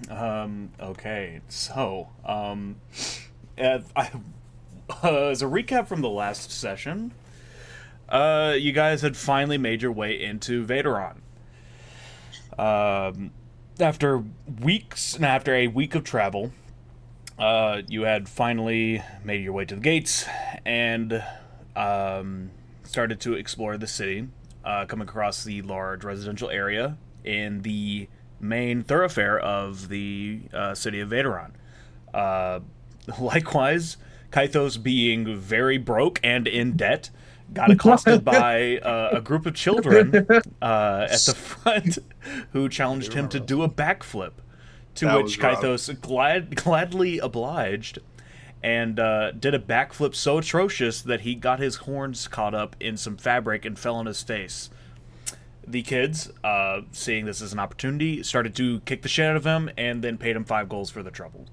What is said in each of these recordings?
Okay, so, as a recap from the last session, you guys had finally made your way into Vaderon. Um, after a week of travel, you had finally made your way to the gates and started to explore the city, coming across the large residential area in the main thoroughfare of the city of Vaderon. Uh, Likewise, Kythos, being very broke and in debt, got accosted by a group of children at the front who I do challenged him to remember do this. a backflip, to That which was rough. Kythos gladly obliged and did a backflip so atrocious that he got his horns caught up in some fabric and fell on his face. The kids, seeing this as an opportunity, started to kick the shit out of him and then paid him 5 goals for the trouble.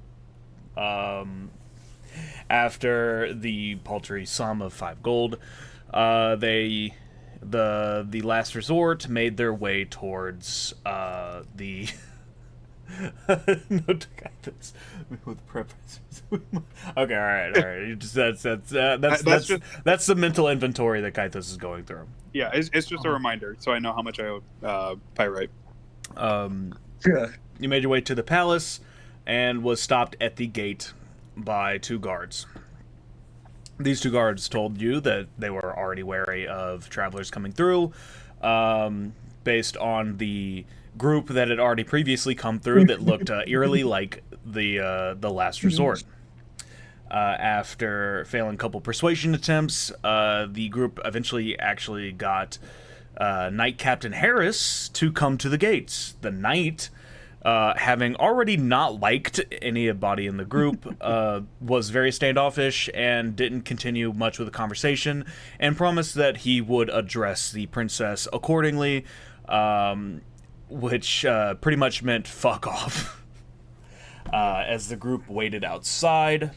After the paltry sum of 5 gold, they the last resort made their way towards the no to guidance with preferences. Okay, all right. That's just That's the mental inventory that Kythos is going through. yeah. It's just a reminder, so I know how much I owe Pyrite. Yeah. You made your way to the palace and was stopped at the gate by 2 guards. These 2 guards told you that they were already wary of travelers coming through, based on the group that had already previously come through that looked eerily like the last resort. After failing a couple persuasion attempts, the group eventually actually got Knight Captain Harris to come to the gates. The knight, having already not liked anybody in the group, was very standoffish and didn't continue much with the conversation, and promised that he would address the princess accordingly, which pretty much meant fuck off. As the group waited outside,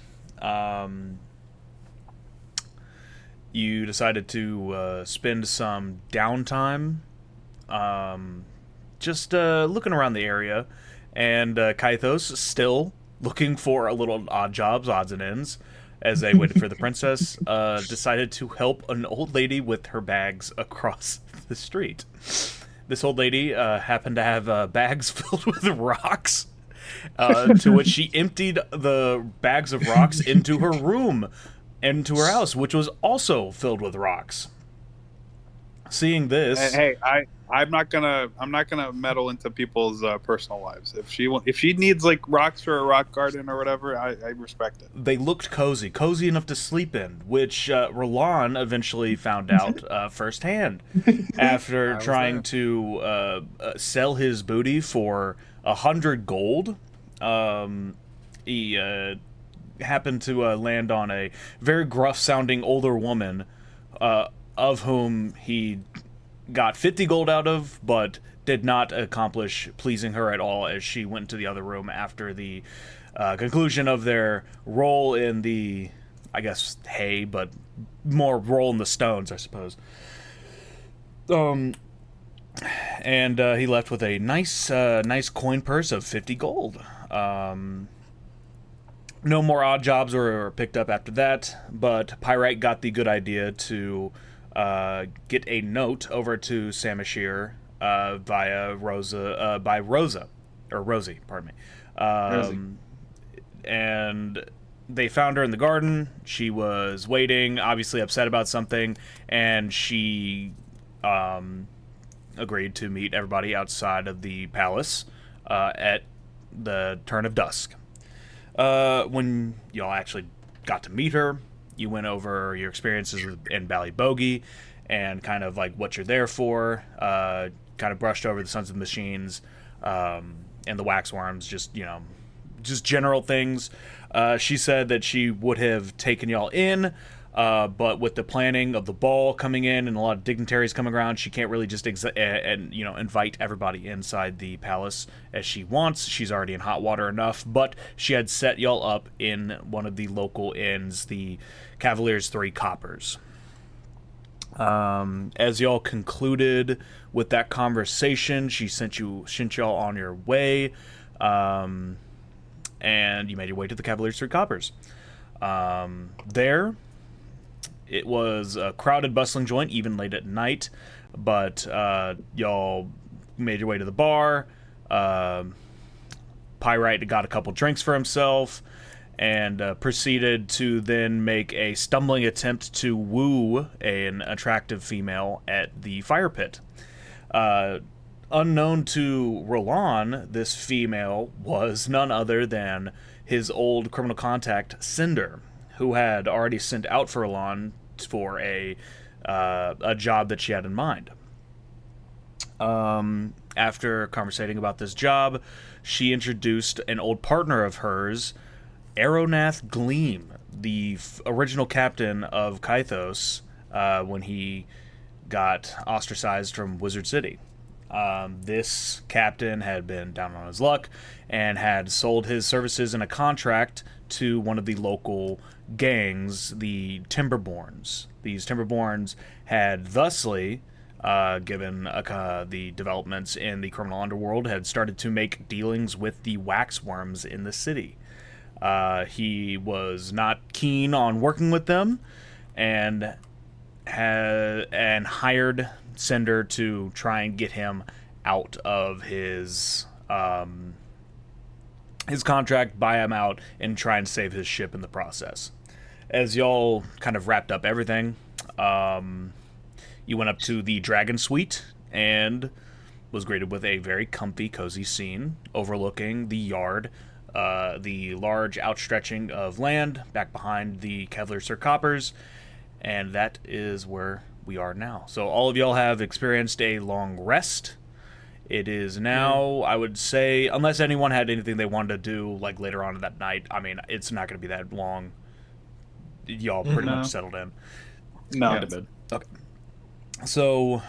you decided to spend some downtime just looking around the area, and Kythos, still looking for a little odd jobs, odds and ends, as they waited for the princess, decided to help an old lady with her bags across the street. This old lady happened to have bags filled with rocks, to which she emptied the bags of rocks into her room, into her house, which was also filled with rocks. Seeing this, Hey, I'm not gonna meddle into people's personal lives. If she needs like rocks for a rock garden or whatever, I respect it. they looked cozy enough to sleep in, which Roland eventually found out firsthand after I was trying there. to sell his booty for 100 gold. He happened to land on a very gruff-sounding older woman, of whom he got 50 gold out of, but did not accomplish pleasing her at all, as she went to the other room after the conclusion of their role in the, I guess, hay, but more roll in the stones, I suppose. And he left with a nice coin purse of 50 gold. No more odd jobs were picked up after that, but Pyrite got the good idea to get a note over to Samashir via Rosa, by Rosa, or Rosie, pardon me. Rosie. And they found her in the garden. She was waiting, obviously upset about something, and she agreed to meet everybody outside of the palace at the turn of dusk. When y'all actually got to meet her, you went over your experiences in Ballybogie and kind of like what you're there for. Kind of brushed over the Sons of Machines and the Waxworms, just general things. She said that she would have taken y'all in, but with the planning of the ball coming in and a lot of dignitaries coming around, she can't really just invite everybody inside the palace as she wants. She's already in hot water enough, but she had set y'all up in one of the local inns, the Cavalier's Three Coppers. As y'all concluded with that conversation, she sent y'all on your way. And you made your way to the Cavalier's Three Coppers. There, it was a crowded, bustling joint, even late at night. But y'all made your way to the bar. Pyrite got a couple drinks for himself and proceeded to then make a stumbling attempt to woo an attractive female at the fire pit. Unknown to Roland, this female was none other than his old criminal contact, Cinder, who had already sent out for Roland for a job that she had in mind. After conversating about this job, she introduced an old partner of hers, Aeronath Gleam, the original captain of Kythos, when he got ostracized from Wizard City. This captain had been down on his luck and had sold his services in a contract to one of the local gangs, the Timberborns. These Timberborns had thusly, given the developments in the criminal underworld, had started to make dealings with the waxworms in the city. He was not keen on working with them and hired Cinder to try and get him out of his contract, buy him out, and try and save his ship in the process. As y'all kind of wrapped up everything, you went up to the Dragon Suite and was greeted with a very comfy, cozy scene overlooking the yard, the large outstretching of land back behind the Cavalier Sir Coppers, and that is where we are now. So all of y'all have experienced a long rest. It is now, I would say, unless anyone had anything they wanted to do like later on in that night, I mean, it's not going to be that long. Y'all pretty much settled in. No, Yeah. Okay. So,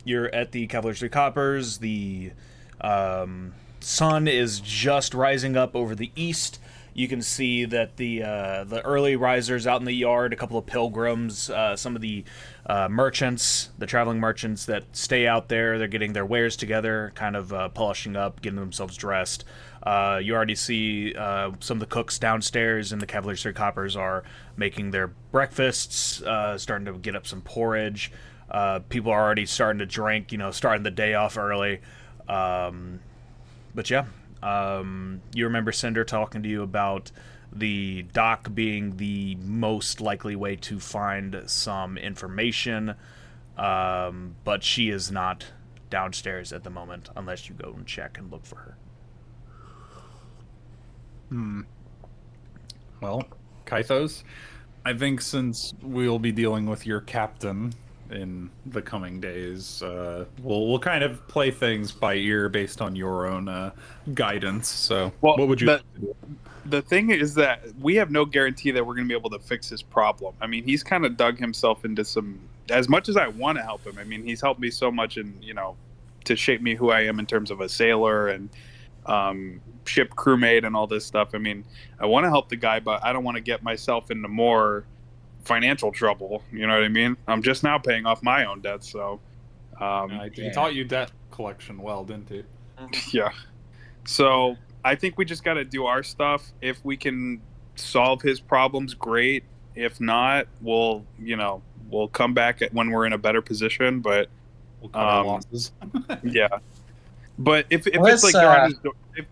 you're at the Cavalier Three Coppers. The sun is just rising up over the east. You can see that the early risers out in the yard, a couple of pilgrims, some of the merchants, the traveling merchants that stay out there, they're getting their wares together, kind of polishing up, getting themselves dressed. You already see some of the cooks downstairs in the Cavalier Three Coppers are making their breakfasts, starting to get up some porridge. People are already starting to drink, starting the day off early. But yeah. You remember Cinder talking to you about the dock being the most likely way to find some information, but she is not downstairs at the moment unless you go and check and look for her. Well, Kythos, I think since we'll be dealing with your captain in the coming days, we'll kind of play things by ear based on your own guidance. So, Well, what would you? the thing is that we have no guarantee that we're going to be able to fix his problem. I mean, he's kind of dug himself into some. As much as I want to help him, I mean, he's helped me so much in to shape me who I am in terms of a sailor and ship crewmate and all this stuff. I mean, I want to help the guy, but I don't want to get myself into more financial trouble. You know what I mean? I'm just now paying off my own debts, so He taught you debt collection well, didn't he? yeah. So I think we just got to do our stuff. If we can solve his problems, great. If not, we'll come back when we're in a better position. But We'll cut our losses. yeah. But if it's like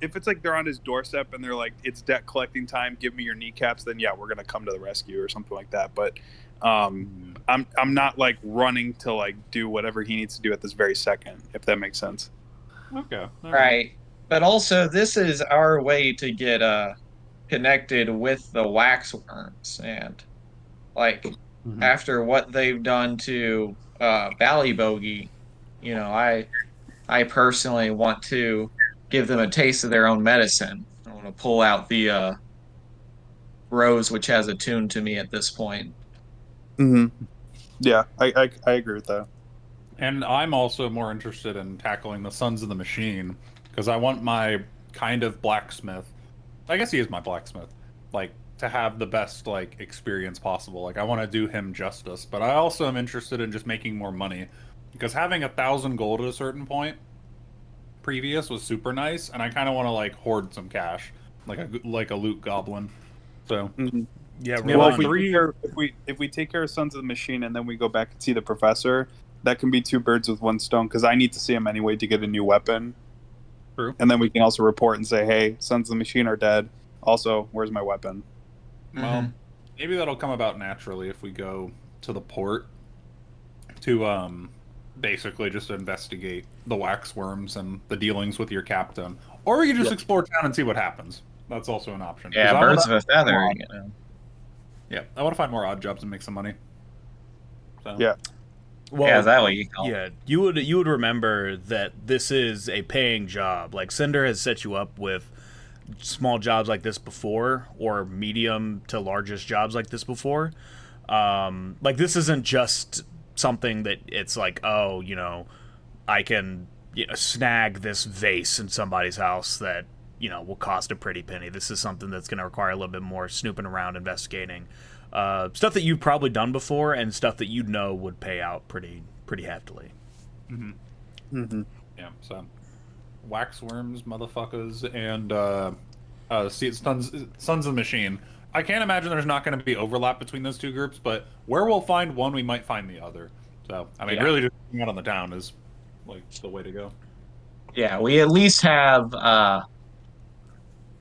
if it's like they're on his doorstep and they're like, it's debt collecting time, give me your kneecaps, then yeah, we're gonna come to the rescue or something like that. But I'm not like running to like do whatever he needs to do at this very second, if that makes sense. Okay. Right. But also, this is our way to get connected with the waxworms, and like after what they've done to Ballybogey, I personally want to give them a taste of their own medicine. I want to pull out the rose, which has attuned to me at this point. Yeah, I agree with that. And I'm also more interested in tackling the Sons of the Machine, because I want my kind of blacksmith, I guess he is my blacksmith, like, to have the best, like, experience possible. Like, I want to do him justice, but I also am interested in just making more money, because having 1,000 gold at a certain point previous was super nice, and I kind of want to like hoard some cash, like a loot goblin. So Mhm. Yeah, Yeah, Well, like if we, three- take care, if we take care of Sons of the Machine and then we go back and see the professor, that can be two birds with one stone. Because I need to see him anyway to get a new weapon, True. and then we can also report and say, "Hey, Sons of the Machine are dead. Also, where's my weapon?" Well, Mhm. maybe that'll come about naturally if we go to the port to basically just investigate the wax worms and the dealings with your captain, or we can just Yep. explore town and see what happens. That's also an option. 'Cause Yeah, I wanna- birds of a feather. You know. Yeah, I want to find more odd jobs and make some money. So Yeah. well, Yeah, that way you help. yeah, you would remember that this is a paying job. Like Cinder has set you up with small jobs like this before, or medium to largest jobs like this before. Like this isn't just something that it's like, oh, I can snag this vase in somebody's house that will cost a pretty penny. This is something that's going to require a little bit more snooping around, investigating, stuff that you've probably done before, and stuff that would pay out pretty heftily. Mm-hmm. yeah, so wax worms, motherfuckers, and see, it's Sons of the Machine. I can't imagine there's not going to be overlap between those two groups, but where we'll find one, we might find the other. So, I mean, Yeah. really just going out on the town is like the way to go. Yeah, we at least have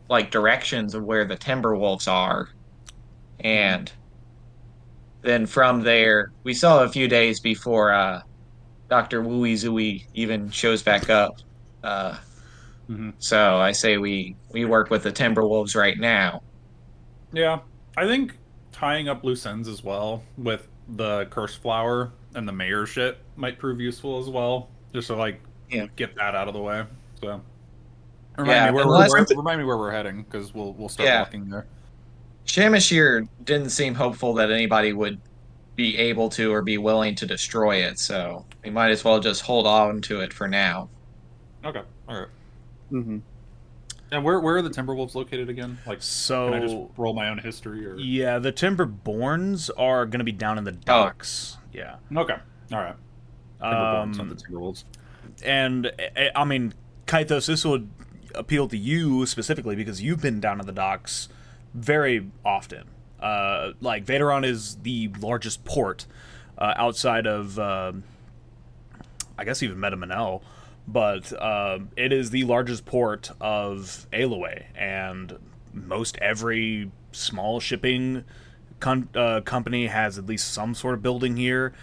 like directions of where the Timberwolves are, and then from there, we still have a few days before Dr. Wooey Zooey even shows back up. Uh, Mm-hmm. so I say we work with the Timberwolves right now. Yeah, I think tying up loose ends as well with the curse flower and the mayor shit might prove useful as well, just to like Yeah. get that out of the way. So Yeah, unless- remind me where we're heading because we'll start Yeah. walking there. Shamashir didn't seem hopeful that anybody would be able to or be willing to destroy it, so we might as well just hold on to it for now. Okay, all right. Mm-hmm. And where are the Timberwolves located again? Like, can I just So roll my own history or? yeah, the Timberborns are going to be down in the docks. Yeah. Okay, all right. Timberwolves, not the Um, Timberwolves. and I mean, Kythos, this would appeal to you specifically because you've been down at the docks very often. Like Vaderon is the largest port outside of, I guess, even Metamanel, but it is the largest port of Aloe, and most every small shipping company has at least some sort of building here.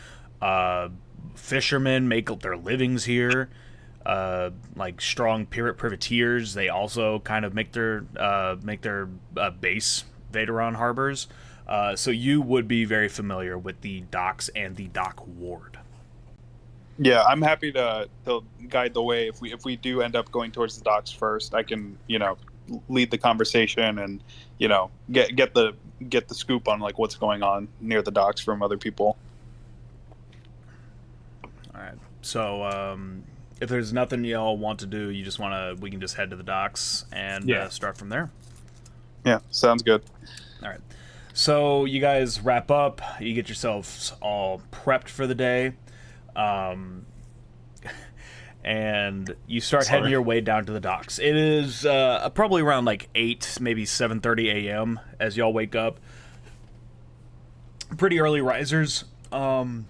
Fishermen make their livings here. Like strong privateers, they also kind of make their base Vaderon harbors. So you would be very familiar with the docks and the dock ward. Yeah, I'm happy to guide the way. If we do end up going towards the docks first, I can lead the conversation and get the scoop on like what's going on near the docks from other people. All right. So if there's nothing y'all want to do, we can just head to the docks and start from there. Yeah, sounds good. All right. So you guys wrap up. You get yourselves all prepped for the day. And you start heading your way down to the docks. It is probably around like 8, maybe 7:30 a.m. as y'all wake up. Pretty early risers. And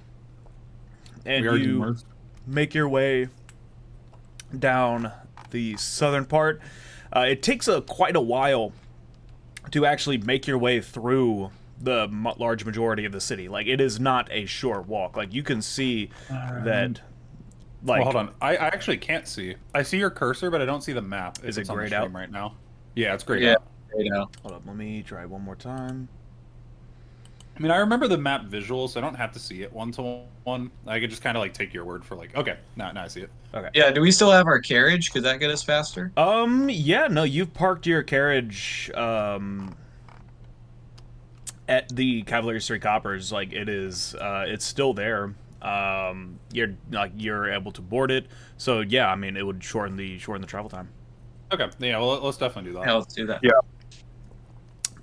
you make your way down the southern part. It takes quite a while to actually make your way through the large majority of the city. Like, it is not a short walk. Like, you can see that. Like, well, hold on. I actually can't see. I see your cursor, but I don't see the map. Is it on the grayed stream out right now? Yeah, it's grayed Yeah, out. hold up, let me try one more time. I mean, I remember the map visual, so I don't have to see it one to one. I could just kind of like take your word for like, okay, now I see it. Okay. Yeah, do we still have our carriage? Could that get us faster? Yeah, no, you've parked your carriage at the Cavalier's Three Coppers. Like, it is it's still there. You're able to board it. So yeah, I mean, it would shorten the travel time. Okay, yeah, well, let's definitely do that. Yeah, let's do that. Yeah.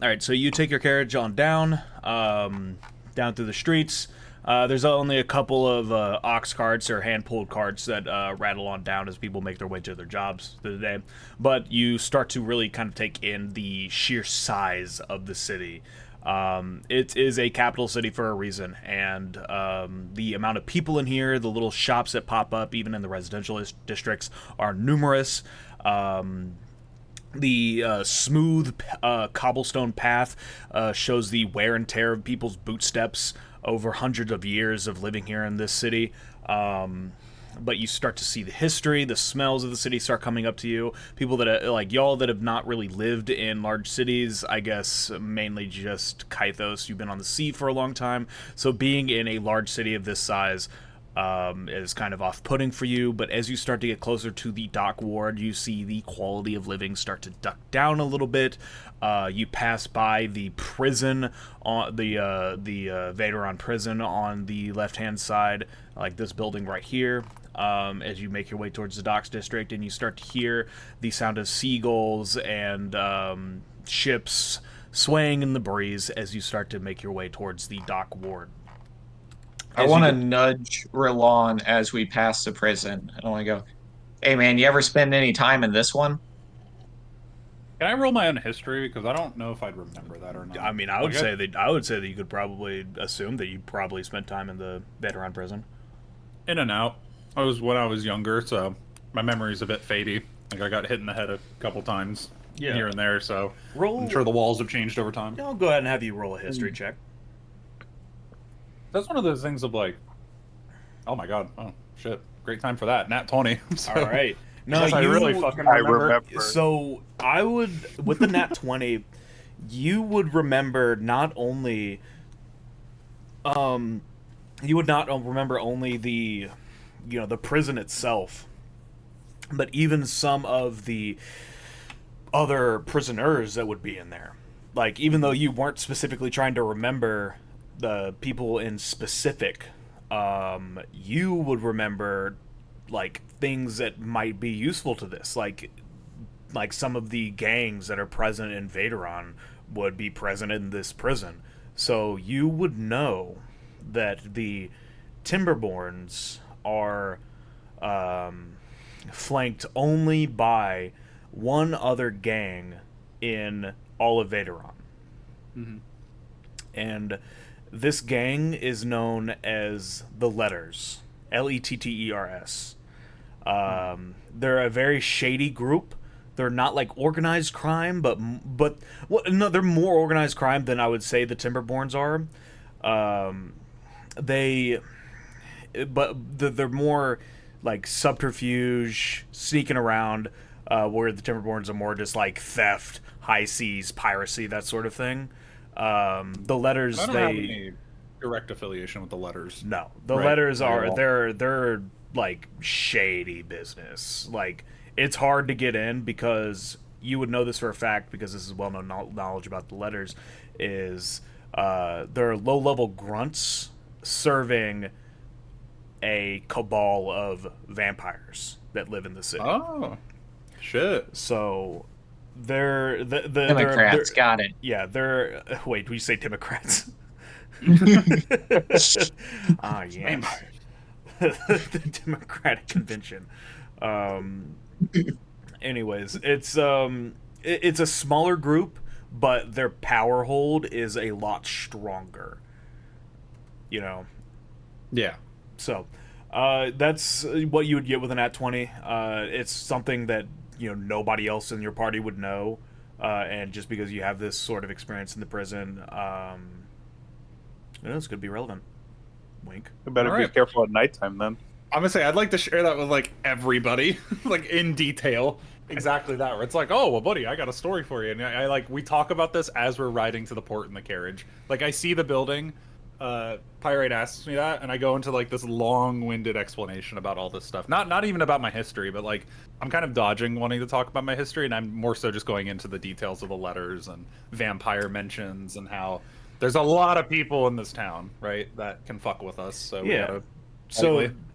All right, so you take your carriage on down through the streets. There's only a couple of ox carts or hand-pulled carts that rattle on down as people make their way to their jobs for the day. But you start to really kind of take in the sheer size of the city. It is a capital city for a reason, and the amount of people in here, the little shops that pop up, even in the residential districts, are numerous. The smooth cobblestone path shows the wear and tear of people's bootsteps over hundreds of years of living here in this city. But you start to see the history, the smells of the city start coming up to you. People that like y'all that have not really lived in large cities, I guess mainly just Kythos. You've been on the sea for a long time, so being in a large city of this size is kind of off-putting for you. But as you start to get closer to the dock ward, you see the quality of living start to duck down a little bit. You pass by the prison on the Vaderon prison on the left-hand side, like this building right here. As you make your way towards the docks district, and you start to hear the sound of seagulls and ships swaying in the breeze as you start to make your way towards the dock ward. I want to nudge Rilon as we pass the prison. I want to go, hey man, you ever spend any time in this one? Can I roll my own history, because I don't know if I'd remember that or not? I mean, I would say that you could probably assume that you probably spent time in the Vaderon prison. In and out. When I was younger, so my memory's a bit fadey. Like I got hit in the head a couple times here and there, so I'm sure the walls have changed over time. I'll go ahead and have you roll a history check. That's one of those things of like, oh my god, oh shit, great time for that. Nat 20. So, all right. No, I really fucking remember. So I would, with the nat 20, you would remember not only, you would not remember only the, the prison itself, but even some of the other prisoners that would be in there. Like, even though you weren't specifically trying to remember the people in specific, you would remember like things that might be useful to this, like some of the gangs that are present in Vaderon would be present in this prison. So you would know that the Timberborns are flanked only by one other gang in all of Vaderon. Mm-hmm. And this gang is known as the Letters. Letters. They're a very shady group. They're not like organized crime, but no, they're more organized crime than I would say the Timberborns are. They're more like subterfuge, sneaking around, where the Timberborns are more just like theft, high seas, piracy, that sort of thing. The Letters, I don't have any direct affiliation with the Letters. No, the Letters are they're like shady business. Like, it's hard to get in because you would know this for a fact, because this is well-known knowledge about the Letters, is they're low-level grunts serving a cabal of vampires that live in the city. Oh, shit. So they're the Democrats got it. Yeah, they're. Wait, did you say Democrats? Ah, yes. The Democratic Convention. Anyways, it's a smaller group, but their power hold is a lot stronger. Yeah. So, that's what you would get with an Nat 20. It's something that nobody else in your party would know, and just because you have this sort of experience in the prison, it's going to be relevant. Wink. You better be careful at nighttime then. I'm gonna say I'd like to share that with like everybody, like in detail. Exactly that. Where it's like, oh well, buddy, I got a story for you, and I like we talk about this as we're riding to the port in the carriage. Like I see the building, Pyrite asks me that, and I go into like this long-winded explanation about all this stuff. Not even about my history, but like I'm kind of dodging wanting to talk about my history, and I'm more so just going into the details of the Letters and vampire mentions and how there's a lot of people in this town, right, that can fuck with us. So we gotta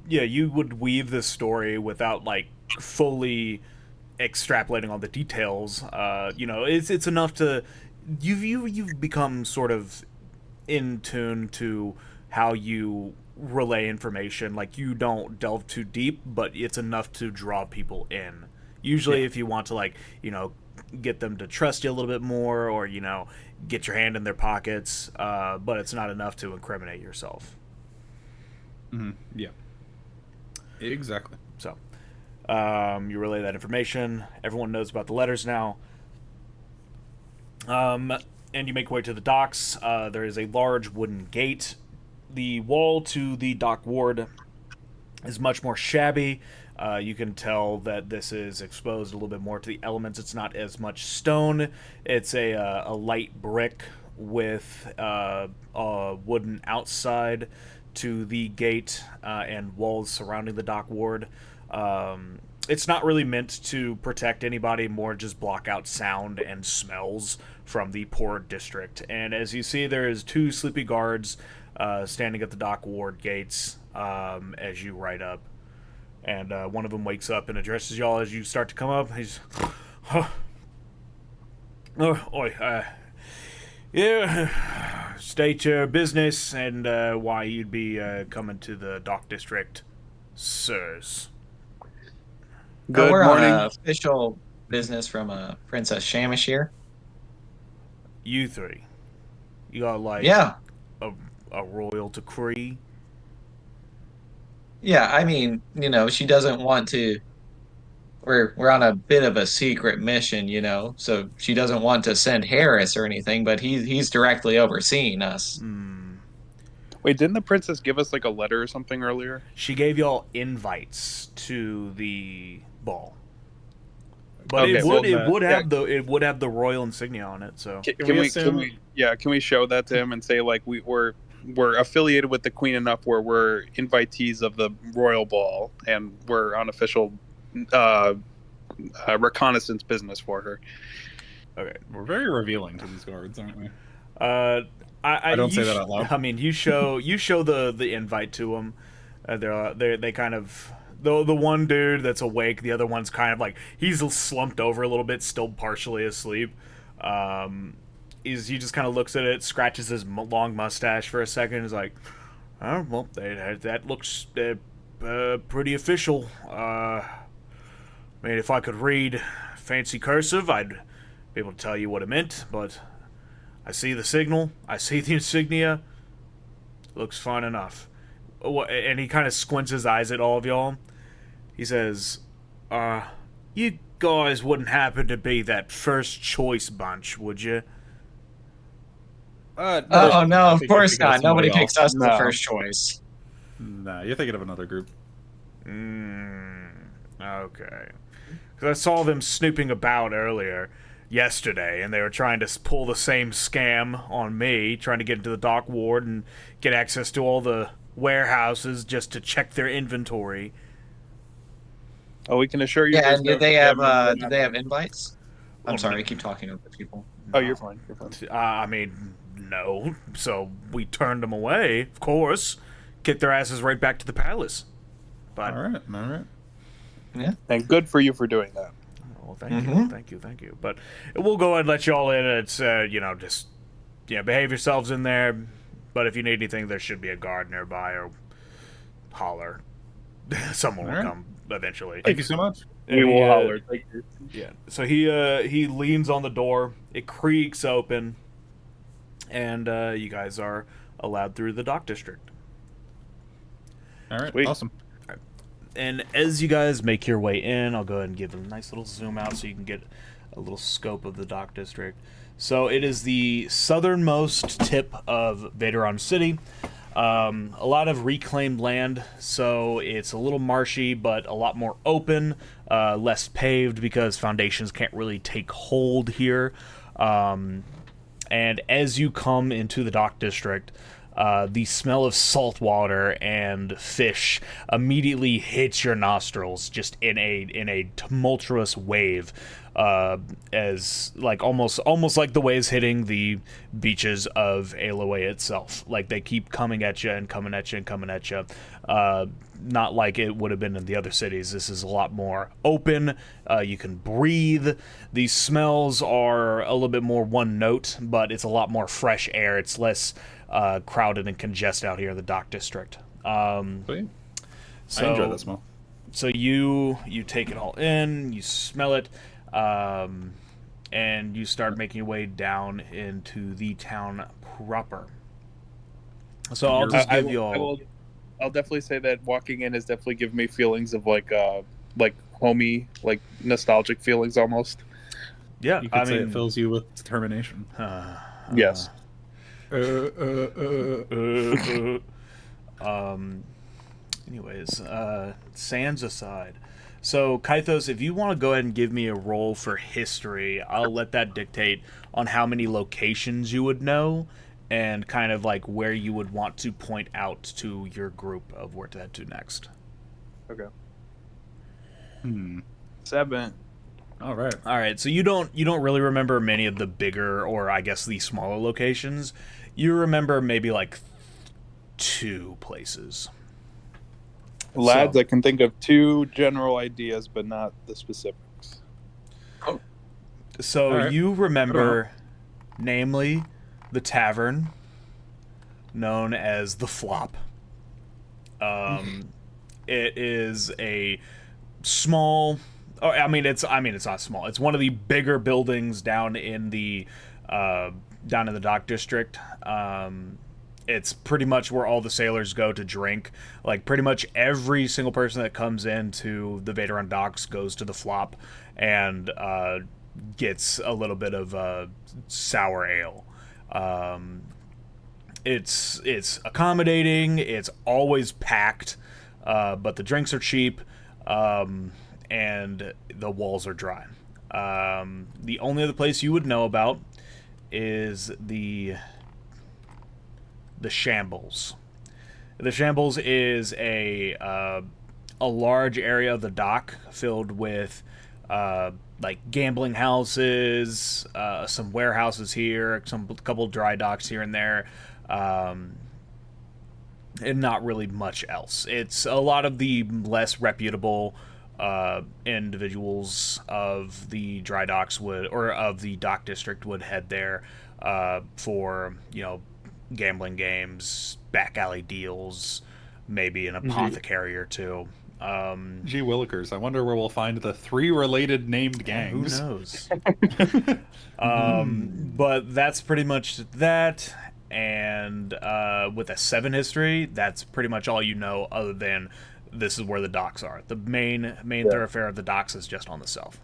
yeah, you would weave this story without like fully extrapolating all the details. It's enough to you've become sort of in tune to how you relay information. Like, you don't delve too deep, but it's enough to draw people in. Usually, if you want to, like, get them to trust you a little bit more, or get your hand in their pockets, but it's not enough to incriminate yourself. Yeah. Exactly. So, you relay that information. Everyone knows about the letters now. And you make your way to the docks. There is a large wooden gate. The wall to the dock ward is much more shabby. You can tell that this is exposed a little bit more to the elements. It's not as much stone. It's a light brick with a wooden outside to the gate and walls surrounding the dock ward. It's not really meant to protect anybody, more just block out sound and smells from the port district. And as you see, there is 2 sleepy guards standing at the dock ward gates as you ride up. And one of them wakes up and addresses y'all as you start to come up. He's, yeah, state your business and why you'd be coming to the dock district, sirs. Good we're morning. on official business from Princess Shamish here. You 3, you got like a royal decree. Yeah, I mean, she doesn't want to. We're on a bit of a secret mission, so she doesn't want to send Harris or anything, but he's directly overseeing us. Wait, didn't the princess give us like a letter or something earlier? She gave y'all invites to the ball, but Okay, it would have the royal insignia on it. So Can we show that to him and say like we're affiliated with the queen enough where we're invitees of the royal ball and we're on official reconnaissance business for her. Okay, we're very revealing to these guards, aren't we? I don't say that out loud. I mean, you show the invite to them. They kind of the one dude that's awake. The other one's kind of like he's slumped over a little bit, still partially asleep. He just kind of looks at it, scratches his long mustache for a second, and is like, "Oh well, that looks pretty official. I mean, if I could read fancy cursive, I'd be able to tell you what it meant, but I see the signal, I see the insignia, looks fine enough." And he kind of squints his eyes at all of y'all. He says, you guys wouldn't happen to be that first choice bunch, would you? No, of course not. Nobody picks us the first choice. Nah, you're thinking of another group. Okay. Because I saw them snooping about yesterday, and they were trying to pull the same scam on me, trying to get into the dock ward and get access to all the warehouses just to check their inventory. Oh, we can assure you. Yeah, and did they have invites? I'm sorry, I keep talking over people. Oh, you're fine. I mean, no. So we turned them away, of course. Kicked their asses right back to the palace. But all right. Yeah. And good for you for doing that. Well, thank you. But we'll go ahead and let y'all in. It's just behave yourselves in there. But if you need anything, there should be a guard nearby, or holler. Someone will come eventually. Thank you so much. We will holler. Thank you. Yeah. So he leans on the door. It creaks open, and you guys are allowed through the dock district. All right. Sweet. Awesome. And as you guys make your way in, I'll go ahead and give a nice little zoom out so you can get a little scope of the dock district. So it is the southernmost tip of Vaderon City. A lot of reclaimed land, so it's a little marshy, but a lot more open, less paved because foundations can't really take hold here. And as you come into the dock district, the smell of salt water and fish immediately hits your nostrils, just in a tumultuous wave, as like almost like the waves hitting the beaches of Aloe itself. Like they keep coming at you and coming at you and coming at you. Not like it would have been in the other cities. This is a lot more open. You can breathe. These smells are a little bit more one note, but it's a lot more fresh air. It's less crowded and congested out here in the dock district. Sweet. So, I enjoy the smell. So you take it all in, you smell it, and you start making your way down into the town proper. So I'll just give you all. I'll definitely say that walking in has definitely given me feelings of like homey, like nostalgic feelings almost. Yeah, You could say it fills you with determination. Yes. Anyways, sands aside. So, Kythos, if you want to go ahead and give me a roll for history, I'll let that dictate on how many locations you would know and kind of like where you would want to point out to your group of where to head to next. Okay. 7. All right. So you don't really remember many of the bigger, or I guess the smaller locations. You remember maybe like 2 places. Lads, I can think of 2 general ideas, but not the specifics. So right. you remember, namely, the tavern known as the Flop. It is a small. Oh, it's not small. It's one of the bigger buildings down in the dock district. It's pretty much where all the sailors go to drink. Like, pretty much every single person that comes into the Vaderon docks goes to the Flop and gets a little bit of sour ale. It's accommodating. It's always packed, but the drinks are cheap, and the walls are dry. The only other place you would know about is the Shambles. The Shambles is a large area of the dock filled with like gambling houses, some warehouses here, couple dry docks here and there, and not really much else. It's a lot of the less reputable individuals of the dry docks of the dock district would head there for gambling games, back alley deals, maybe an apothecary or 2. Gee willikers, I wonder where we'll find the 3 related named gangs. Who knows? But that's pretty much that. And with a 7 history, that's pretty much all you know, other than this is where the docks are. The main thoroughfare of the docks is just on the south.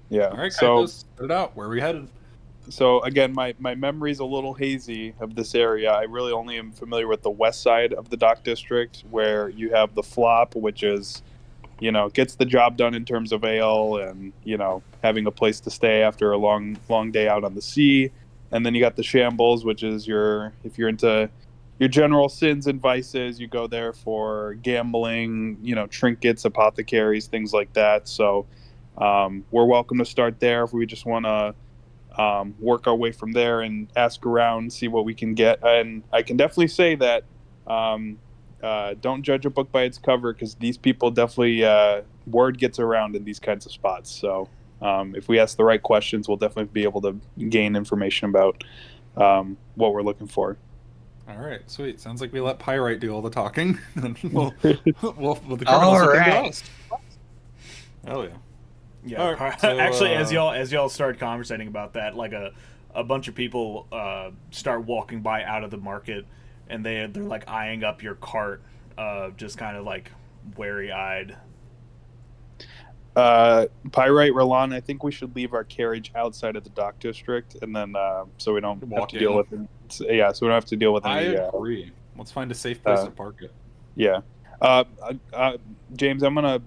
Yeah. All right, so spit it out. Where are we headed? So again, my memory's a little hazy of this area. I really only am familiar with the west side of the dock district, where you have the Flop, which is, gets the job done in terms of ale and having a place to stay after a long day out on the sea. And then you got the Shambles, which is if you're into your general sins and vices, you go there for gambling, trinkets, apothecaries, things like that. So we're welcome to start there if we just want to work our way from there and ask around, see what we can get. And I can definitely say that don't judge a book by its cover, because these people definitely word gets around in these kinds of spots. So if we ask the right questions, we'll definitely be able to gain information about what we're looking for. All right, sweet. Sounds like we let Pyrite do all the talking. we'll the criminals All will come to right. us. Hell yeah. Yeah, right, so, actually, as y'all start conversating about that, like a bunch of people start walking by out of the market, and they're like eyeing up your cart, just kind of like wary eyed. Pyrite, Roland, I think we should leave our carriage outside of the dock district, and then so we don't have to deal with it. So we don't have to deal with any. I agree. Let's find a safe place to park it. Yeah, James, I'm gonna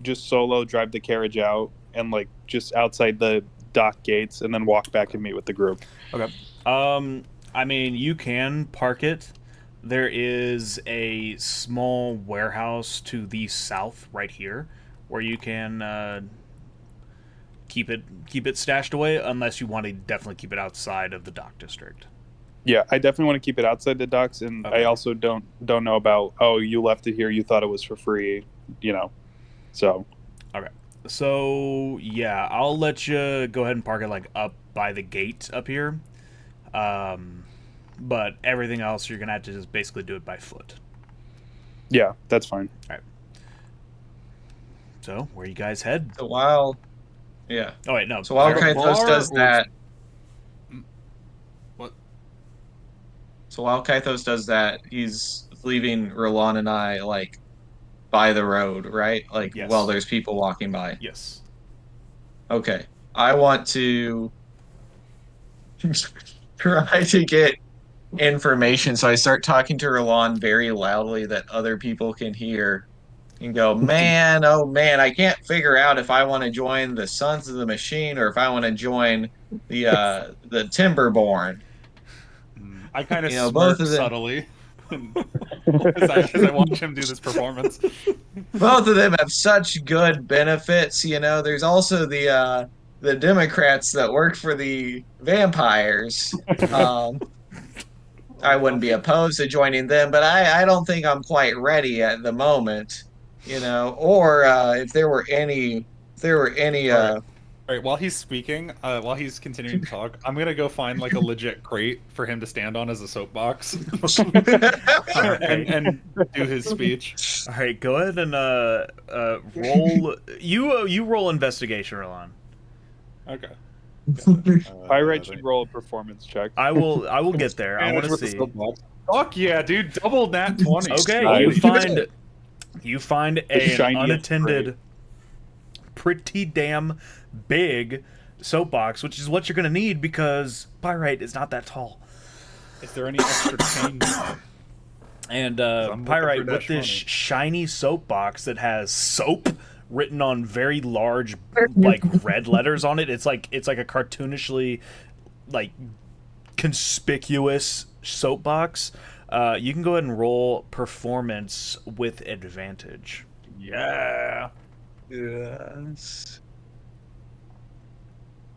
just solo drive the carriage out and just outside the dock gates, and then walk back and meet with the group. Okay. You can park it. There is a small warehouse to the south right here, where you can keep it stashed away, unless you want to definitely keep it outside of the dock district. Yeah, I definitely want to keep it outside the docks, and okay. I also don't know about, you left it here, you thought it was for free, so. Okay. So, yeah, I'll let you go ahead and park it up by the gate up here. but everything else you're gonna have to just basically do it by foot. Yeah, that's fine. All right. So where you guys head? So while, yeah. Oh wait, no. So while Pyro- Kythos does that, What? so while Kythos does that, he's leaving Roland and I like by the road, right? Like Yes. while there's people walking by. Yes. Okay. I want to try to get information, so I start talking to Roland very loudly that other people can hear and go, man, oh man, I can't figure out if I want to join the Sons of the Machine or if I want to join the Timberborn. I kind of You know, both smirk of them subtly as I watch him do this performance. both of them have such good benefits, you know. There's also the Democrats that work for the vampires. I wouldn't be opposed to joining them, but I don't think I'm quite ready at the moment, you know. Or if there were any All right, while he's speaking, while he's continuing to talk, I'm gonna go find like a legit crate for him to stand on as a soapbox and do his speech. All right, go ahead and roll. You roll investigation, Roland. Okay. Pyrite should roll a performance check. I will get there. I want to see. Fuck yeah, dude! Double nat 20. Okay, Nice. you find The an shiniest unattended, pretty damn big soapbox, which is what you're gonna need because Pyrite is not that tall. Is there any extra change? And I'm looking Pyrite for with dash this money. shiny soapbox that has soap written on very large like red letters on it. It's like a cartoonishly like conspicuous soapbox. You can go ahead and roll performance with advantage. Yeah. Yes.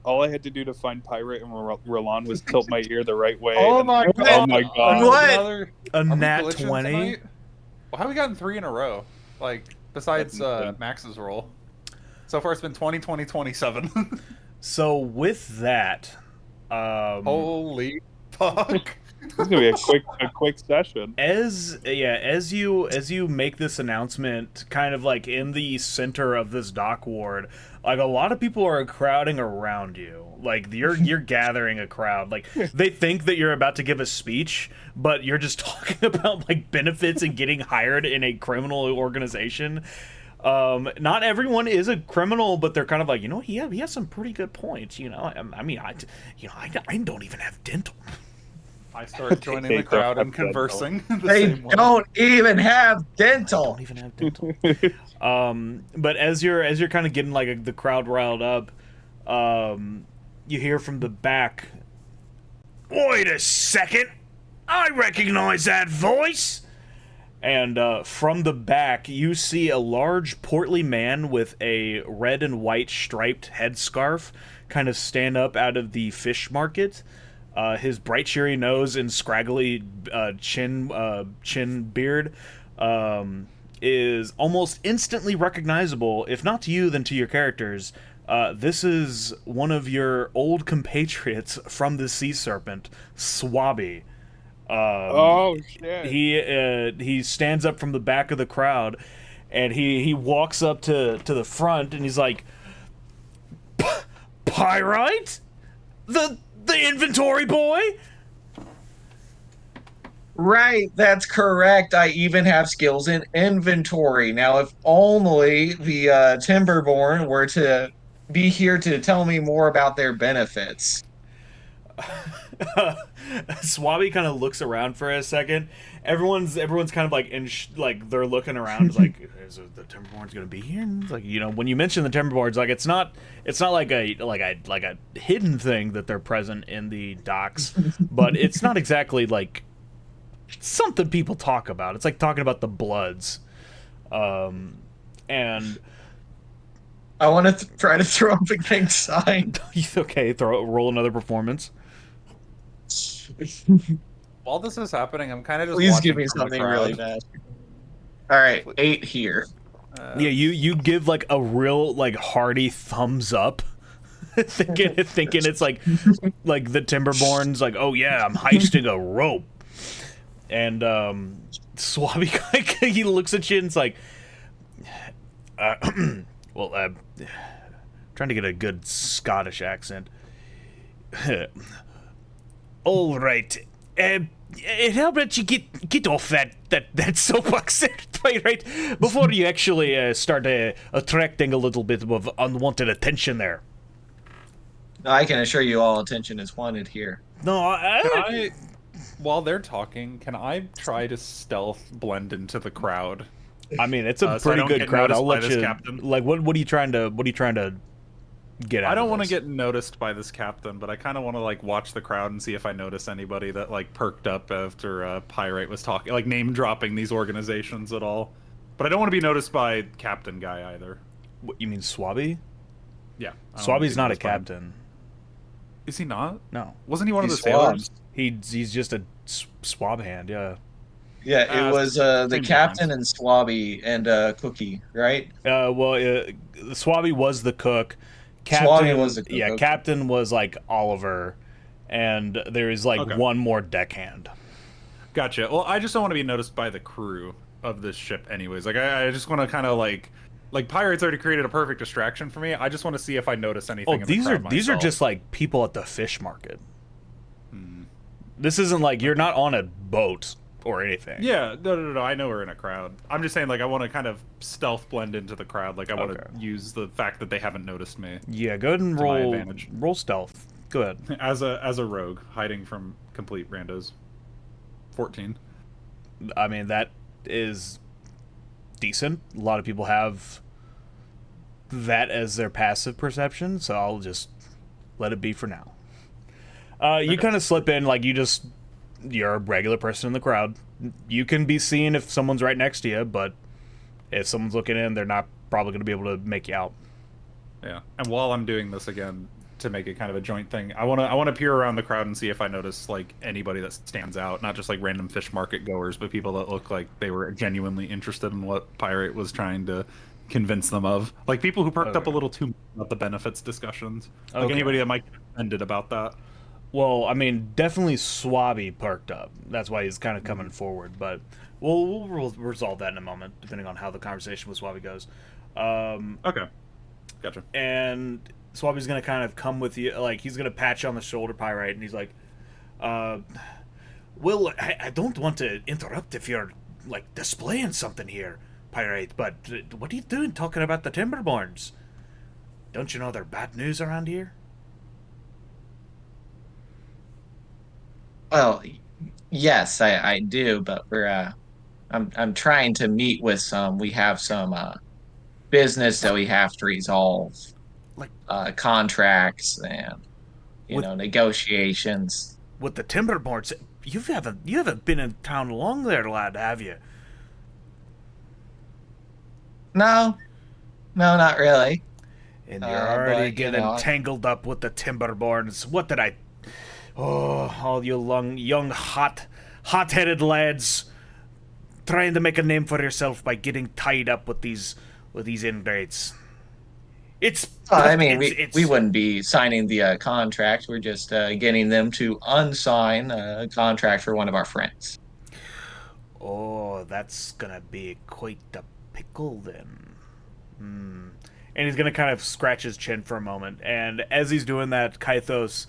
All I had to do to find Pyrite and Roland was tilt my ear the right way. Oh my god! Oh my god! What? Another, A are we nat glitching 20. tonight? Well, how have we gotten 3 in a row? Like, besides That's insane. Max's roll. So far, it's been 20, 20, 27. So with that, Holy fuck! This is gonna be a quick session. as you make this announcement kind of like in the center of this dock ward, like a lot of people are crowding around you. Like you're gathering a crowd. Like they think that you're about to give a speech, but you're just talking about like benefits and getting hired in a criminal organization. Not everyone is a criminal, but they're kind of like, you know, he has some pretty good points, you know. I mean, I don't even have dental. I start joining They the crowd don't and have dental. conversing the they same way. don't even have dental. Don't even have dental. But as you're kind of getting like the crowd riled up, you hear from the back, "Wait a second, I recognize that voice." And from the back, you see a large, portly man with a red and white striped headscarf kind of stand up out of the fish market. His bright, cheery nose and scraggly chin beard is almost instantly recognizable, if not to you, then to your characters. This is one of your old compatriots from the Sea Serpent, Swabby. Oh shit! He stands up from the back of the crowd, and he walks up to the front, and he's like, "Pyrite, the inventory boy." Right, that's correct. I even have skills in inventory. Now, if only the Timberborn were to be here to tell me more about their benefits. Swabby kind of looks around for a second. Everyone's kind of like like they're looking around. It's like, is the Timberborn's gonna be here? And it's like, you know, when you mention the Timberborns, like it's not like a hidden thing that they're present in the docks, but it's not exactly like something people talk about. It's like talking about the Bloods, and I want to try to throw up a gang sign. okay, roll another performance. While this is happening, I'm kind of just Please watching give me from the something crowd. really bad. All right, 8 here. Yeah, you give like a real like hearty thumbs up thinking it's like the Timberborn's like, oh yeah, I'm heisting a rope, and Swabby he looks at you and it's like, well, trying to get a good Scottish accent. All right. How about you get off that soapbox, right? Before you actually start attracting a little bit of unwanted attention there. No, I can assure you all attention is wanted here. No, While they're talking, can I try to stealth blend into the crowd? I mean, it's a So I pretty don't good get crowd. noticed I'll by let this you. captain? Like, what are you trying to get out? I don't want to get noticed by this captain, but I kind of want to like watch the crowd and see if I notice anybody that like perked up after Pyrite was talking, like name dropping these organizations at all. But I don't want to be noticed by Captain Guy either. What, you mean Swabby? Yeah, Swabby's not a captain. Is he not? No. Wasn't he one of the He's sailors? He's just a swab hand. Yeah. Yeah, it was the same captain difference. and Swabby and Cookie, right? Swabby was the cook. Swabby was the cook. Yeah, okay. Captain was like Oliver, and there is like Okay. one more deckhand. Gotcha. Well, I just don't want to be noticed by the crew of this ship, anyways. Like, I just want to kind of like Pirates already created a perfect distraction for me. I just want to see if I notice anything. Oh, in the these are crowd these are myself. just like people at the fish market. This isn't like you're not on a boat or anything. Yeah, no. I know we're in a crowd. I'm just saying, like, I want to kind of stealth blend into the crowd. Like, I want to use the fact that they haven't noticed me Yeah, go ahead and to my roll advantage. stealth. Go ahead. as a rogue, hiding from complete randos. 14. I mean, that is decent. A lot of people have that as their passive perception, so I'll just let it be for now. You kind of slip in like you're a regular person in the crowd. You can be seen if someone's right next to you, but if someone's looking in, they're not probably going to be able to make you out. Yeah. And while I'm doing this again, to make it kind of a joint thing, I want to peer around the crowd and see if I notice like anybody that stands out, not just like random fish market goers, but people that look like they were genuinely interested in what Pirate was trying to convince them of. Like people who perked up a little too much about the benefits discussions. Like anybody that might get offended about that. Well, I mean, definitely Swabby perked up. That's why he's kind of coming forward. But we'll resolve that in a moment, depending on how the conversation with Swabby goes. Okay. Gotcha. And Swabby's going to kind of come with you. Like, he's going to pat you on the shoulder, Pyrite, and he's like, well, I don't want to interrupt if you're, like, displaying something here, Pyrite, but what are you doing talking about the Timberborns? Don't you know they're bad news around here? Well, yes, I do, but I'm trying to meet with we have some business that we have to resolve, Like contracts and With- negotiations. with the Timberborns? You haven't been in town long there, lad, have you? No, not really. And you're already but, getting tangled up with the Timberborns. What did I... Oh, all you young hot-headed lads trying to make a name for yourself by getting tied up with these ingrates. It's... I mean, it's, we wouldn't be signing the contract. We're just getting them to unsign a contract for one of our friends. Oh, that's gonna be quite a pickle then. And he's gonna kind of scratch his chin for a moment. And as he's doing that, Kythos,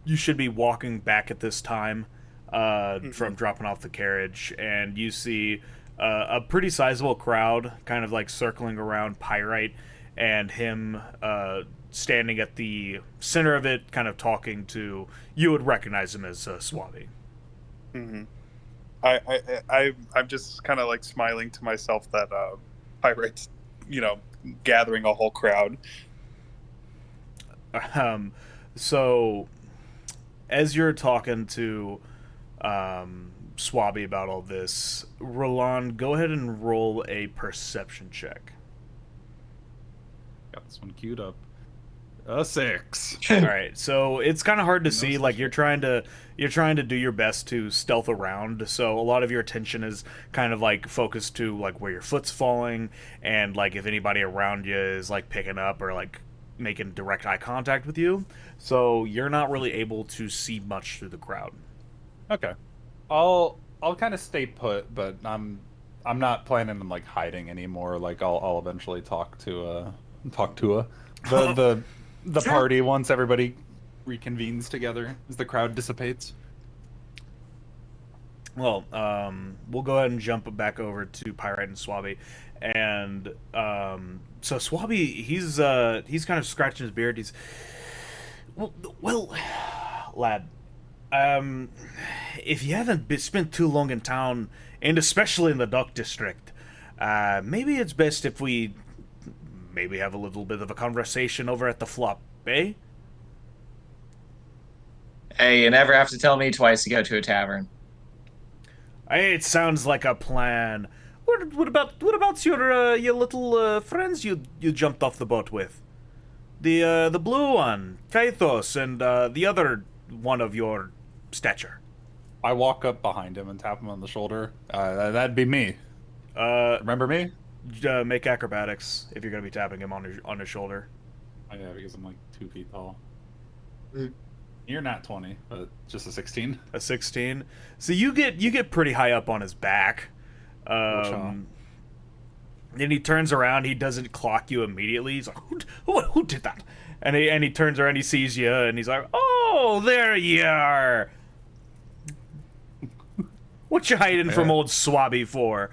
you should be walking back at this time from dropping off the carriage, and you see a pretty sizable crowd kind of like circling around Pyrite, and him standing at the center of it, kind of talking to... You would recognize him as Swabby. Mm-hmm. I'm just kind of like smiling to myself that Pirates, gathering a whole crowd. So, as you're talking to Swabby about all this, Roland, go ahead and roll a perception check. Got this one queued up. A 6. All right, so it's kind of hard to see. Like you're trying to do your best to stealth around. So a lot of your attention is kind of like focused to like where your foot's falling, and like if anybody around you is like picking up or like making direct eye contact with you, so you're not really able to see much through the crowd. Okay. I'll kind of stay put, but I'm not planning on like hiding anymore. Like I'll eventually talk to the party once everybody reconvenes together as the crowd dissipates. Well, we'll go ahead and jump back over to Pyrite and Swabby, and so Swabby, he's kind of scratching his beard. He's well, lad. If you haven't spent too long in town, and especially in the Dock District, maybe it's best if we maybe have a little bit of a conversation over at the Flop, eh? Hey, you never have to tell me twice to go to a tavern. Hey, it sounds like a plan. What about your little friends you jumped off the boat with? The blue one, Kaithos, and the other one of your stature. I walk up behind him and tap him on the shoulder. That'd be me. Remember me? Make acrobatics if you're gonna be tapping him on his shoulder. Oh, yeah, because I'm like 2 feet tall. You're not 20, but just a 16. A 16. So you get pretty high up on his back. Then he turns around. He doesn't clock you immediately. He's like, "Who did that?" And he turns around. He sees you, and he's like, "Oh, there you are. What you hiding from old Swabby for?"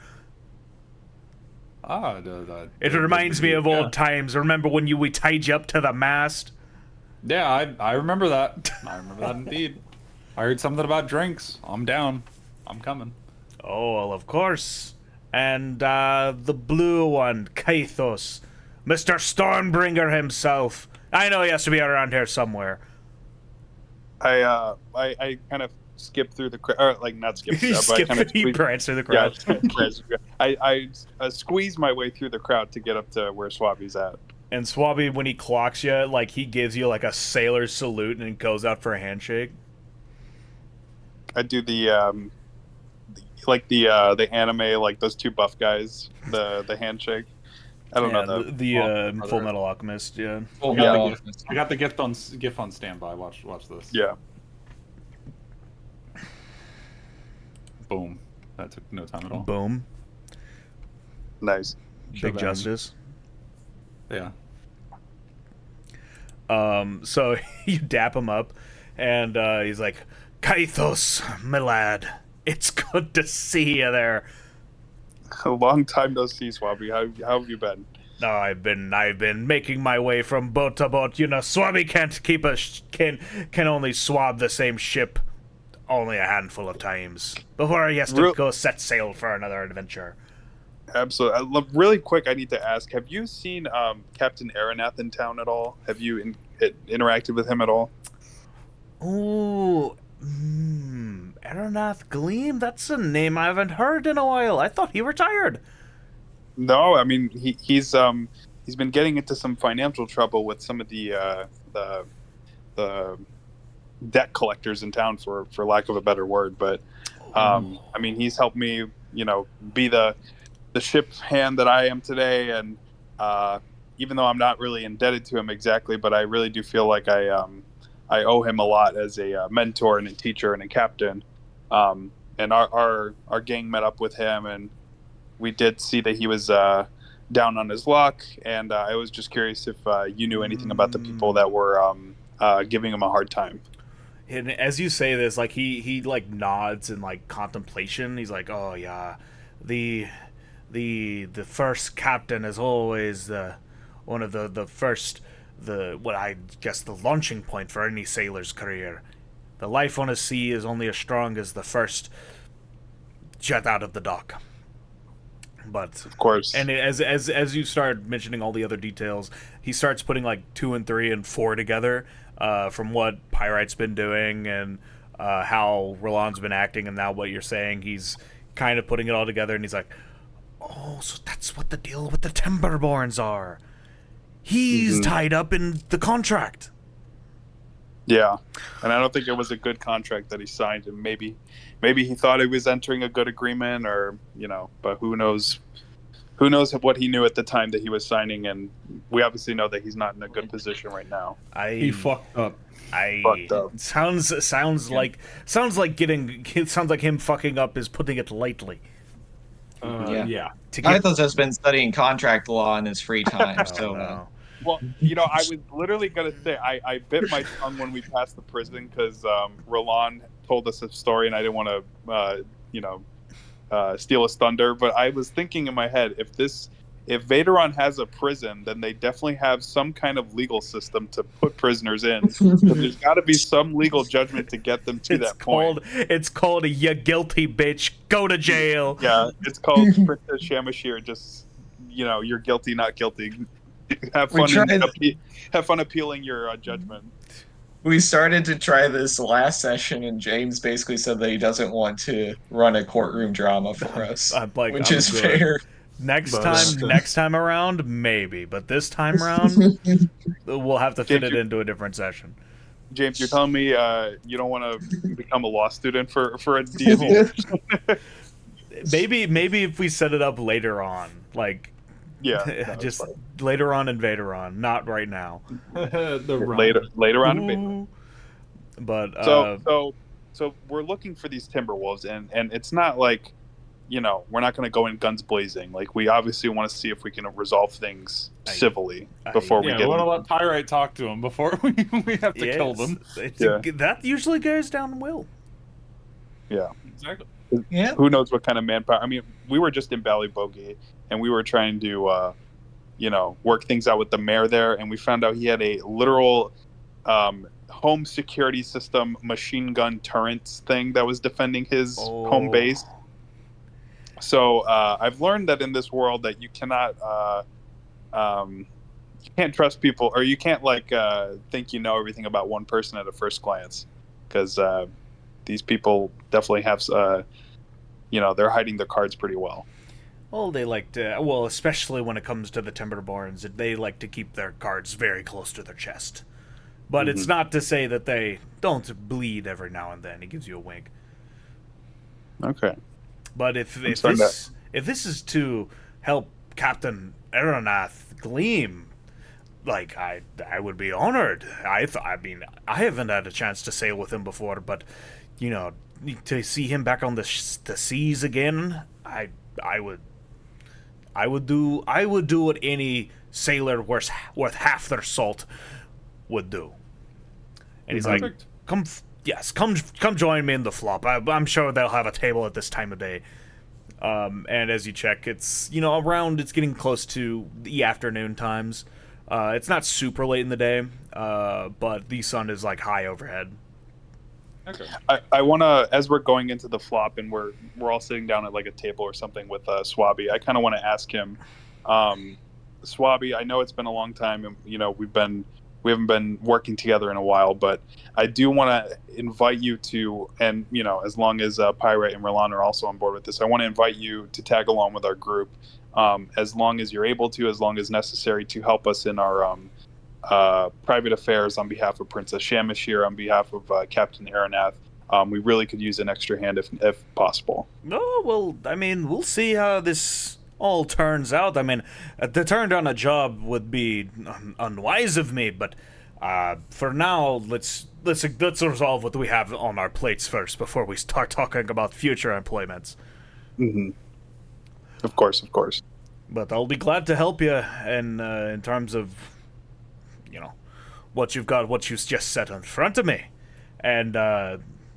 It reminds me of old times. Remember when we tied you up to the mast? Yeah, I remember that. I remember that indeed. I heard something about drinks. I'm down. I'm coming. Oh, well, of course. And the blue one, Kaithos, Mr. Stormbringer himself. I know he has to be around here somewhere. I kind of skip through the crowd, or like not skip, but I kind of prance through the crowd. Yeah, I squeeze my way through the crowd to get up to where Swabby's at. And Swabby, when he clocks you, like he gives you like a sailor's salute and goes out for a handshake. I do the anime, like those two buff guys, the handshake. I don't know the Full Metal Alchemist. Yeah. Full Metal Alchemist. I got the gift on standby. Watch this. Yeah. Boom. That took no time at all. Boom. Nice. Big justice. Yeah. So you dap him up, and he's like, "Kaithos, my lad, it's good to see you there." A long time no see, Swabby. How have you been? No, I've been making my way from boat to boat. You know, Swabby can't keep can only swab the same ship only a handful of times before he has to go set sail for another adventure. Absolutely. Really quick, I need to ask: have you seen Captain Aronath in town at all? Have you interacted with him at all? Ooh, Aronath Gleam? That's a name I haven't heard in a while. I thought he retired. No, I mean he's been getting into some financial trouble with some of the debt collectors in town, for lack of a better word. But I mean, he's helped me, be the ship hand that I am today, and even though I'm not really indebted to him exactly, but I really do feel like I owe him a lot as a mentor and a teacher and a captain. And our gang met up with him, and we did see that he was down on his luck. And I was just curious if you knew anything about the people that were giving him a hard time. And as you say this, like he like nods in like contemplation. He's like, "Oh yeah, the first captain is always one of the first, what I guess the launching point for any sailor's career. The life on a sea is only as strong as the first jet out of the dock." But of course, and as you start mentioning all the other details, he starts putting like 2 and 3 and 4 together from what Pyrite's been doing and how Roland's been acting, and now what you're saying. He's kind of putting it all together, and he's like, "Oh, so that's what the deal with the Timberborns are. He's tied up in the contract." Yeah, and I don't think it was a good contract that he signed, and maybe he thought he was entering a good agreement, or but who knows who knows what he knew at the time that he was signing, and we obviously know that he's not in a good position right now. He fucked up. Fucked up. Sounds like him fucking up is putting it lightly. Yeah. Hythos has been studying contract law in his free time, so no. Well, I was literally gonna say I bit my tongue when we passed the prison because Roland told us a story, and I didn't want to, steal his thunder. But I was thinking in my head, if Vaderon has a prison, then they definitely have some kind of legal system to put prisoners in. So there's got to be some legal judgment to get them to that point. It's called a "you guilty bitch, go to jail." Yeah, it's called Princess Shamashir. Just you're guilty, not guilty. Have fun appealing your judgment. we started to try this last session, and James basically said that he doesn't want to run a courtroom drama for us, which is good. fair. Next time around, maybe, but this time around, we'll have to fit it into a different session. James, you're telling me you don't want to become a law student for a D&D? Maybe if we set it up later on, like just later on in Vaderon, not right now. later on in Vaderon. But so we're looking for these Timberwolves, and it's not like we're not going to go in guns blazing. Like, we obviously want to see if we can resolve things civilly before we get. Yeah, we want to let Pyrite talk to him before we have to kill them. That usually goes down well. Yeah, exactly. Yeah. Who knows what kind of manpower? I mean, we were just in Ballybogey, and we were trying to, work things out with the mayor there, and we found out he had a literal home security system machine gun turrets thing that was defending his home base. So I've learned that in this world that you cannot, you can't trust people, or you can't think you know everything about one person at a first glance, because these people definitely have, they're hiding their cards pretty well. Well, they like to, especially when it comes to the Timberborns, they like to keep their cards very close to their chest. But it's not to say that they don't bleed every now and then. He gives you a wink. Okay. But if this is to help Captain Aeronath gleam, like, I would be honored. I mean, I haven't had a chance to sail with him before, but to see him back on the seas again, I would do what any sailor worth half their salt would do. And he's like, come join me in the flop. I'm sure they'll have a table at this time of day. And as you check, it's it's getting close to the afternoon times. It's not super late in the day, but the sun is like high overhead. Okay. I want to, as we're going into the flop and we're all sitting down at like a table or something with Swabby, I kind of want to ask him, Swabby, I know it's been a long time, and we haven't been working together in a while, but I do want to invite you to, and as long as Pyrite and Roland are also on board with this, I want to invite you to tag along with our group, as long as you're able to, as long as necessary, to help us in our private affairs on behalf of Princess Shamashir, on behalf of Captain Aeronath. We really could use an extra hand if possible. Oh, well, I mean, we'll see how this all turns out. I mean, to turn down a job would be unwise of me, but for now, let's resolve what we have on our plates first before we start talking about future employments. Mm-hmm. Of course. But I'll be glad to help you in terms of what you've just set in front of me. And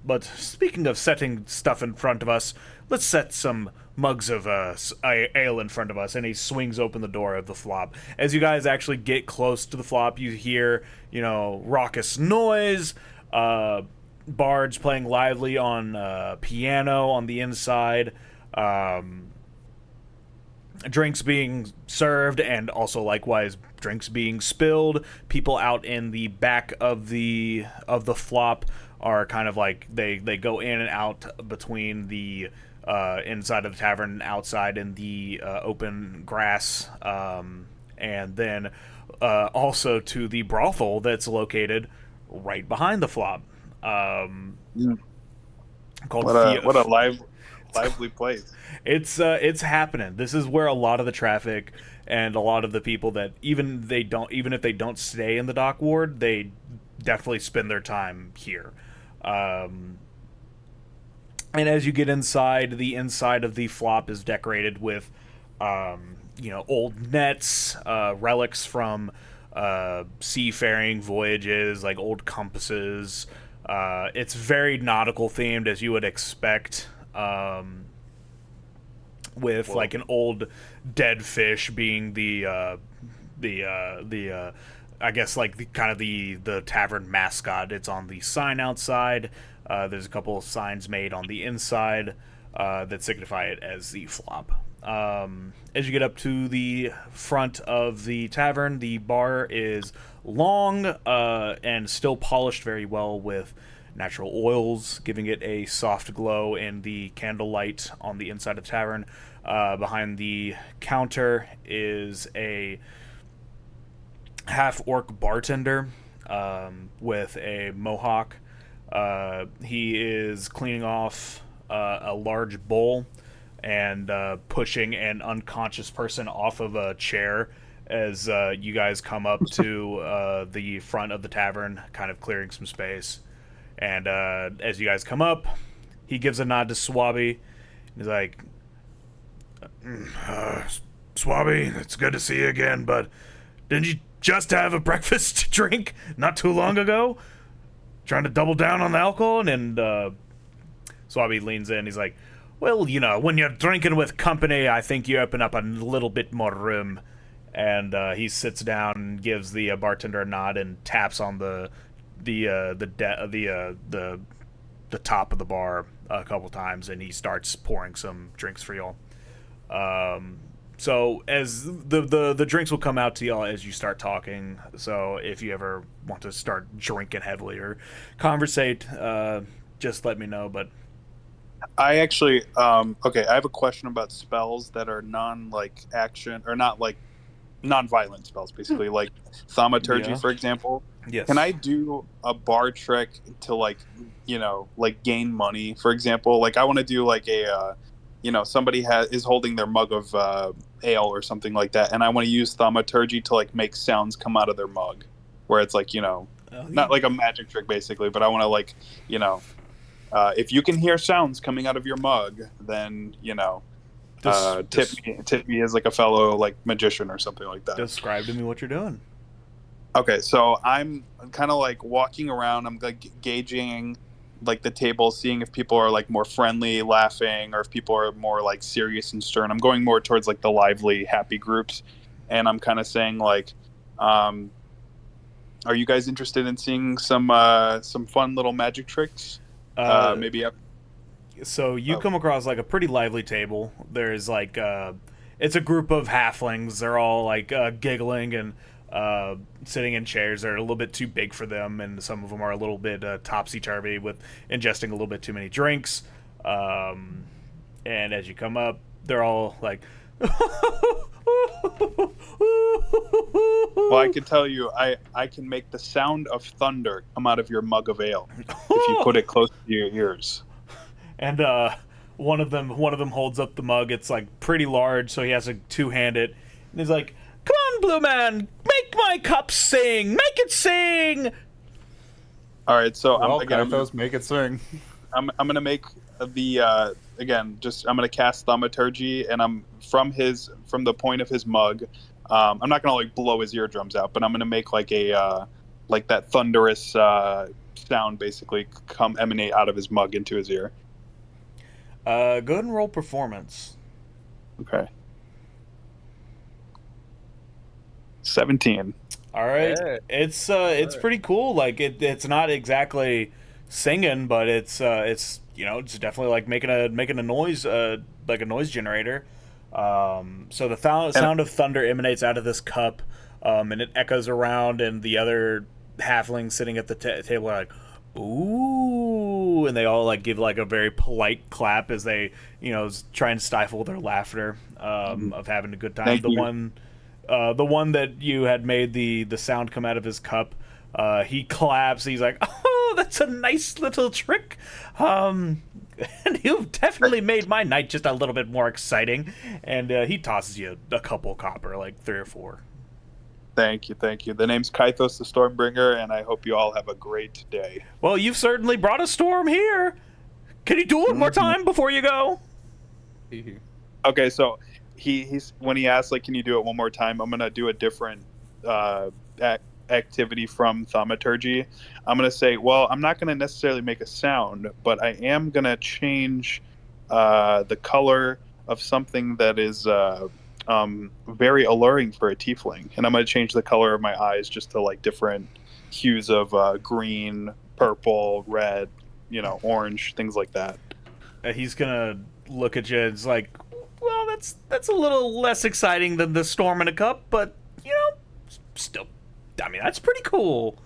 but speaking of setting stuff in front of us, let's set some mugs of ale in front of us. And he swings open the door of the flop. As you guys actually get close to the flop, you hear raucous noise, bards playing lively on piano on the inside, drinks being served, and also likewise drinks being spilled. People out in the back of the flop are kind of like they go in and out between the inside of the tavern and outside in the open grass, and then also to the brothel that's located right behind the flop. Called what a lively place. It's happening. This is where a lot of the traffic and a lot of the people that even if they don't stay in the dock ward, they definitely spend their time here. And as you get inside, the inside of the flop is decorated with, old nets, relics from seafaring voyages, like old compasses. It's very nautical themed, as you would expect. With Whoa. like an old dead fish being I guess like the tavern mascot. It's on the sign outside. There's a couple of signs made on the inside that signify it as the flop. As you get up to the front of the tavern, the bar is long and still polished very well with natural oils, giving it a soft glow in the candlelight on the inside of the tavern. Behind the counter is a half-orc bartender with a mohawk. He is cleaning off a large bowl and pushing an unconscious person off of a chair as you guys come up to the front of the tavern, kind of clearing some space. And as you guys come up, he gives a nod to Swabby. He's like, Swabby, it's good to see you again, but didn't you just have a breakfast drink not too long ago? Trying to double down on the alcohol? And Swabby leans in. He's like, well, when you're drinking with company, I think you open up a little bit more room. And he sits down and gives the bartender a nod and taps on the top of the bar a couple times, and he starts pouring some drinks for y'all. So as the drinks will come out to y'all as you start talking. So if you ever want to start drinking heavily or conversate, just let me know. But I actually, okay, I have a question about spells that are action or not non-violent spells, basically, like thaumaturgy, Yeah. for example. yes, Can I do a bar trick to gain money, for example? Like I want to do like a, somebody is holding their mug of ale or something like that, and I want to use thaumaturgy to like make sounds come out of their mug, where it's like not like a magic trick basically, but I want to if you can hear sounds coming out of your mug, then tip me as like a fellow like magician or something like that. Describe to me what you're doing. Okay, so I'm kind of like walking around. I'm like gauging like the table, seeing if people are like more friendly, laughing, or if people are more like serious and stern. I'm going more towards like the lively, happy groups, and I'm kind of saying like, are you guys interested in seeing some fun little magic tricks? Maybe. So you come across like a pretty lively table. There's like it's a group of halflings. They're all like giggling and sitting in chairs that are a little bit too big for them, and some of them are a little bit topsy-turvy with ingesting a little bit too many drinks. And as you come up, they're all like, well, I can tell you, I can make the sound of thunder come out of your mug of ale if you put it close to your ears. And one of them holds up the mug. It's like pretty large, so he has to two-hand it. And he's like, "Come on, Blue Man, make my cup sing, make it sing." All right, so Well, I'm make it sing. I'm gonna make the I'm gonna cast thaumaturgy, and I'm from the point of his mug. I'm not gonna like blow his eardrums out, but I'm gonna make like a like that thunderous sound basically emanate out of his mug into his ear. Go ahead and roll performance. Okay. 17. All right, Hey. it's pretty cool. Like it's not exactly singing, but it's it's definitely like making a noise, like a noise generator. So the sound of thunder emanates out of this cup, and it echoes around, and the other halflings sitting at the table are like, "Ooh!" and they all like give like a very polite clap as they try and stifle their laughter of having a good time. Thank you. The one that you had made the sound come out of his cup, he claps. He's like, "Oh, that's a nice little trick. And you've definitely made my night just a little bit more exciting. And he tosses you a couple copper, like 3 or 4. Thank you, thank you. The name's Kythos the Stormbringer, and I hope you all have a great day. Well, you've certainly brought a storm here. Can you do it one more time before you go? Okay, so he's when he asks, like, can you do it one more time, I'm gonna do a different activity from thaumaturgy. I'm gonna say, well, I'm not gonna necessarily make a sound, but I am gonna change the color of something that is very alluring for a tiefling, and I'm gonna change the color of my eyes just to like different hues of green, purple, red, orange, things like that. He's gonna look at you and it's like, well, that's a little less exciting than the storm in a cup, but still, I mean, that's pretty cool.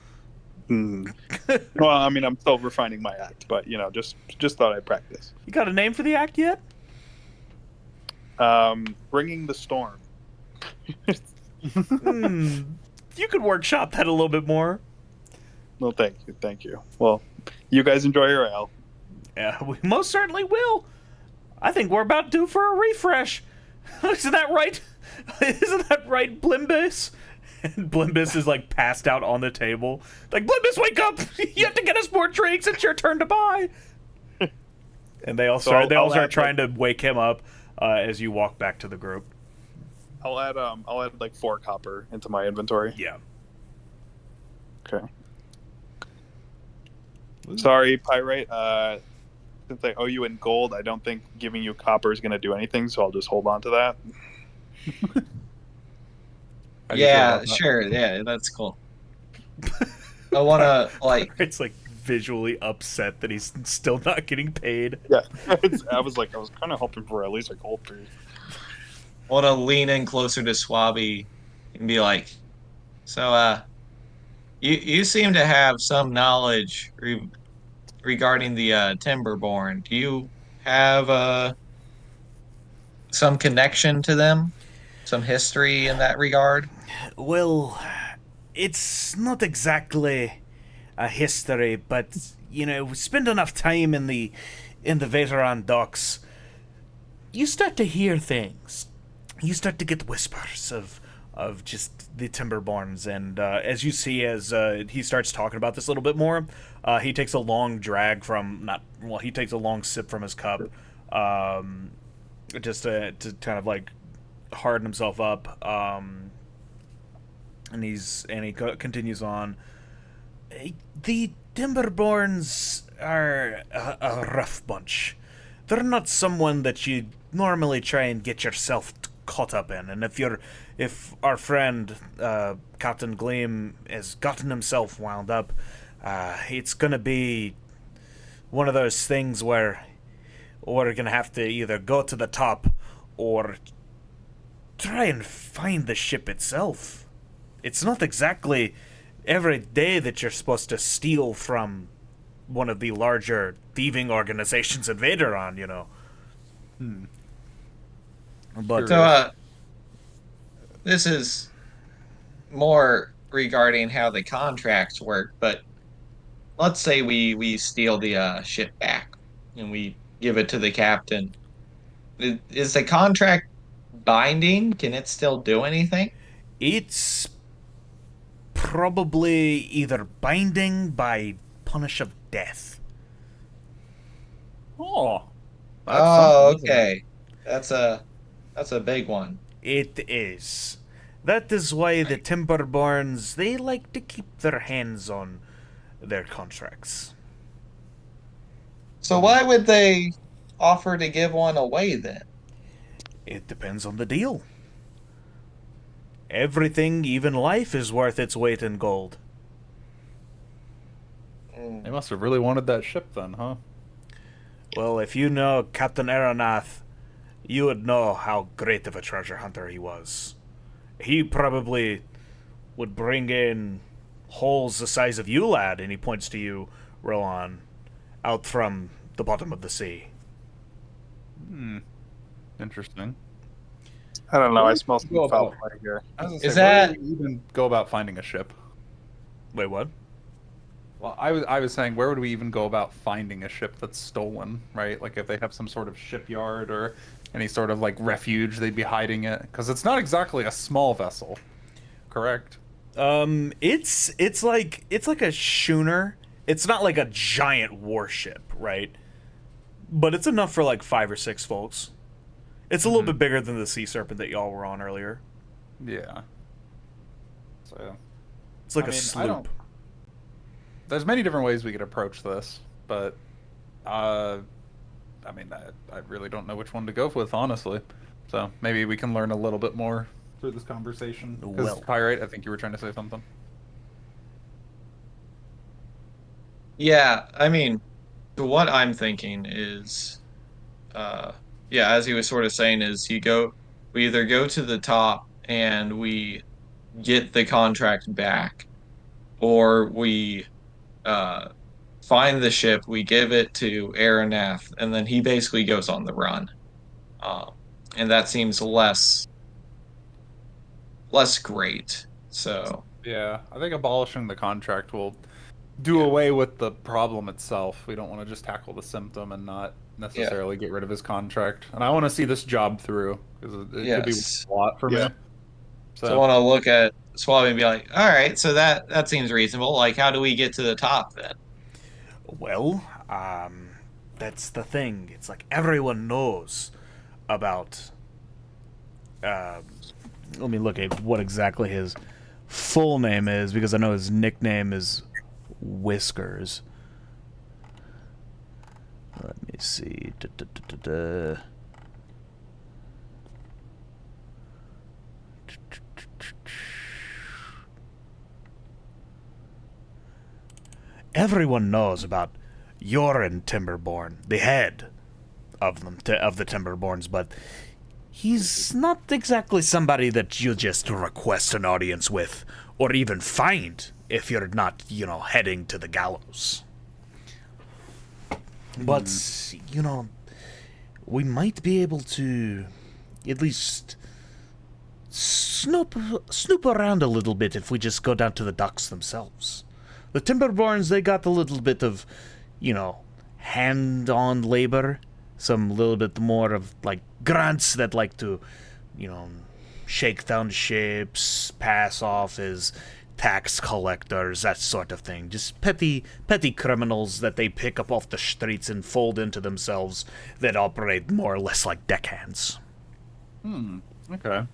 Well, I mean, I'm still refining my act, but just thought I'd practice. You got a name for the act yet? Bringing the storm. You could workshop that a little bit more. Well, thank you. Well, you guys enjoy your ale. Yeah, we most certainly will. I think we're about due for a refresh. Isn't that right? Isn't that right, Blimbus? And Blimbus is like passed out on the table. Like, Blimbus, wake up! You have to get us more drinks. It's your turn to buy. And they all start trying to wake him up as you walk back to the group. I'll add like 4 copper into my inventory. Yeah. Okay. Sorry, Pyrite. Since I owe you in gold, I don't think giving you copper is going to do anything, so I'll just hold on to that. Yeah, sure. Yeah, that's cool. I want to, like... It's like visually upset that he's still not getting paid. Yeah. I was kind of hoping for at least a gold piece. I want to lean in closer to Swabby and be like, so, you seem to have some knowledge regarding the Timberborn. Do you have some connection to them? Some history in that regard? Well, it's not exactly a history, but we spend enough time in the Veteran docks, you start to hear things. You start to get whispers of just the Timberborns, and as you see, as he starts talking about this a little bit more, he takes a long he takes a long sip from his cup, just to kind of like harden himself up, and he continues on. The Timberborns are a rough bunch. They're not someone that you normally try and get yourself caught up in, and if our friend Captain Gleam has gotten himself wound up, it's gonna be one of those things where we're gonna have to either go to the top or try and find the ship itself. It's not exactly every day that you're supposed to steal from one of the larger thieving organizations in Vaderon, But So, this is more regarding how the contracts work, but let's say we steal the ship back and we give it to the captain. Is the contract binding? Can it still do anything? it's probably either binding by punish of death. Oh. Oh, okay. That's a big one. It is. That is why the Timberborns, they like to keep their hands on their contracts. So why would they offer to give one away then? It depends on the deal. Everything, even life, is worth its weight in gold. They must have really wanted that ship then, huh? Well, if you know Captain Aeronath, you would know how great of a treasure hunter he was. He probably would bring in holes the size of you, lad, and he points to you, Rowan, out from the bottom of the sea. Interesting. I don't know. I smell some Go foul about- play here. I was gonna Is say, where that- do you even go about finding a ship? Wait, what? Well, I was saying, where would we even go about finding a ship that's stolen, right? Like if they have some sort of shipyard or any sort of like refuge, they'd be hiding it because it's not exactly a small vessel, correct? It's like a schooner. It's not like a giant warship, right? But it's enough for like 5 or 6 folks. It's a little bit bigger than the Sea Serpent that y'all were on earlier. Yeah. So, It's like I a mean, sloop. there's many different ways we could approach this, but I mean, I really don't know which one to go with, honestly. So maybe we can learn a little bit more through this conversation. Because Well. Pyrite, I think you were trying to say something. Yeah, I mean, what I'm thinking is, uh, yeah, as he was sort of saying, is we either go to the top and we get the contract back, or we uh, find the ship, we give it to Aeronath, and then he basically goes on the run. Um, and that seems less great. So Yeah, I think abolishing the contract will do yeah, away with the problem itself. We don't want to just tackle the symptom and not yeah, necessarily get rid of his contract. And I want to see this job through because it could be yes. a lot for Yeah. me. So I So want to look at Swabby and be like, all right, so that seems reasonable. Like, how do we get to the top then? Well, that's the thing. It's like everyone knows about. Uh, Let me look at what exactly his full name is because I know his nickname is Whiskers. Let me see. Everyone knows about Yorin Timberborn, the head of them of the Timberborns, but he's not exactly somebody that you just request an audience with, or even find if you're not, heading to the gallows. But, we might be able to at least snoop around a little bit if we just go down to the docks themselves. The Timberborns, they got a little bit of, hand-on labor, some little bit more of like grunts that like to, shake down ships, pass off as tax collectors, that sort of thing. Just petty criminals that they pick up off the streets and fold into themselves that operate more or less like deckhands. okay,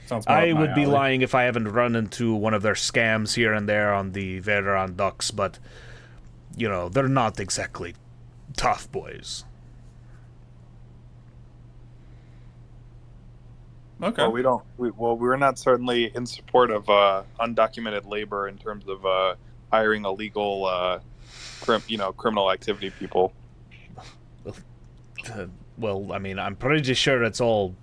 sounds more I up my would be alley. lying if I haven't run into one of their scams here and there on the Veteran Ducks, but, they're not exactly tough boys. Okay. Well, we don't. We're not certainly in support of undocumented labor in terms of hiring illegal, criminal activity people. Well, I mean, I'm pretty sure it's all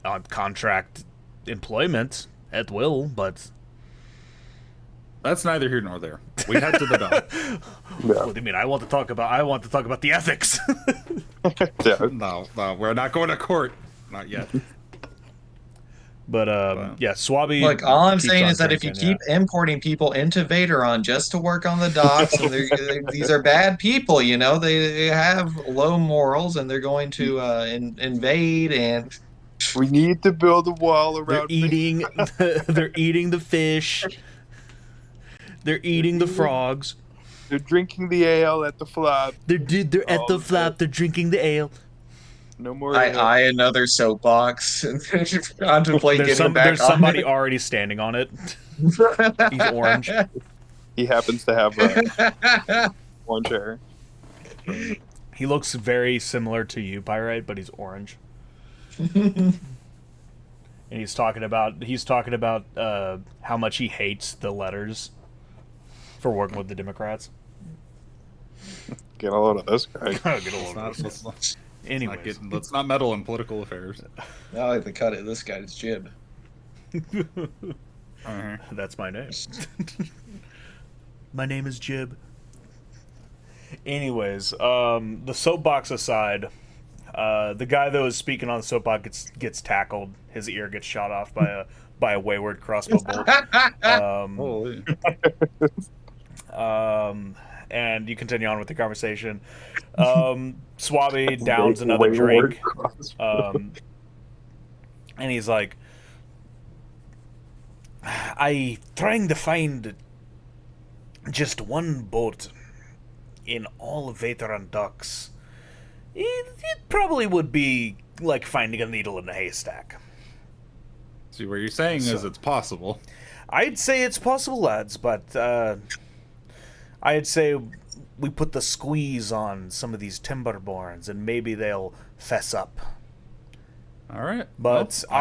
on contract employment at will, but That's neither here nor there. We head to the dock. what do you mean? I want to talk about the ethics. Yeah. No, we're not going to court. Not yet. But yeah, Swabby. Look, all I'm keeps saying on is that if you drinking, keep importing people into Vaderon just to work on the docks, and these are bad people, they have low morals, and they're going to invade, and We need to build a wall they're around. eating, they're eating the fish, they're eating the frogs. They're drinking the ale at the flop. They're at All the of flap. that. They're drinking the ale. No more I ale. eye another soapbox and contemplate getting There's back on somebody already standing on it. He's orange. He happens to have orange hair. He looks very similar to you, Pyrite, but he's orange. And he's talking about how much he hates the letters for working with the Democrats. Get a load of this guy. Get a load of this. Anyways, let's not meddle in political affairs. I like the cut of this guy's jib. that's my name. My name is Jib. Anyways, the soapbox aside, the guy that was speaking on the soapbox gets tackled. His ear gets shot off by a wayward crossbow bolt. Holy. And you continue on with the conversation. Swabby downs another Wayward drink, crossroad. and he's like, I trying to find just one boat in all of Veteran Docks. It probably would be like finding a needle in a haystack. See, what you're saying is it's possible. I'd say it's possible, lads, but I'd say we put the squeeze on some of these Timberborns, and maybe they'll fess up. All right. But well,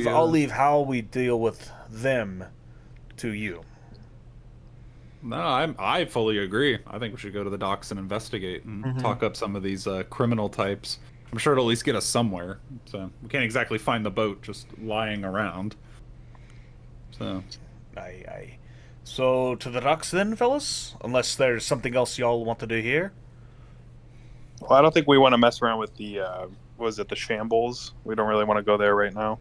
I'll leave how we deal with them to you. No, I fully agree. I think we should go to the docks and investigate and talk up some of these criminal types. I'm sure it'll at least get us somewhere. So we can't exactly find the boat just lying around. So, Aye. So to the docks then, fellas? Unless there's something else y'all want to do here. Well, I don't think we want to mess around with the the shambles. We don't really want to go there right now.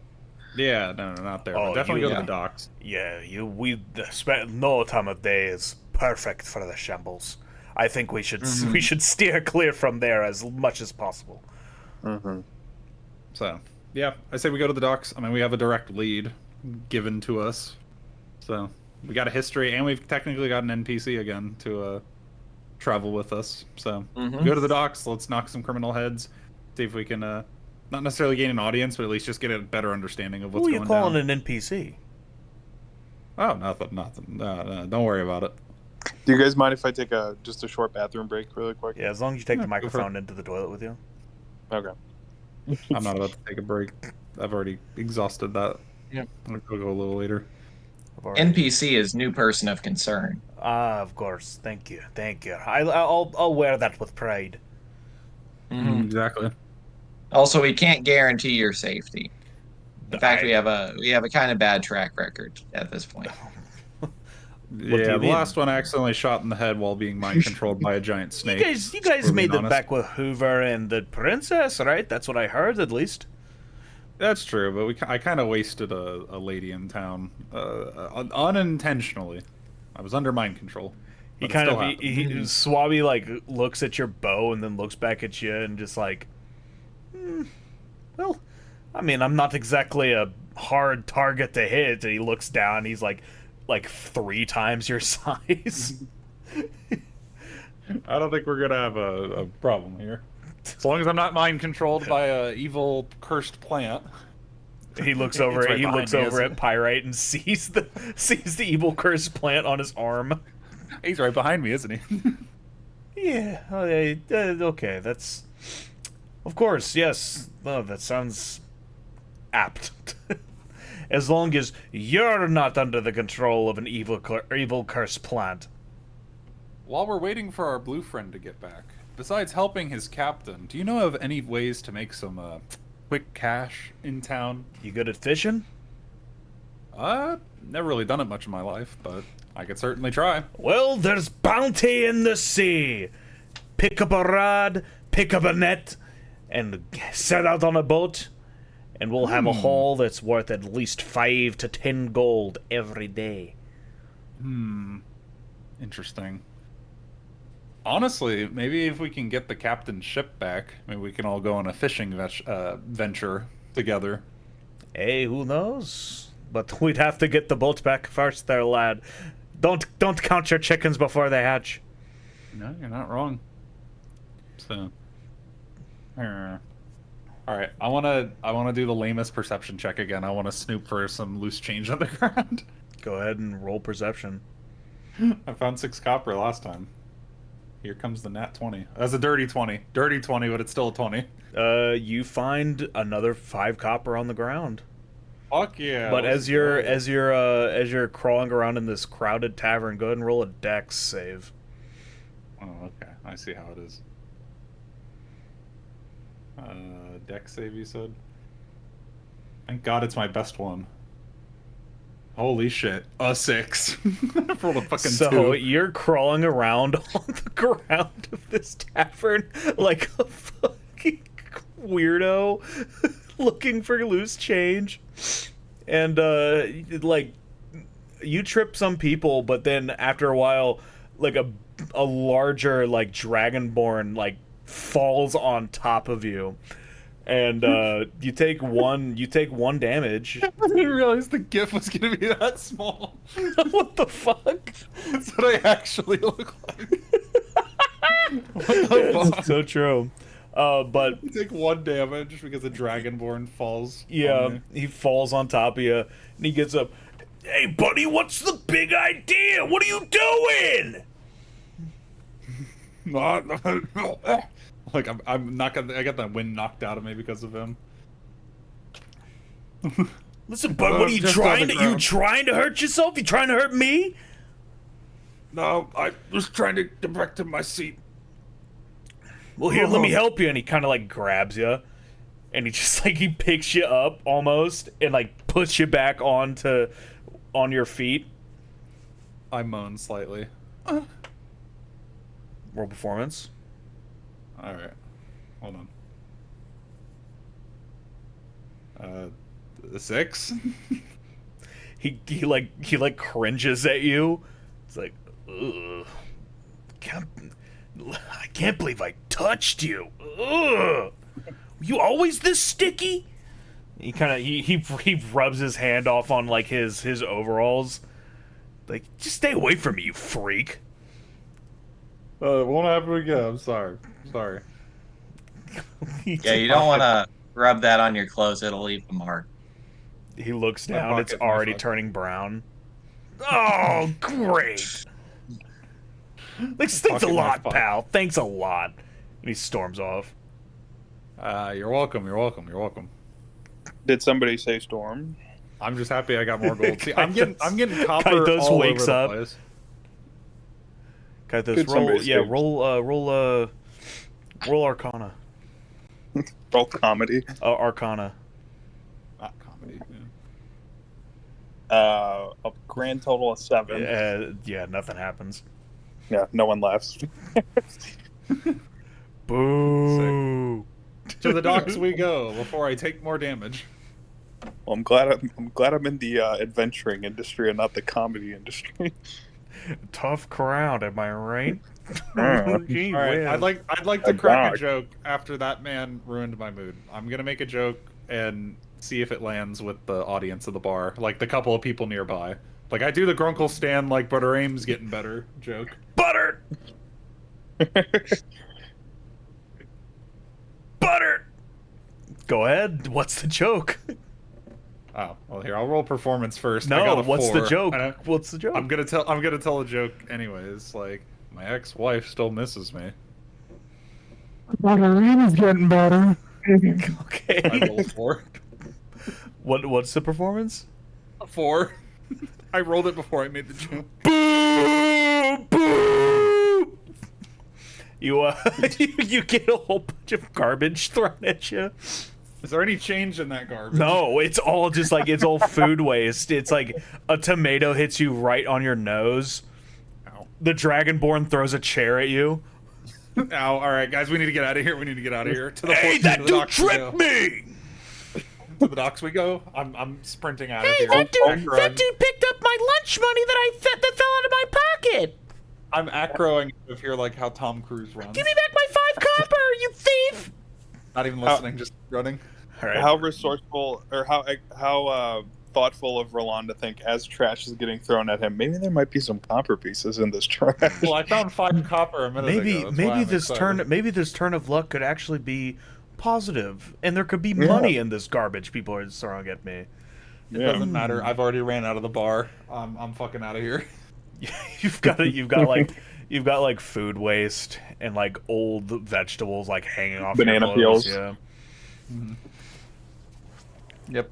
yeah, no, not there. Oh, But definitely you- go to yeah. the docks. Yeah, we spend no time of day is perfect for the shambles. I think we should steer clear from there as much as possible. Mm-hmm. So, yeah, I say we go to the docks. I mean, we have a direct lead given to us. So, we got a history, and we've technically got an NPC again to travel with us. So, go to the docks. Let's knock some criminal heads. See if we can, not necessarily gain an audience, but at least just get a better understanding of what's Who are going you calling down. an NPC? Oh, nothing. No, don't worry about it. Do you guys mind if I take just a short bathroom break really quick? Yeah, as long as you take Yeah, the go for it. microphone into the toilet with you. Okay. I'm not about to take a break. I've already exhausted that. Yep. I'll go a little later. I've already- NPC is new person of concern. of course. Thank you. I'll wear that with pride. Exactly. Also, we can't guarantee your safety. In fact, I- we have a kind of bad track record at this point. do Yeah, you the mean? last one I accidentally shot in the head while being mind controlled by a giant snake. You guys We're made being it honest. back with Hoover and the princess, right? That's what I heard, at least. That's true, but I kind of wasted a lady in town unintentionally. I was under mind control. He but it kind still of happened. Swabby like looks at your bow and then looks back at you and just like, well, I mean, I'm not exactly a hard target to hit. And he looks down. He's like 3 times your size. I don't think we're gonna have a problem here. As long as I'm not mind controlled by a evil cursed plant. He looks over. It's right He behind looks me, over isn't at Pyrite and sees the evil cursed plant on his arm. He's right behind me, isn't he? Yeah. Okay. That's. Of course. Yes. Oh, that sounds apt. As long as you're not under the control of an evil cursed plant. While we're waiting for our blue friend to get back, besides helping his captain, do you know of any ways to make some quick cash in town? You good at fishing? Never really done it much in my life, but I could certainly try. Well, there's bounty in the sea. Pick up a rod, pick up a net, and set out on a boat, and we'll have a haul that's worth at least 5 to 10 gold every day. Interesting. Honestly, maybe if we can get the captain's ship back, maybe we can all go on a fishing venture together. Hey, who knows? But we'd have to get the boat back first there, lad. Don't count your chickens before they hatch. No, you're not wrong. So, all right, I wanna do the lamest perception check again. I want to snoop for some loose change on the ground. Go ahead and roll perception. I found 6 copper last time. Here comes the nat 20. That's a dirty 20. Dirty 20, but it's still a 20. You find another 5 copper on the ground. Fuck yeah. But let's as you're go. as you're crawling around in this crowded tavern, go ahead and roll a dex save. Oh, okay. I see how it is. Dex save, you said? Thank God it's my best one. Holy shit. A 6. Rolled a fucking So 2. you're crawling around on the ground of this tavern like a fucking weirdo looking for loose change. And like you trip some people, but then after a while like a larger like dragonborn like falls on top of you, and you take one damage. I didn't realize the GIF was gonna be that small. What the fuck? That's what I actually look like. What the fuck? It's so true. But You take 1 damage because the dragonborn falls. yeah, on me. he falls on top of you, and he gets up. Hey, buddy, what's the big idea? What are you doing? Like I'm not gonna. I got that wind knocked out of me because of him. Listen, bud, what are you Just on trying the to? You ground. trying to hurt yourself? You trying to hurt me? No, I was trying to get back to my seat. Well, here, let me help you. And he kind of like grabs you, and he just like he picks you up almost, and like puts you back on your feet. I moan slightly. Roll performance. All right, hold on. 6. He like cringes at you. It's like, ugh, I can't believe I touched you. Ugh, you always this sticky? He kind of he rubs his hand off on like his overalls. Like, just stay away from me, you freak. It won't happen again. I'm sorry. Sorry. Yeah, you don't want to rub that on your clothes. It'll leave a mark. He looks My down. It's pocket, my already pocket. turning brown. Oh, great. Thanks a Pocket lot, knife, pal. Thanks a lot. And he storms off. You're welcome. You're welcome. You're welcome. Did somebody say storm? I'm just happy I got more gold. See, I'm getting copper Kaitos all wakes over up. the place. Kaitos, Could roll, somebody yeah, say- roll Arcana. Both comedy. Arcana. Not comedy. A grand total of 7. Yeah, nothing happens. Yeah, no one laughs. Boo. To the docks we go before I take more damage. Well, I'm glad I'm in the adventuring industry and not the comedy industry. Tough crowd, am I right? Gee All right, whiz. I'd like to A crack dog. a joke after that man ruined my mood. I'm gonna make a joke and see if it lands with the audience of the bar, like the couple of people nearby. Like I do the Grunkle Stan like Butter Aim's getting better joke. Butter. Butter. Go ahead. What's the joke? Oh well, here I'll roll performance first. I No, got a what's the 4. joke? And What's the joke? I'm gonna tell a joke anyways. Like my ex-wife still misses me. Butter Aim is getting better. I Okay. rolled a 4. What's the performance? A 4. I rolled it before I made the joke. Boo! Boo! You you get a whole bunch of garbage thrown at you. Is there any change in that garbage? No, it's all just like it's all food waste. It's like a tomato hits you right on your nose. Ow. The dragonborn throws a chair at you. Ow. All right, guys, we need to get out of here. We need to get out of here. To the Hey, to that the dude docks we tripped go. me! To the docks we go. I'm sprinting out of Hey, here. that I'm dude picked up my lunch money that fell out of my pocket. I'm acroing out of here like how Tom Cruise runs. Give me back my 5 copper, you thief! Not even listening, just running. All right. How resourceful or how thoughtful of Roland to think as trash is getting thrown at him, maybe there might be some copper pieces in this trash. Well, I found 5 copper a minute ago. That's why I'm excited. maybe this turn of luck could actually be positive, and there could be Yeah. money in this garbage people are throwing at me. It doesn't matter. I've already ran out of the bar. I'm fucking out of here. you've got like food waste and like old vegetables like hanging off Banana your clothes, peels. yeah. Yep.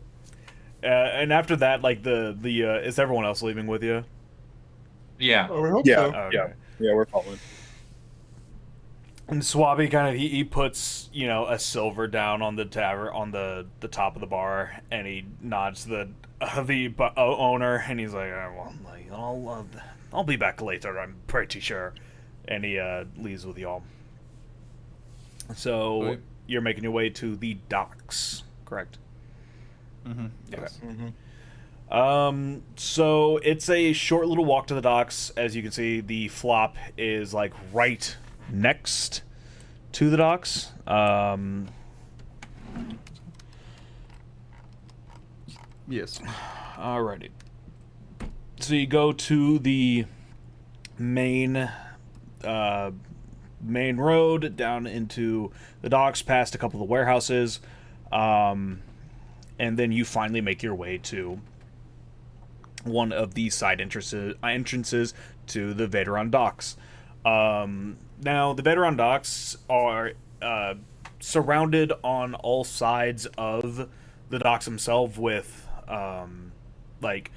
And after that, like the is everyone else leaving with you? Yeah. I hope Yeah. so. Okay. Yeah, we're following. And Swabby kind of he puts a silver down on the tavern on the top of the bar, and he nods to the owner, and he's like, I'll be back later, I'm pretty sure, and he leaves with y'all. So Sweet. you're making your way to the docks, correct? Mm-hmm. Okay. Yes. So it's a short little walk to the docks. As you can see, the flop is like right next to the docks. Yes. Alrighty. So you go to the main main road down into the docks, past a couple of warehouses, and then you finally make your way to one of the side entrances to the Veteran docks. Now, the Veteran docks are surrounded on all sides of the docks themselves with like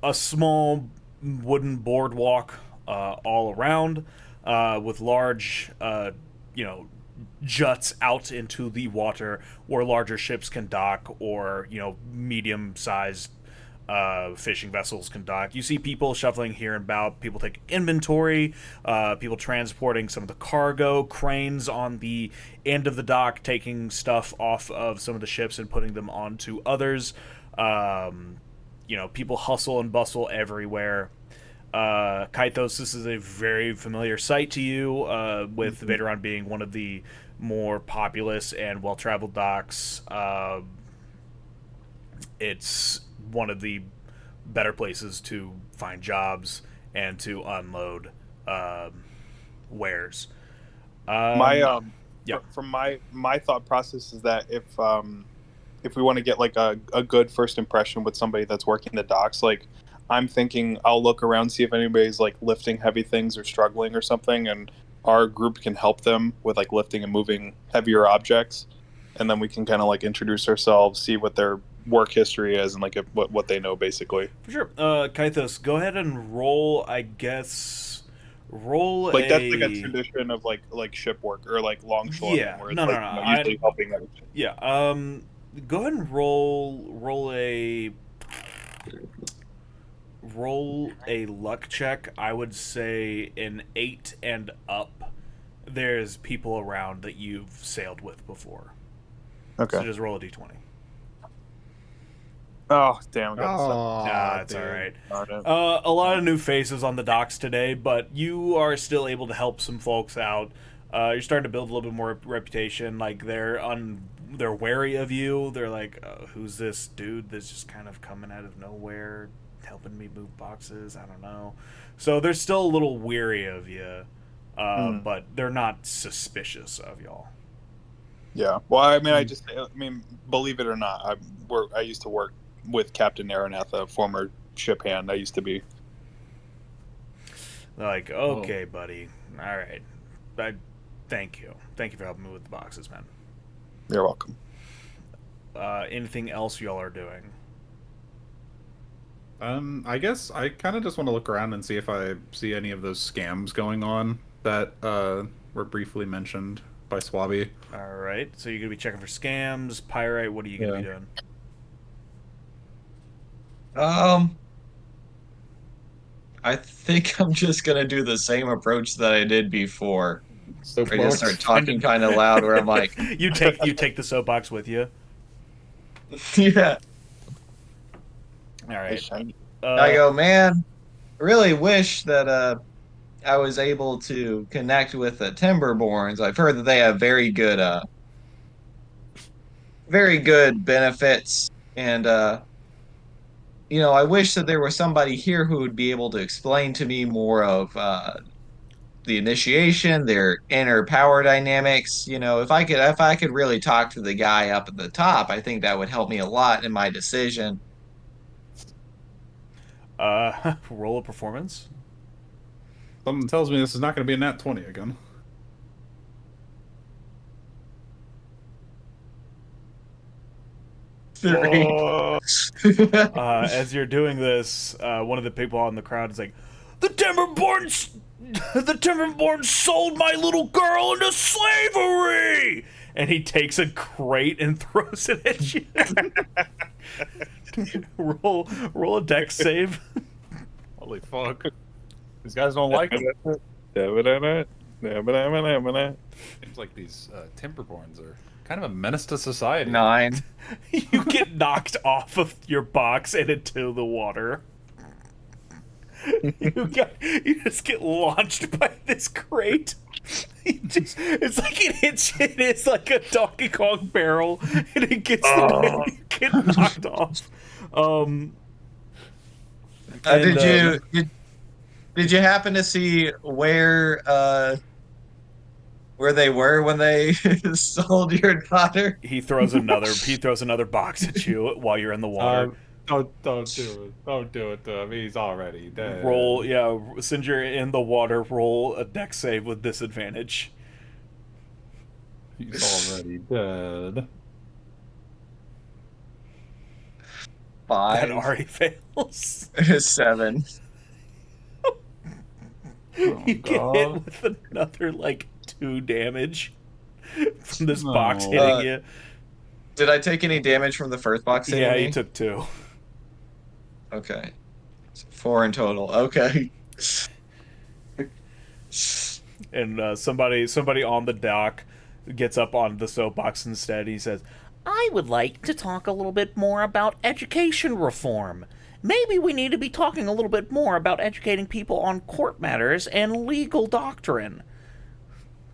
a small wooden boardwalk all around with large, juts out into the water where larger ships can dock or, medium-sized fishing vessels can dock. You see people shuffling here and about, people taking inventory, people transporting some of the cargo, cranes on the end of the dock taking stuff off of some of the ships and putting them onto others. People hustle and bustle everywhere. Kythos, this is a very familiar sight to you, with Veteran being one of the more populous and well-traveled docks. It's one of the better places to find jobs and to unload wares. My yeah. from my thought process is that if we want to get like a good first impression with somebody that's working the docks, like I'm thinking I'll look around, see if anybody's like lifting heavy things or struggling or something, and our group can help them with like lifting and moving heavier objects, and then we can kind of like introduce ourselves, see what their work history is, and like what they know basically. For sure. Kythos, go ahead and roll, I guess. Roll Like a. that's like a tradition of like ship work or like longshoremen, Yeah. where it's No, no, like no. usually helping them. Yeah. Go ahead and roll a luck check. I would say an 8 and up. There's people around that you've sailed with before. Okay. So just roll a d20. Oh damn! I got Oh, It's all right. it. A lot of new faces on the docks today, but you are still able to help some folks out. You're starting to build a little bit more reputation. Like they're wary of you. They're like, "Who's this dude that's just kind of coming out of nowhere, helping me move boxes?" I don't know. So they're still a little weary of you, but they're not suspicious of y'all. Yeah. Well, I mean, believe it or not, I used to work with Captain Araneth, a former ship hand. I used to be. They're like, "Okay, buddy. All right. Thank you. Thank you for helping me with the boxes, man." You're welcome. Anything else y'all are doing? I guess I kind of just want to look around and see if I see any of those scams going on that were briefly mentioned by Swabby. All right. So you're gonna be checking for scams, pyrite. What are you gonna be doing? I think I'm just gonna do the same approach that I did before. So I just start talking kind of loud, where I'm like, you take the soapbox with you. yeah. All right. I go, man. I really wish that I was able to connect with the Timberborns. I've heard that they have very good benefits, and I wish that there was somebody here who would be able to explain to me more of the initiation, their inner power dynamics. If I could really talk to the guy up at the top, I think that would help me a lot in my decision. Roll a performance. Something tells me this is not going to be a nat 20 again. As you're doing this, one of the people on the crowd is like, "The Timberborns sold my little girl into slavery!" And he takes a crate and throws it at you. roll a dex save. Holy fuck. These guys don't like it. Seems Seems like these Timberborns are kind of a menace to society. 9. You get knocked off of your box and into the water. You just get launched by this crate. It's like it is like a Donkey Kong barrel, and it gets you get knocked off. Did you happen to see where they were when they sold your daughter? He throws another box at you while you're in the water. Don't do it. Don't do it to him. He's already dead. Roll, yeah. Since you're in the water, roll a dex save with disadvantage. He's already dead. 5. That already fails. 7. You get hit with another 2 damage from this box hitting you. Did I take any damage from the first box hitting me? You took 2. Okay. So 4 in total. Okay. And somebody on the dock gets up on the soapbox instead. He says, "I would like to talk a little bit more about education reform. Maybe we need to be talking a little bit more about educating people on court matters and legal doctrine.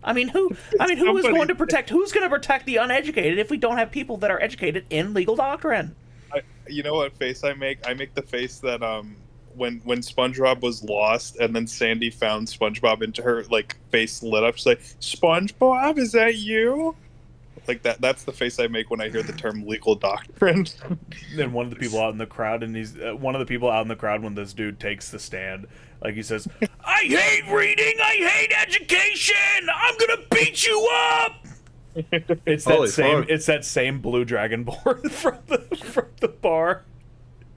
I mean, who is going to protect? Who's going to protect the uneducated if we don't have people that are educated in legal doctrine?" You know what face I make? I make the face that when SpongeBob was lost and then Sandy found SpongeBob and her face lit up. She's like, "SpongeBob, is that you?" Like that. That's the face I make when I hear the term legal doctrine. Then one of the people out in the crowd, and he's one of the people out in the crowd when this dude takes the stand, he says, "I hate reading. I hate education. I'm gonna beat you up." It's that same blue dragonborn from the bar.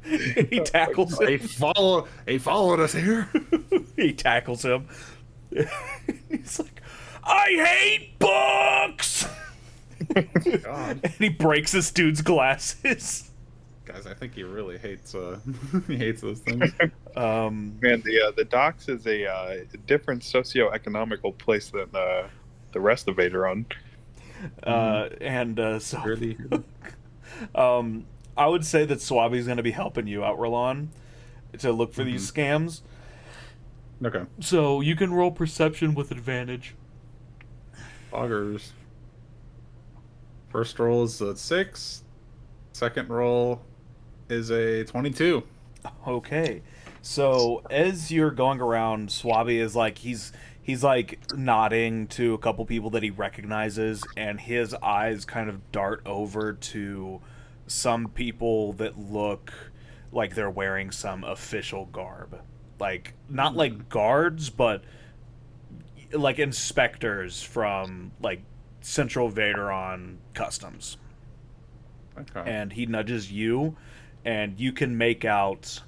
He tackles him. He followed us here. He tackles him. He's like, "I hate books." God. And he breaks this dude's glasses. Guys, I think he really hates he hates those things. Man, the docks is a different socioeconomical place than the rest of Vaderon. So Really? I would say that Swabby's going to be helping you out, Roland, to look for these scams. Okay. So you can roll perception with advantage. Augers. First roll is a 6. Second roll is a 22. Okay. So as you're going around, Swabby is he's nodding to a couple people that he recognizes, and his eyes kind of dart over to some people that look like they're wearing some official garb. Not like guards, but like inspectors from Central Vaderon Customs. Okay. And he nudges you, and you can make out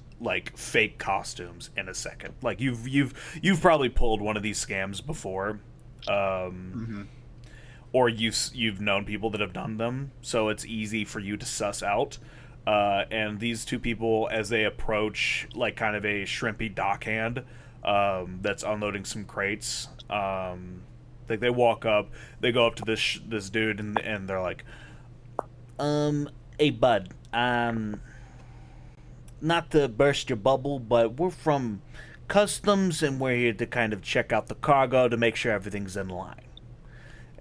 fake costumes in a second. You've probably pulled one of these scams before, or you've known people that have done them, so it's easy for you to suss out. And these two people, as they approach kind of a shrimpy dockhand that's unloading some crates, they walk up, they go up to this dude, and they're like, "Hey bud, not to burst your bubble, but we're from Customs, and we're here to kind of check out the cargo to make sure everything's in line."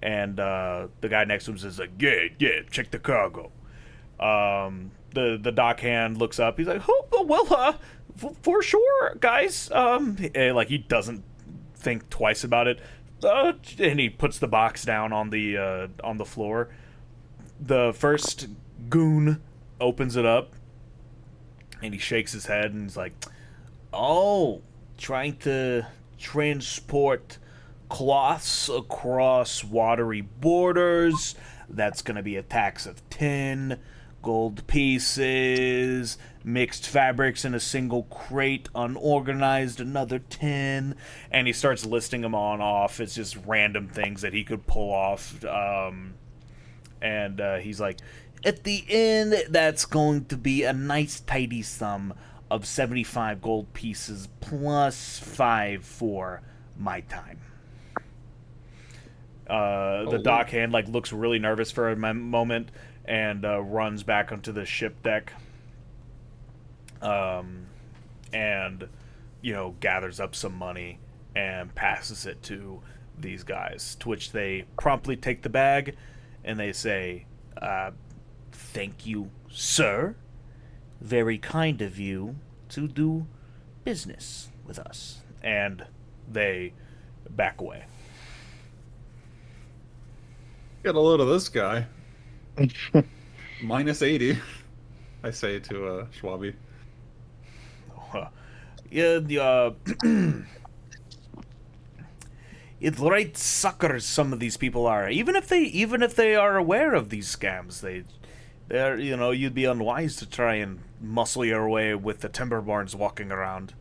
And the guy next to him says yeah, check the cargo. The dockhand looks up. He's like, "Oh, well, for sure, guys." He doesn't think twice about it. And he puts the box down on the floor. The first goon opens it up, and he shakes his head, and he's like, "Oh, trying to transport cloths across watery borders. That's going to be a tax of 10 gold pieces. Mixed fabrics in a single crate, unorganized, another 10. And he starts listing them off. It's just random things that he could pull off. And he's like, "At the end, that's going to be a nice tidy sum of 75 gold pieces plus 5 for my time." The dockhand like looks really nervous for a moment and runs back onto the ship deck. And gathers up some money and passes it to these guys, to which they promptly take the bag and they say, thank you, sir. Very kind of you to do business with us. And they back away. Get a load of this guy. Minus 80, I say to Schwabi. Yeah, it's right suckers some of these people are. Even if they are aware of these scams, they're you'd be unwise to try and muscle your way with the timber barns walking around.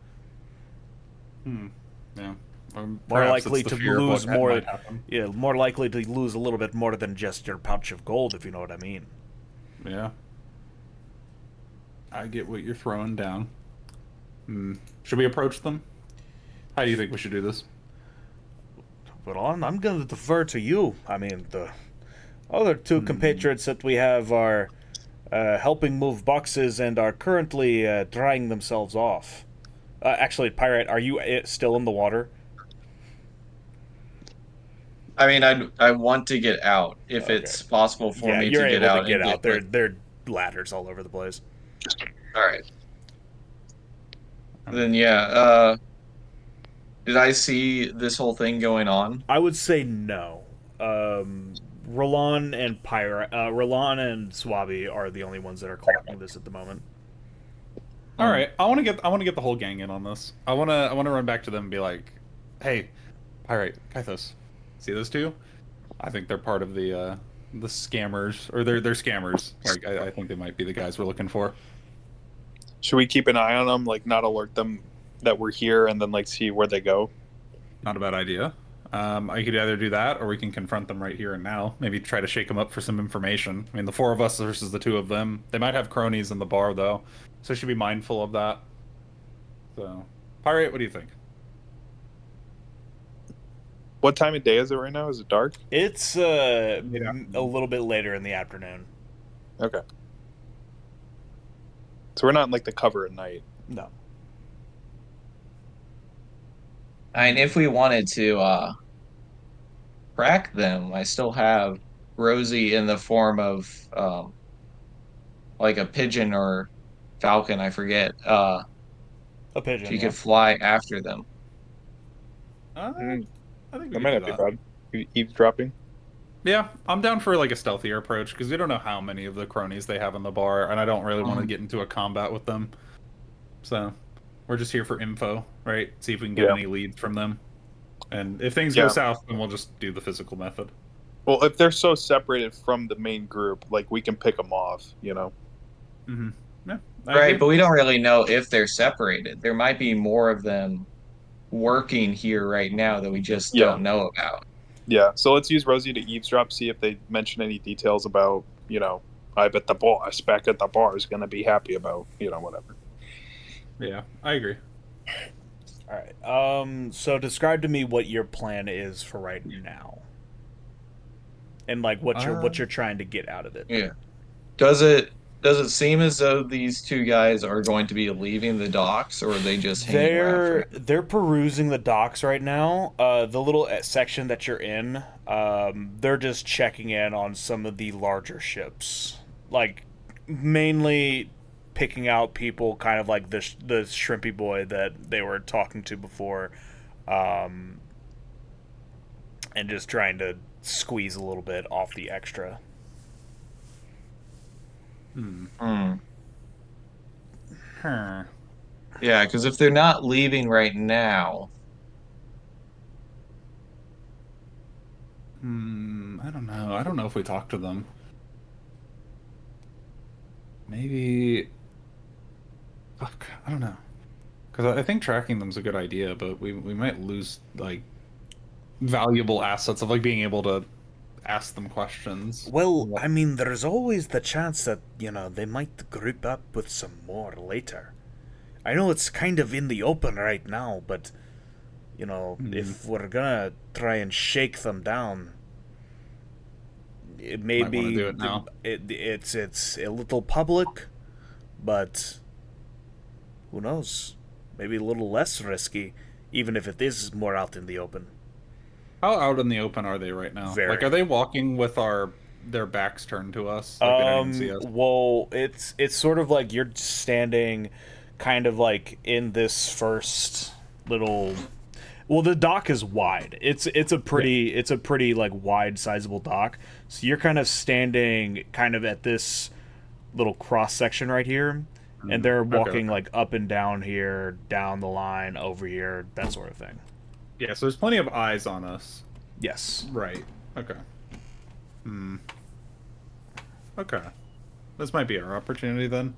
Yeah. More likely to lose more. Yeah, more likely to lose a little bit more than just your pouch of gold, if you know what I mean. Yeah. I get what you're throwing down. Should we approach them? How do you think we should do this? But I'm going to defer to you. I mean, the other two compatriots that we have are helping move boxes and are currently drying themselves off. Actually, Pirate, are you still in the water? I mean, I want to get out if it's possible for me you're to get able out to get and out. get There are ladders all over the place. All right. Then did I see this whole thing going on? I would say no. Roland and Swabi are the only ones that are clocking this at the moment. All right, I want to get the whole gang in on this. I want to run back to them and be like, "Hey, Pirate, Kythos, see those two? I think they're part of the scammers, or they're scammers. Like, I think they might be the guys we're looking for." Should we keep an eye on them, like not alert them that we're here, and then like see where they go? Not a bad idea. I could either do that, or we can confront them right here and now. Maybe try to shake them up for some information. I mean, the four of us versus the two of them. They might have cronies in the bar, though, so should be mindful of that. So, Pirate, what do you think? What time of day is it right now? Is it dark? It's a little bit later in the afternoon. Okay. So we're not in like the cover at night. No. I mean, if we wanted to track them, I still have Rosie in the form of like a pigeon or falcon, I forget. A pigeon. She could fly after them. I think we That could might do not be bad. Eavesdropping. Yeah, I'm down for like a stealthier approach because we don't know how many of the cronies they have in the bar, and I don't really want to get into a combat with them. So we're just here for info, right? See if we can get any leads from them. And if things go south, then we'll just do the physical method. Well, if they're so separated from the main group, like we can pick them off, you know? Mm-hmm. Yeah. Right, but we don't really know if they're separated. There might be more of them working here right now that we just don't know about. Yeah, so let's use Rosie to eavesdrop, see if they mention any details about, I bet the boss back at the bar is going to be happy about, whatever. Yeah, I agree. All right. So describe to me what your plan is for right now, and like what you're trying to get out of it. Yeah. Does it seem as though these two guys are going to be leaving the docks, or are they just hanging around? They're perusing the docks right now. The little section that you're in, they're just checking in on some of the larger ships, like mainly picking out people, kind of like the shrimpy boy that they were talking to before, and just trying to squeeze a little bit off the extra. Yeah, because if they're not leaving right now, I don't know. I don't know if we talk to them. Maybe. Fuck, I don't know. Because I think tracking them's a good idea, but we might lose like valuable assets of like being able to ask them questions. Well, I mean, there's always the chance that, they might group up with some more later. I know it's kind of in the open right now, but, if we're gonna try and shake them down, It may Might wanna be do it now. it's a little public, but who knows? Maybe a little less risky, even if it is more out in the open. How out in the open are they right now? Very. Like, are they walking with their backs turned to us? Like they don't even see us. Well, it's sort of like you're standing kind of like in this first little. Well, the dock is wide. It's a pretty like wide sizable dock. So you're kind of standing kind of at this little cross section right here, and they're walking Okay. like up and down here, down the line, over here, that sort of thing. Yeah, so there's plenty of eyes on us. Yes. Right. Okay. Okay. This might be our opportunity then.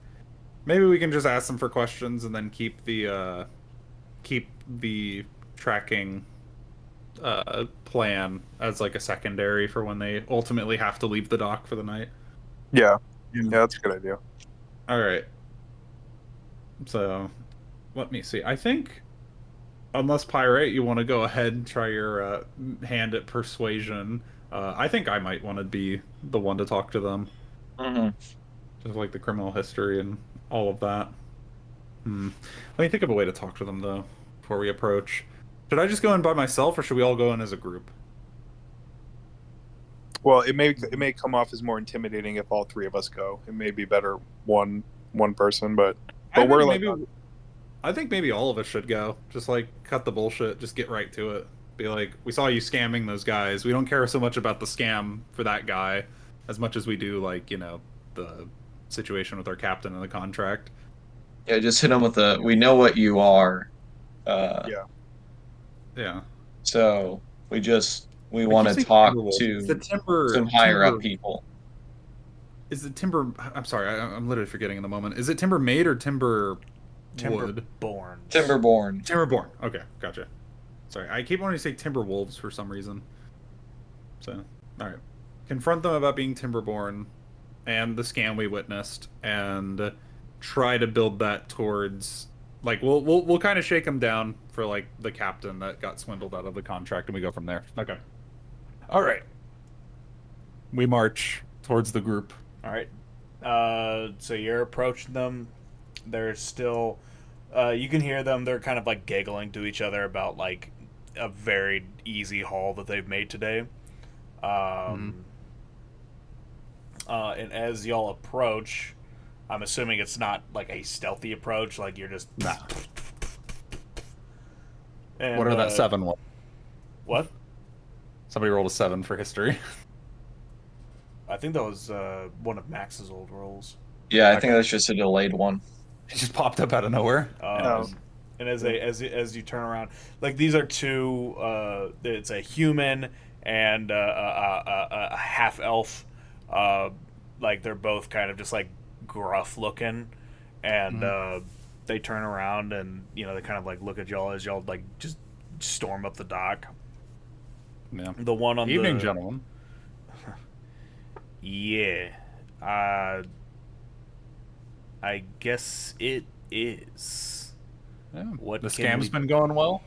Maybe we can just ask them for questions and then keep the tracking plan as like a secondary for when they ultimately have to leave the dock for the night. Yeah, that's a good idea. All right. So, let me see. I think, unless Pirate, you want to go ahead and try your hand at persuasion. I think I might want to be the one to talk to them. Mm-hmm. Just like the criminal history and all of that. Let me think of a way to talk to them, though, before we approach. Should I just go in by myself, or should we all go in as a group? Well, it may come off as more intimidating if all three of us go. It may be better one person, but we're like, I think maybe all of us should go. Just like cut the bullshit. Just get right to it. Be like, we saw you scamming those guys. We don't care so much about the scam for that guy, as much as we do like the situation with our captain and the contract. Yeah, just hit them with the. We know what you are. yeah. Yeah. So we I want keep to saying talk Timberwolves. It's the to some higher up people. Is it Timber? I'm sorry, I'm literally forgetting in the moment. Is it Timber Made or Timber Wood? Timberborn. Timberborn. Timberborn. Okay, gotcha. Sorry, I keep wanting to say Timberwolves for some reason. So, all right, confront them about being Timberborn and the scam we witnessed, and try to build that towards like we'll kind of shake them down for like the captain that got swindled out of the contract, and we go from there. Okay. All right. We march towards the group. All right. So you're approaching them. They're still. You can hear them. They're kind of like giggling to each other about like a very easy haul that they've made today. And as y'all approach, I'm assuming it's not like a stealthy approach. Like you're just. Nah. And, Whatever that 7 was. What? Somebody rolled a 7 for history. I think that was one of Max's old rolls. Yeah, I think that's just a delayed one. It just popped up out of nowhere. And as you turn around, like these are two. It's a human and a half elf. Like they're both kind of just like gruff looking, and they turn around and they kind of like look at y'all as y'all like just storm up the dock. Yeah. The one on Evening, the gentlemen. Yeah. I guess it is. Yeah. What the can scam's we- been going well.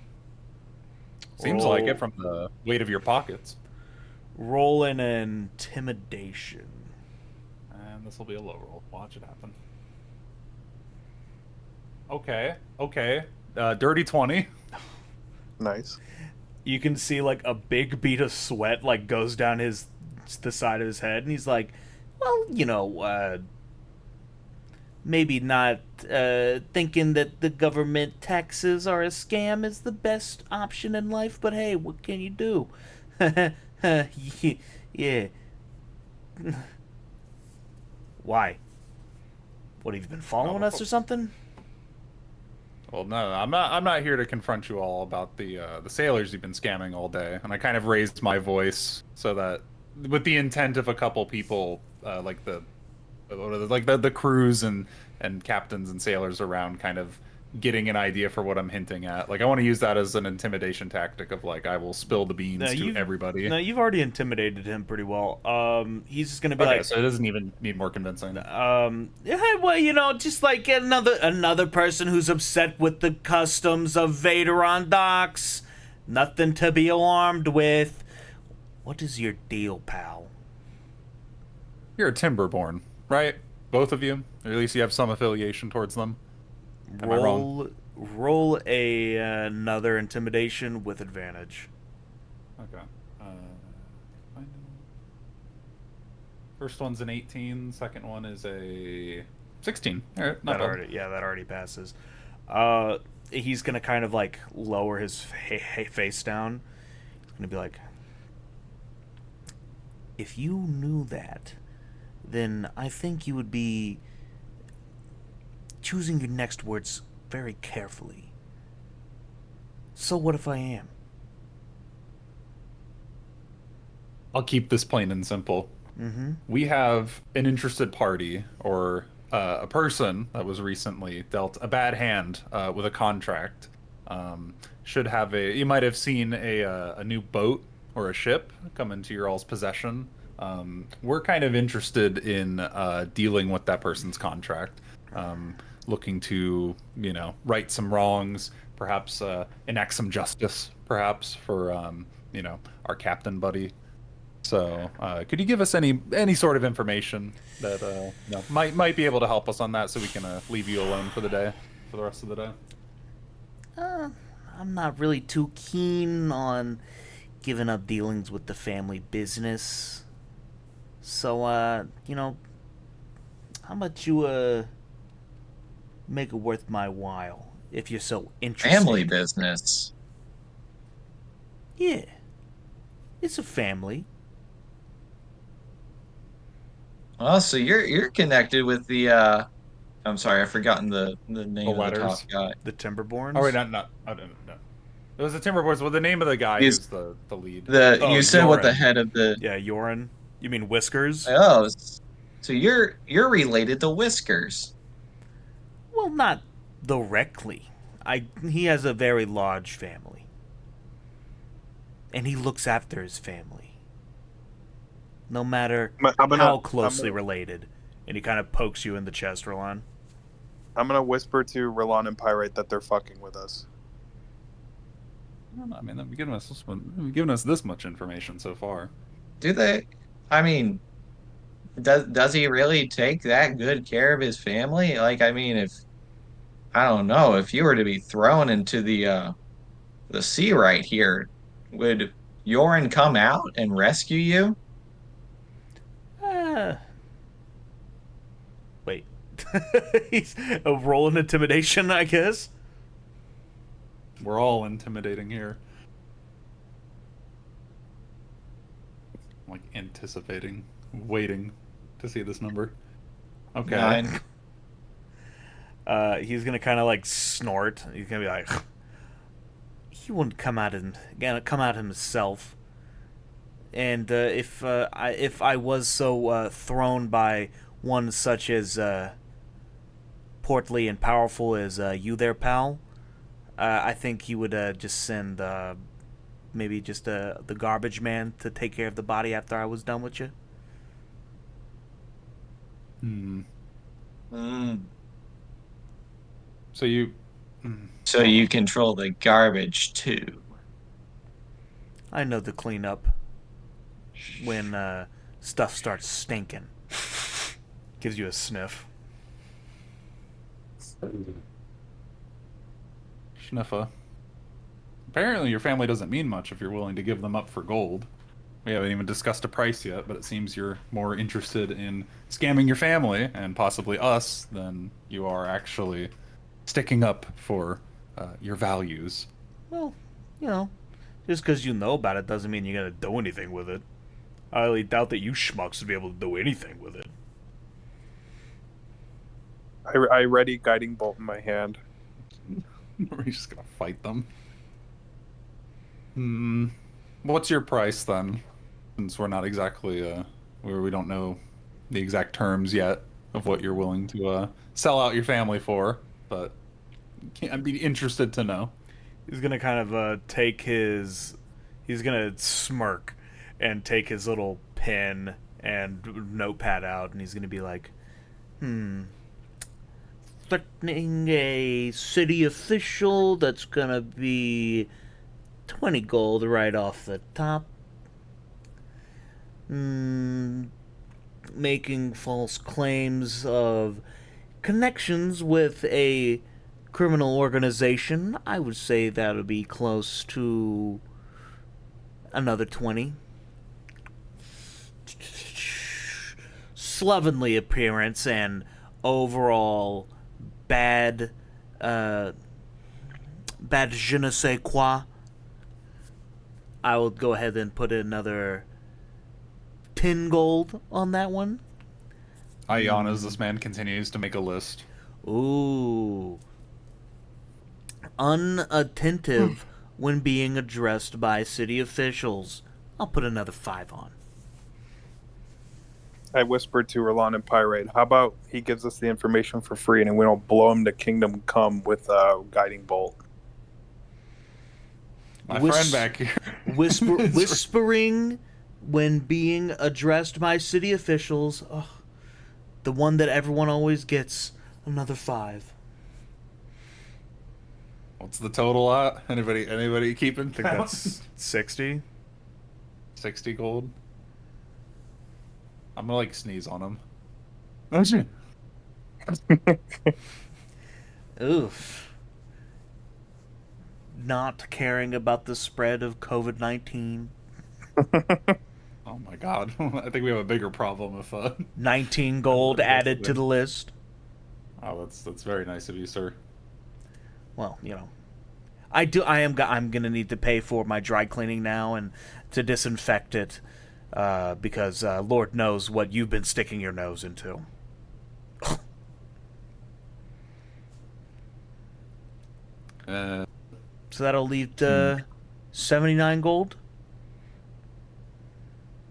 Seems Roll- like it from the weight of your pockets. Roll an intimidation. And this will be a low roll. Watch it happen. Okay. Dirty 20. Nice. You can see like a big bead of sweat like goes down the side of his head, and he's like, well, maybe not thinking that the government taxes are a scam is the best option in life, but hey, what can you do? Yeah. Why? What, have you been following us or something? Well, no, I'm not here to confront you all about the sailors you've been scamming all day. And I kind of raised my voice so that, with the intent of a couple people, like the crews and captains and sailors around, kind of getting an idea for what I'm hinting at. Like, I want to use that as an intimidation tactic of like, I will spill the beans to everybody. No, you've already intimidated him pretty well. He's just gonna be Okay, like, so it doesn't even need more convincing. yeah, well, just like another person who's upset with the customs of Vaderon docks. Nothing to be alarmed with. What is your deal, pal? You're a Timberborn, right? Both of you, or at least you have some affiliation towards them. Am I wrong? Roll another intimidation with advantage. Okay. Uh, first one's an 18. Second one is a 16. All right, not bad. That already passes. He's gonna kind of like lower his face down. He's gonna be like, if you knew that, then I think you would be choosing your next words very carefully. So what if I am? I'll keep this plain and simple. Mm-hmm. We have an interested party or a person that was recently dealt a bad hand with a contract. Should have a. You might have seen a new boat or a ship come into your all's possession. We're kind of interested in dealing with that person's contract, looking to right some wrongs, perhaps enact some justice, perhaps for our captain buddy. So, could you give us any sort of information that might be able to help us on that, so we can leave you alone for the day, for the rest of the day? I'm not really too keen on giving up dealings with the family business. So, how about you make it worth my while if you're so interested? Family business. Yeah, it's a family. Oh, so you're connected with the I'm sorry, I've forgotten the The name of the top letters. guy. The Timberborns. Oh wait, not. Oh, no, no, no. It was the Timberwolves. Well, the name of the guy He's who's the lead. the Oh, you said what the Yoren. head of the Yeah, Yoren. You mean Whiskers? oh so you're related to Whiskers. Well, not directly. He has a very large family, and he looks after his family, no matter how closely related. And he kind of pokes you in the chest, Roland. I'm gonna whisper to Roland and Pyrite that they're fucking with us. I don't know. I mean, they've given us this much information so far. Do they? I mean, does he really take that good care of his family? Like, I mean, if I don't know, if you were to be thrown into the sea right here, would Yoren come out and rescue you? Uh, wait. He's a roll in intimidation, I guess. We're all intimidating here. Like anticipating, waiting to see this number. Okay. 9. He's gonna kind of like snort. He's gonna be like, he wouldn't come out himself. And if I was so thrown by one such as portly and powerful as you there, pal, I think he would just send maybe just the garbage man to take care of the body after I was done with you. Hmm. Mm. So you. So you control the garbage too. I know the cleanup when stuff starts stinking. Gives you a sniff. Schniffa. Apparently, your family doesn't mean much if you're willing to give them up for gold. We haven't even discussed a price yet, but it seems you're more interested in scamming your family and possibly us than you are actually sticking up for your values. Well, just because you know about it doesn't mean you're gonna do anything with it. I highly doubt that you schmucks would be able to do anything with it. I ready guiding bolt in my hand. We're just gonna fight them. What's your price then? Since we're not exactly we don't know the exact terms yet of what you're willing to sell out your family for, but I'd be interested to know. He's gonna kind of he's gonna smirk and take his little pen and notepad out, and he's gonna be like, threatening a city official, that's gonna be 20 gold right off the top. making false claims of connections with a criminal organization, I would say that would be close to another 20. Slovenly appearance and overall bad, bad je ne sais quoi. I will go ahead and put another 10 gold on that one. I yawn as this man continues to make a list. Ooh. Unattentive when being addressed by city officials. I'll put another 5 on. I whispered to Erlon and Pyrite, how about he gives us the information for free and we don't blow him to Kingdom Come with a guiding bolt? My friend back here. Whispering when being addressed by city officials. Ugh, the one that everyone always gets. Another 5. What's the total at? Anybody keeping? I think that's 60. 60 gold. I'm gonna like sneeze on him. Don't you? Oof. Not caring about the spread of COVID-19. Oh my god. I think we have a bigger problem if 19 gold added to the list. Oh, that's very nice of you, sir. Well, you know, I'm gonna need to pay for my dry cleaning now and to disinfect it, because Lord knows what you've been sticking your nose into. So that'll leave 79 gold.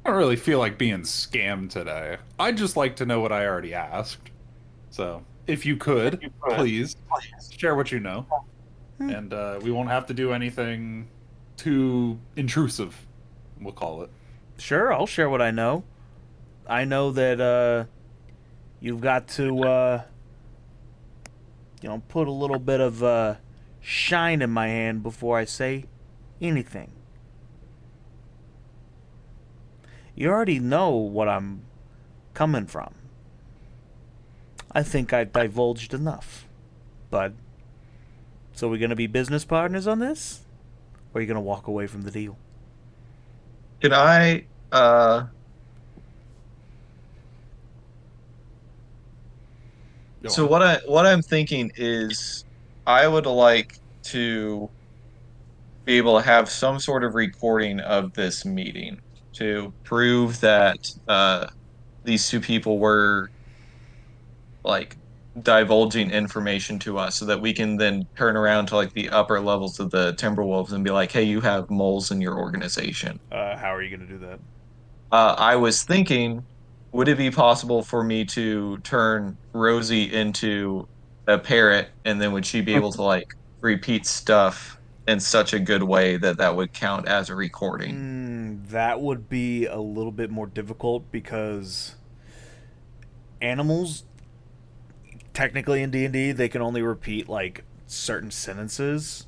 I don't really feel like being scammed today. I'd just like to know what I already asked. So, if you could, please share what you know. And we won't have to do anything too intrusive, we'll call it. Sure, I'll share what I know. I know that you've got to put a little bit of shine in my hand before I say anything. You already know what I'm coming from. I think I've divulged enough. But, so we're going to be business partners on this? Or are you going to walk away from the deal? Can I, so what I'm thinking is I would like to be able to have some sort of recording of this meeting to prove that these two people were like divulging information to us so that we can then turn around to like the upper levels of the Timberwolves and be like, hey, you have moles in your organization. How are you going to do that? I was thinking, would it be possible for me to turn Rosie into a parrot, and then would she be able to like repeat stuff in such a good way that that would count as a recording? That would be a little bit more difficult because animals, technically in D&D, they can only repeat like certain sentences.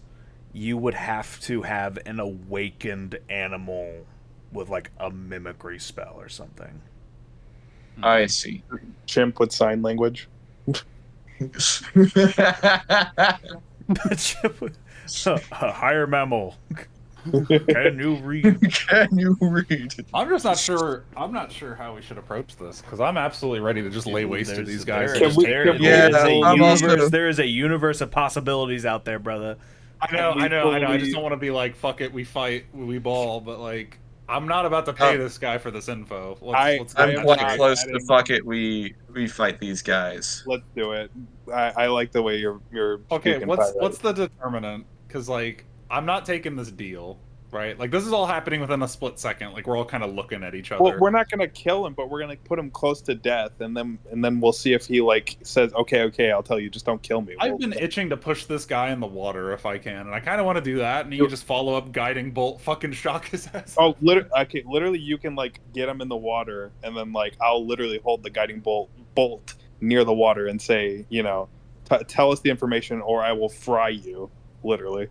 You would have to have an awakened animal with like a mimicry spell or something. I see. Chimp with sign language. A higher mammal. Can you read? Can you read? I'm just not sure. I'm not sure how we should approach this because I'm absolutely ready to just lay waste to these guys. There is a universe of possibilities out there, brother. I know. I just don't want to be like, fuck it, we fight, we ball, but like, I'm not about to pay this guy for this info. I'm quite close to fuck it. We fight these guys. Let's do it. I like the way you're. Okay, what's the determinant? Because like, I'm not taking this deal, right? Like, this is all happening within a split second. Like, we're all kind of looking at each other. Well, we're not gonna kill him, but we're gonna put him close to death, and then we'll see if he like says, okay, I'll tell you, just don't kill me. I've been itching to push this guy in the water if I can, and I kind of want to do that. And you just follow up, guiding bolt, fucking shock his ass. Oh, literally, you can like get him in the water, and then like I'll literally hold the guiding bolt near the water and say, tell us the information, or I will fry you, literally.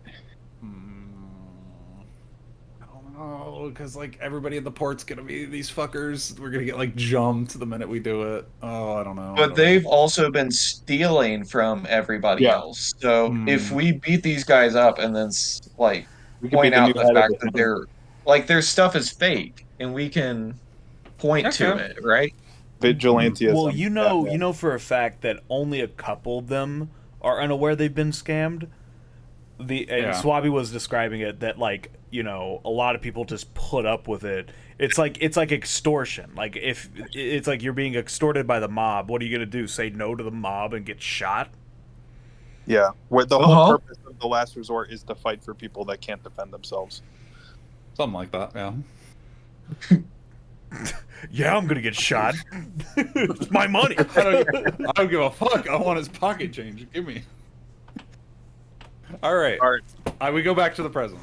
I don't Oh, because like everybody at the port's gonna be these fuckers. We're gonna get like jumped the minute we do it. Oh, I don't know. I But don't know. they've also been stealing from everybody Yeah, else. So if Hmm. we beat these guys up and then like we could be point the new out the head of fact the that team. their stuff is fake and we can point to Okay. it, right? Vigilantism. Well, Yeah. you know for a fact that only a couple of them are unaware they've been scammed. And Yeah. Swabby was describing it that like a lot of people just put up with it. It's like extortion. Like if it's like you're being extorted by the mob, what are you gonna do? Say no to the mob and get shot? Yeah, where the whole Uh-huh. purpose of the last resort is to fight for people that can't defend themselves. Something like that. Yeah. Yeah, I'm gonna get shot. It's my money. I don't give a fuck. I want his pocket change. Give me. All right. All right, We go back to the present.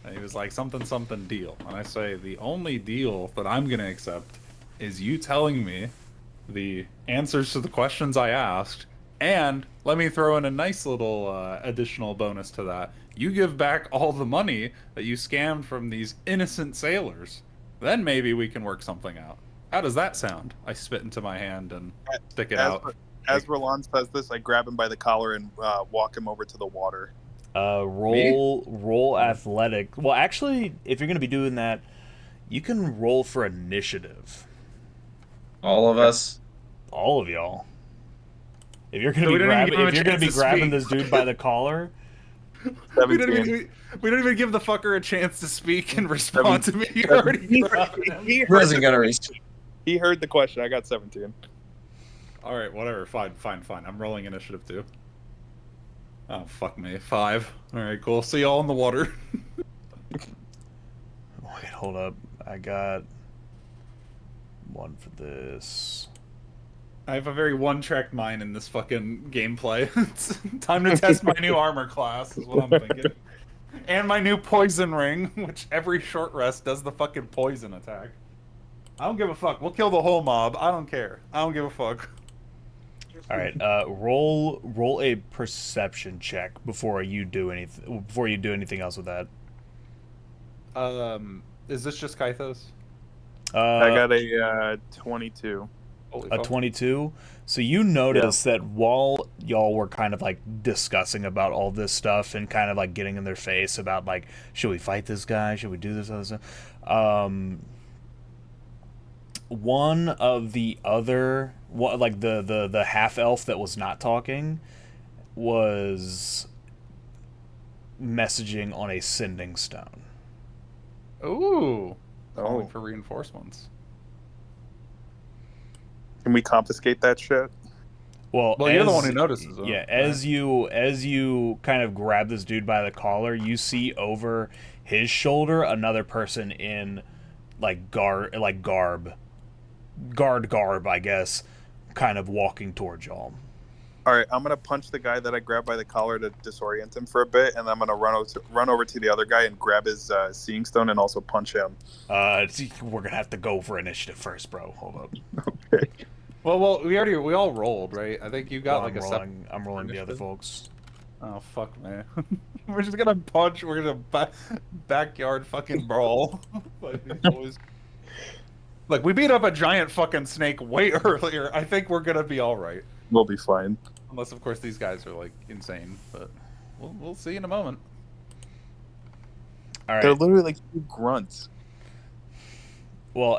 And he was like, something deal. And I say, the only deal that I'm going to accept is you telling me the answers to the questions I asked. And let me throw in a nice little additional bonus to that. You give back all the money that you scammed from these innocent sailors. Then maybe we can work something out. How does that sound? I spit into my hand and stick it out. as Roland says this, I grab him by the collar and walk him over to the water. Roll athletic. Well, actually, if you're gonna be doing that, you can roll for initiative. All of us. All of y'all. If you're gonna So we be don't even give grabbing, him if a you're gonna be chance to grabbing speak. this dude by the collar, We don't, 17. even, we don't even give the fucker a chance to speak and respond to me. You're already grabbing him. He He heard, wasn't gonna reach. he heard the question. I got 17. All right, whatever. Fine. I'm rolling initiative too. Oh, fuck me. 5. All right, cool. See y'all in the water. wait, hold up. I got one for this. I have a very one-track mind in this fucking gameplay. It's time to test my new armor class, is what I'm thinking. And my new poison ring, which every short rest does the fucking poison attack. I don't give a fuck. We'll kill the whole mob. I don't care. I don't give a fuck. All right, roll a perception check before you do anything else with that. Is this just Kythos? I got a 22. Holy A fuck. 22. So you notice that while y'all were kind of like discussing about all this stuff and kind of like getting in their face about like, should we fight this guy? Should we do this other stuff? One of the other, like the half elf that was not talking, was messaging on a sending stone. Ooh. Calling Oh. for reinforcements. Can we confiscate that shit? Well, You're the one who notices it. Yeah, as you kind of grab this dude by the collar, you see over his shoulder another person in like guard, I guess, kind of walking towards y'all. All right, I'm gonna punch the guy that I grabbed by the collar to disorient him for a bit, and I'm gonna run over to the other guy and grab his seeing stone and also punch him. We're gonna have to go for initiative first, bro. Hold up. Okay. Well, we all rolled, right? I think you got Well, like I'm rolling the other initiative. folks. Oh fuck, man. We're just gonna punch. We're gonna backyard fucking brawl. Like we beat up a giant fucking snake way earlier. I think we're gonna be all right. We'll be fine. Unless, of course, these guys are like insane. But we'll see in a moment. All right. They're literally like two grunts. Well,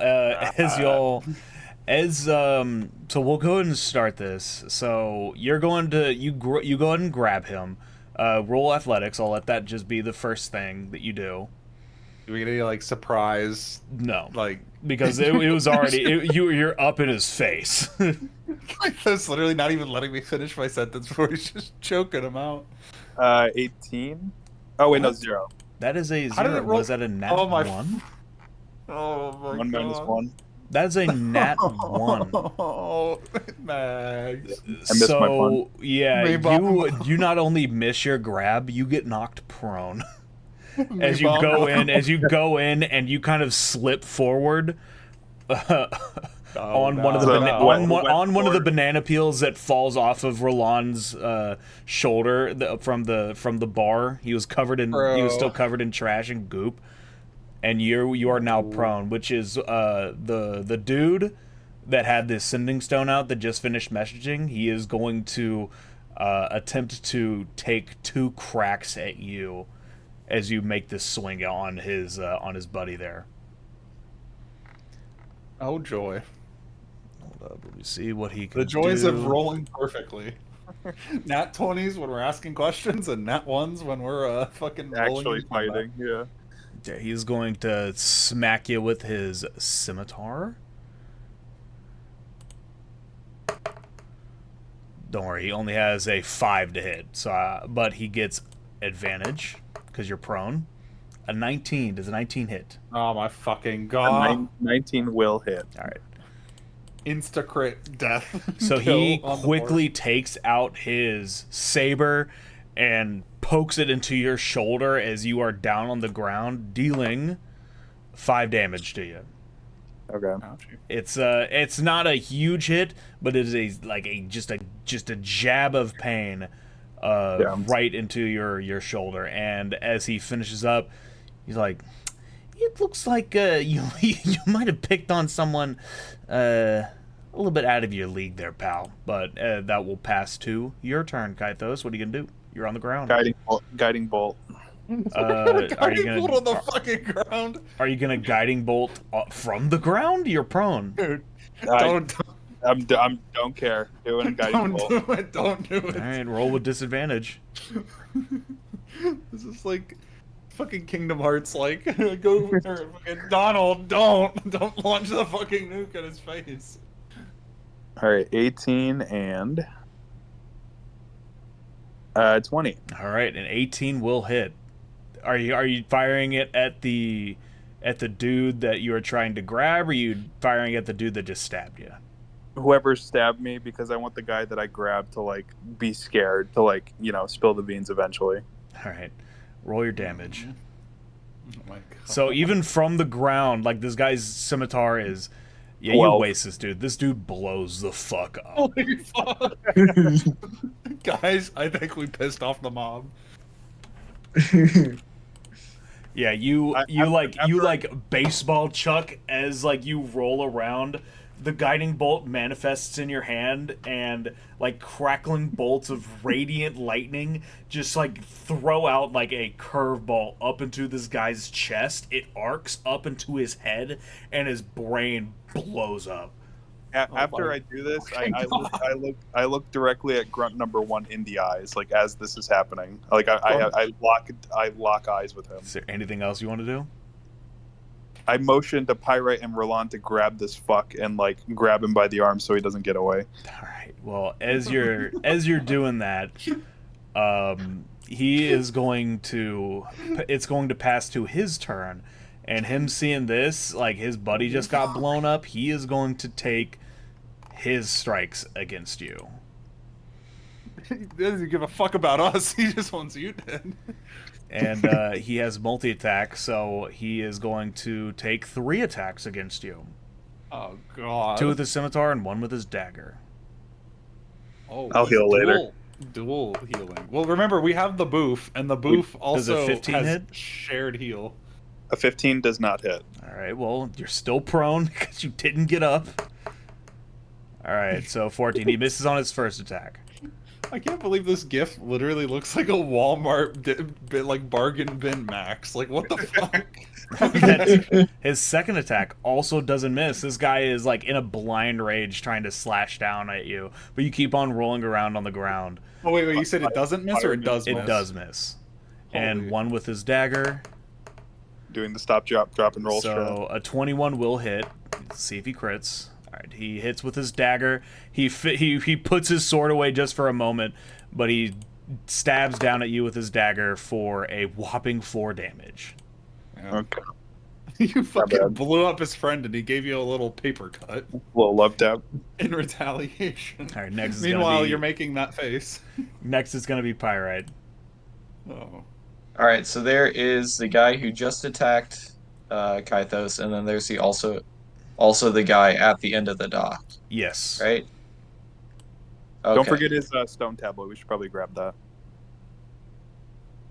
so we'll go ahead and start this. So you're going to you go ahead and grab him. Roll athletics. I'll let that just be the first thing that you do. Do we get any like surprise? No, Like because it was already you're up in his face. that's literally not even letting me finish my sentence before he's just choking him out. 18. Oh wait, no, What? 0. That is a How did 0. it roll? Was that a nat Oh, my 1? Oh my 1 minus 1. That is a nat 1. Oh, Max. I missed my pun. Yeah, Me bum. you not only miss your grab, you get knocked prone. As Me you go bum. in and you kind of slip forward on one of the So, on one of the forward. banana peels that falls off of Roland's shoulder from the bar. He was Bro. still covered in trash and goop. and you are now prone, which is the dude that had this sending stone out that just finished messaging. He is going to attempt to take 2 cracks at you as you make this swing on his buddy there. Oh joy! Hold up, let me see what he can The joys do. of rolling perfectly. Nat 20s when we're asking questions, and nat 1s when we're fucking rolling Actually in combat. fighting, yeah. Yeah, he's going to smack you with his scimitar. Don't worry, he only has a 5 to hit. So, but he gets advantage because you're prone. A 19. Does a 19 hit? Oh my fucking A god! 19 will hit. All right. Insta crit death. So he Kill on the quickly board. takes out his saber and pokes it into your shoulder as you are down on the ground, dealing 5 damage to you. Okay. Ouchie. It's not a huge hit, but it is just a jab of pain, Yeah. right into your shoulder. And as he finishes up, he's like, "It looks like you you might have picked on someone a little bit out of your league there, pal." But that will pass to your turn, Kaithos. What are you gonna do? You're on the ground. Guiding bolt. Are you Guiding gonna bolt on the fucking ground? Are you gonna guiding bolt from the ground? You're prone. Dude, I don't don't care. Doing a guiding bolt. do it. Don't do it. All right, roll with disadvantage. This is like fucking Kingdom Hearts. Like, go fucking Donald. Don't launch the fucking nuke at his face. All right, 18 and 20. All right, an 18 will hit. Are you firing it at the dude that you are trying to grab, or are you firing at the dude that just stabbed you? Whoever stabbed me, because I want the guy that I grabbed to like be scared to like spill the beans eventually. All right, roll your damage. Oh my god. So even from the ground, like this guy's scimitar is, yeah, you 12. waste this dude. This dude blows the fuck up. Holy fuck. Guys, I think we pissed off the mob. Yeah, you after- like baseball chuck as like you roll around. The guiding bolt manifests in your hand, and like crackling bolts of radiant lightning just like throw out like a curveball up into this guy's chest. It arcs up into his head, and his brain blows up. After my I do this, fucking I look directly at grunt number 1 in the eyes, like as this is happening. Like I lock eyes with him. Is there anything else you want to do? I motion to Pyrite and Roland to grab this fuck and like grab him by the arm so he doesn't get away. All right. Well, as you're doing that, he is going to. It's going to pass to his turn, and him seeing this, like his buddy just got blown up, he is going to take his strikes against you. He doesn't give a fuck about us. He just wants you dead. And he has multi-attack, so he is going to take 3 attacks against you. Oh god. 2 with his scimitar and 1 with his dagger. Oh, I'll heal later. Dual healing. Well, remember we have the boof, and the boof also 15 has hit? shared heal. A 15 does not hit. All right, well, you're still prone because you didn't get up. All right, so 14. He misses on his first attack. I can't believe this GIF literally looks like a Walmart like bargain bin max. Like what the fuck? His second attack also doesn't miss. This guy is like in a blind rage trying to slash down at you, but you keep on rolling around on the ground. Oh wait, you said it doesn't miss or it does miss? It does miss. Holy. And 1 with his dagger. Doing the stop, drop, and roll. So a 21 will hit. Let's see if he crits. All right, he hits with his dagger. He puts his sword away just for a moment, but he stabs down at you with his dagger for a whopping 4 damage. Yeah. Okay. You fucking bad. blew up his friend and he gave you a little paper cut Little love tap. in retaliation. All right, next is Meanwhile, gonna be, you're making that face. next is gonna be Pyrite. Oh. All right, so there is the guy who just attacked Kythos, and then there's the also the guy at the end of the dock, Yes. right? Okay. Don't forget his stone tablet. We should probably grab that.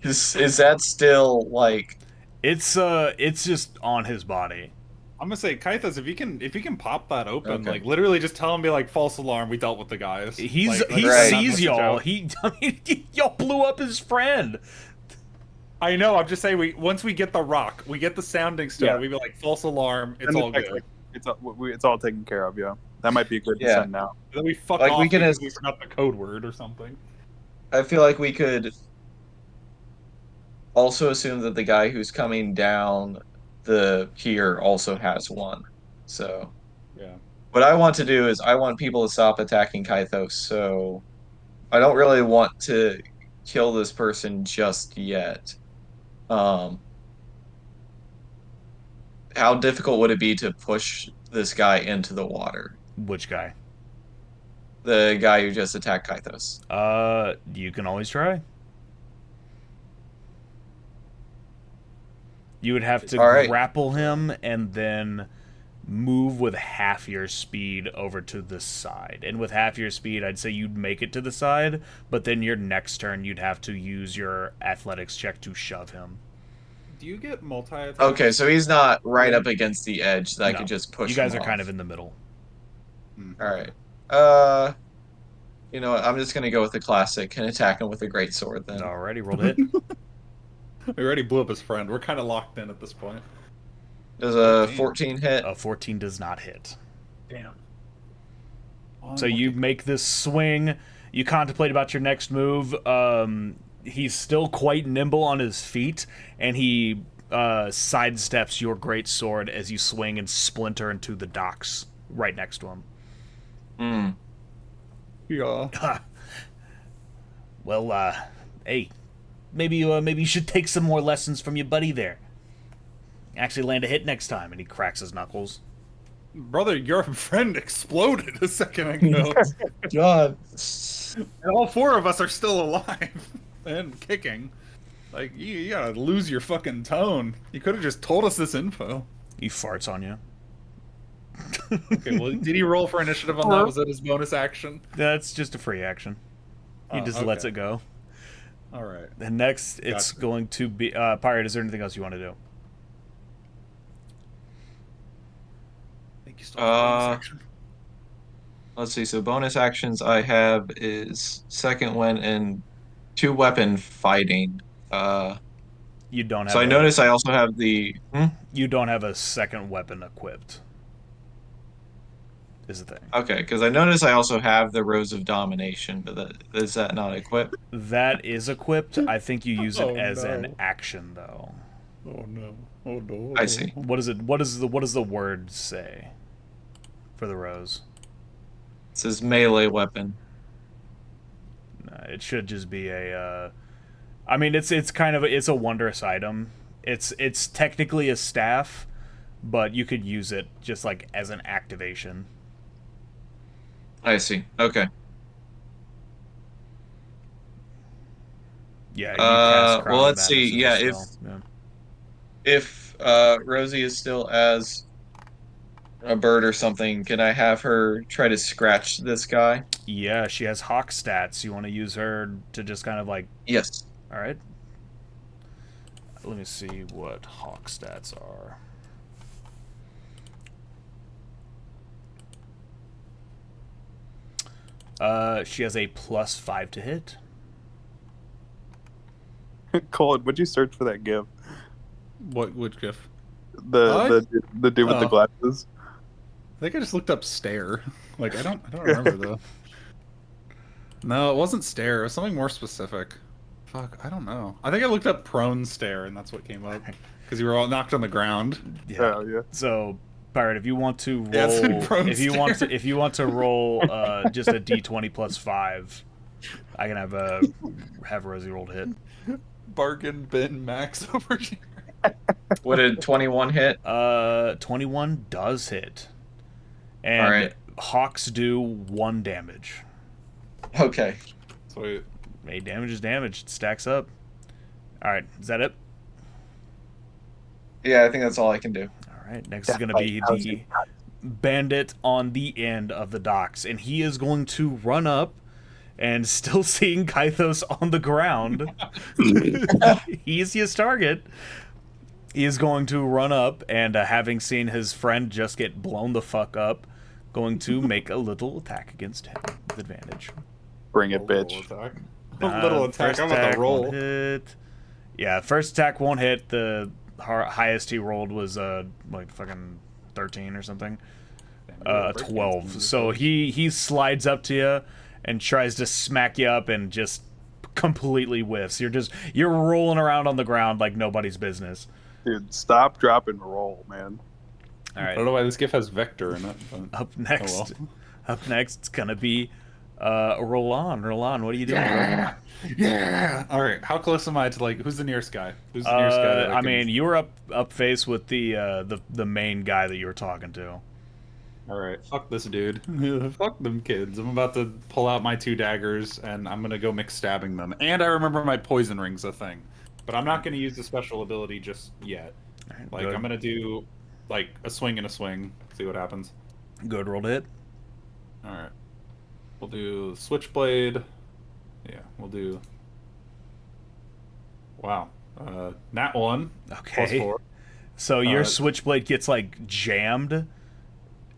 Is that still like It's just on his body. I'm gonna say, Kythos, if you can pop that open, Okay. like literally just tell him, be like, false alarm, we dealt with the guys. He like, Right. send that sees message y'all. out. I mean, y'all blew up his friend. I know. I'm just saying, once we get the rock, we get the sounding stone, Yeah. we be like, false alarm, it's Send a all text, good. like, it's all taken care of. Yeah, that might be good to Yeah. send now. And then we fuck Like, off we can because we forgot the code word or something. I feel like we could also assume that the guy who's coming down the pier also has one. So Yeah. what I want to do is I want people to stop attacking Kythos. So I don't really want to kill this person just yet. Um, how difficult would it be to push this guy into the water? Which guy? The guy who just attacked Kythos. You can always try. You would have to All right. grapple him and then move with half your speed over to the side. And with half your speed, I'd say you'd make it to the side, but then your next turn you'd have to use your athletics check to shove him. Do you get multi-attack? Okay, so he's not right up against the edge that I No. could just push You guys him are kind off. of in the middle. All right. You know what? I'm just gonna go with the classic and attack him with a great sword then. Alrighty, rolled hit. We already blew up his friend. We're kind of locked in at this point. Does a 14. 14 hit? A 14 does not hit. Damn. So you make this swing. You contemplate about your next move. He's still quite nimble on his feet, and he sidesteps your great sword as you swing and splinter into the docks right next to him. Hmm. Yeah. Well, hey, maybe you should take some more lessons from your buddy there. Actually, land a hit next time, and he cracks his knuckles. Brother, your friend exploded a second ago. God. And all four of us are still alive and kicking. Like, you gotta lose your fucking tone. You could have just told us this info. He farts on you. Okay, well, did he roll for initiative on that? Was that his bonus action? That's just a free action. He Oh, just lets okay. it go. All right. And next, it's Gotcha. going to be Pirate. Is there anything else you want to do? I think you still have bonus action. Let's see. So bonus actions I have is second one and two weapon fighting. You don't have. So I notice I also have the. You don't have a second weapon equipped. Is the thing. Okay, because I notice I also have the Rose of Domination, but is that not equipped? That is equipped. I think you use it Oh, as an no. action, though. Oh no. Oh no. I see. What is it? What does the word say for the rose? It says melee weapon. It should just be a. I mean, it's kind of it's a wondrous item. It's technically a staff, but you could use it just like as an activation. I see. Okay. Yeah. You cast Crown Well, of let's see. Madness as a Yeah, spell. if Rosie is still as a bird or something, can I have her try to scratch this guy? Yeah, she has hawk stats. You want to use her to just kind of like. Yes. All right. Let me see what hawk stats are. She has a +5 to hit. Colin, would you search for that GIF? Which GIF? The dude with the Oh. glasses. I think I just looked up stare. Like I don't remember though. No, it wasn't stare. It was something more specific. Fuck, I don't know. I think I looked up prone stare, and that's what came up because you were all knocked on the ground. Yeah. Oh yeah. So, Pirate, if you want to roll, Yeah, it's in prone if you want to, stare. if you want to roll just a d20 +5, I can have Rosie rolled hit. Bargain bin max over here. Would a 21 hit? 21 does hit, and Alright. hawks do 1 damage. Okay. Sweet. Hey, damage is damage. It stacks up. All right, is that it? Yeah, I think that's all I can do. All right, next is going to be the bandit on the end of the docks, and he is going to run up and still seeing Kythos on the ground. Easiest target. He is going to run up and, having seen his friend just get blown the fuck up, going to make a little attack against him with advantage. Bring it, A little bitch. attack. A little attack. First I'm about attack to roll. won't hit. Yeah, first attack won't hit. The highest he rolled was like fucking 13 or something. 12. So he slides up to you and tries to smack you up and just completely whiffs. You're rolling around on the ground like nobody's business. Dude, stop, drop, and roll, man. All I right. don't know why this GIF has vector in it. But... Up next, well. up next, it's gonna be Roland. Roland, what are you doing? Yeah, yeah. All right, how close am I to like? Who's the nearest guy? Who's the nearest guy? That I mean, you were up face with the main guy that you were talking to. All right, fuck this dude. Fuck them kids. I'm about to pull out my 2 daggers and I'm gonna go mix stabbing them. And I remember my poison ring's a thing, but I'm not gonna use the special ability just yet. Right, Like good. I'm gonna do like a swing and a swing. See what happens. Good roll to hit. All right, we'll do switchblade. Yeah, we'll do. Wow, nat 1. Okay. +4. So your switchblade gets like jammed.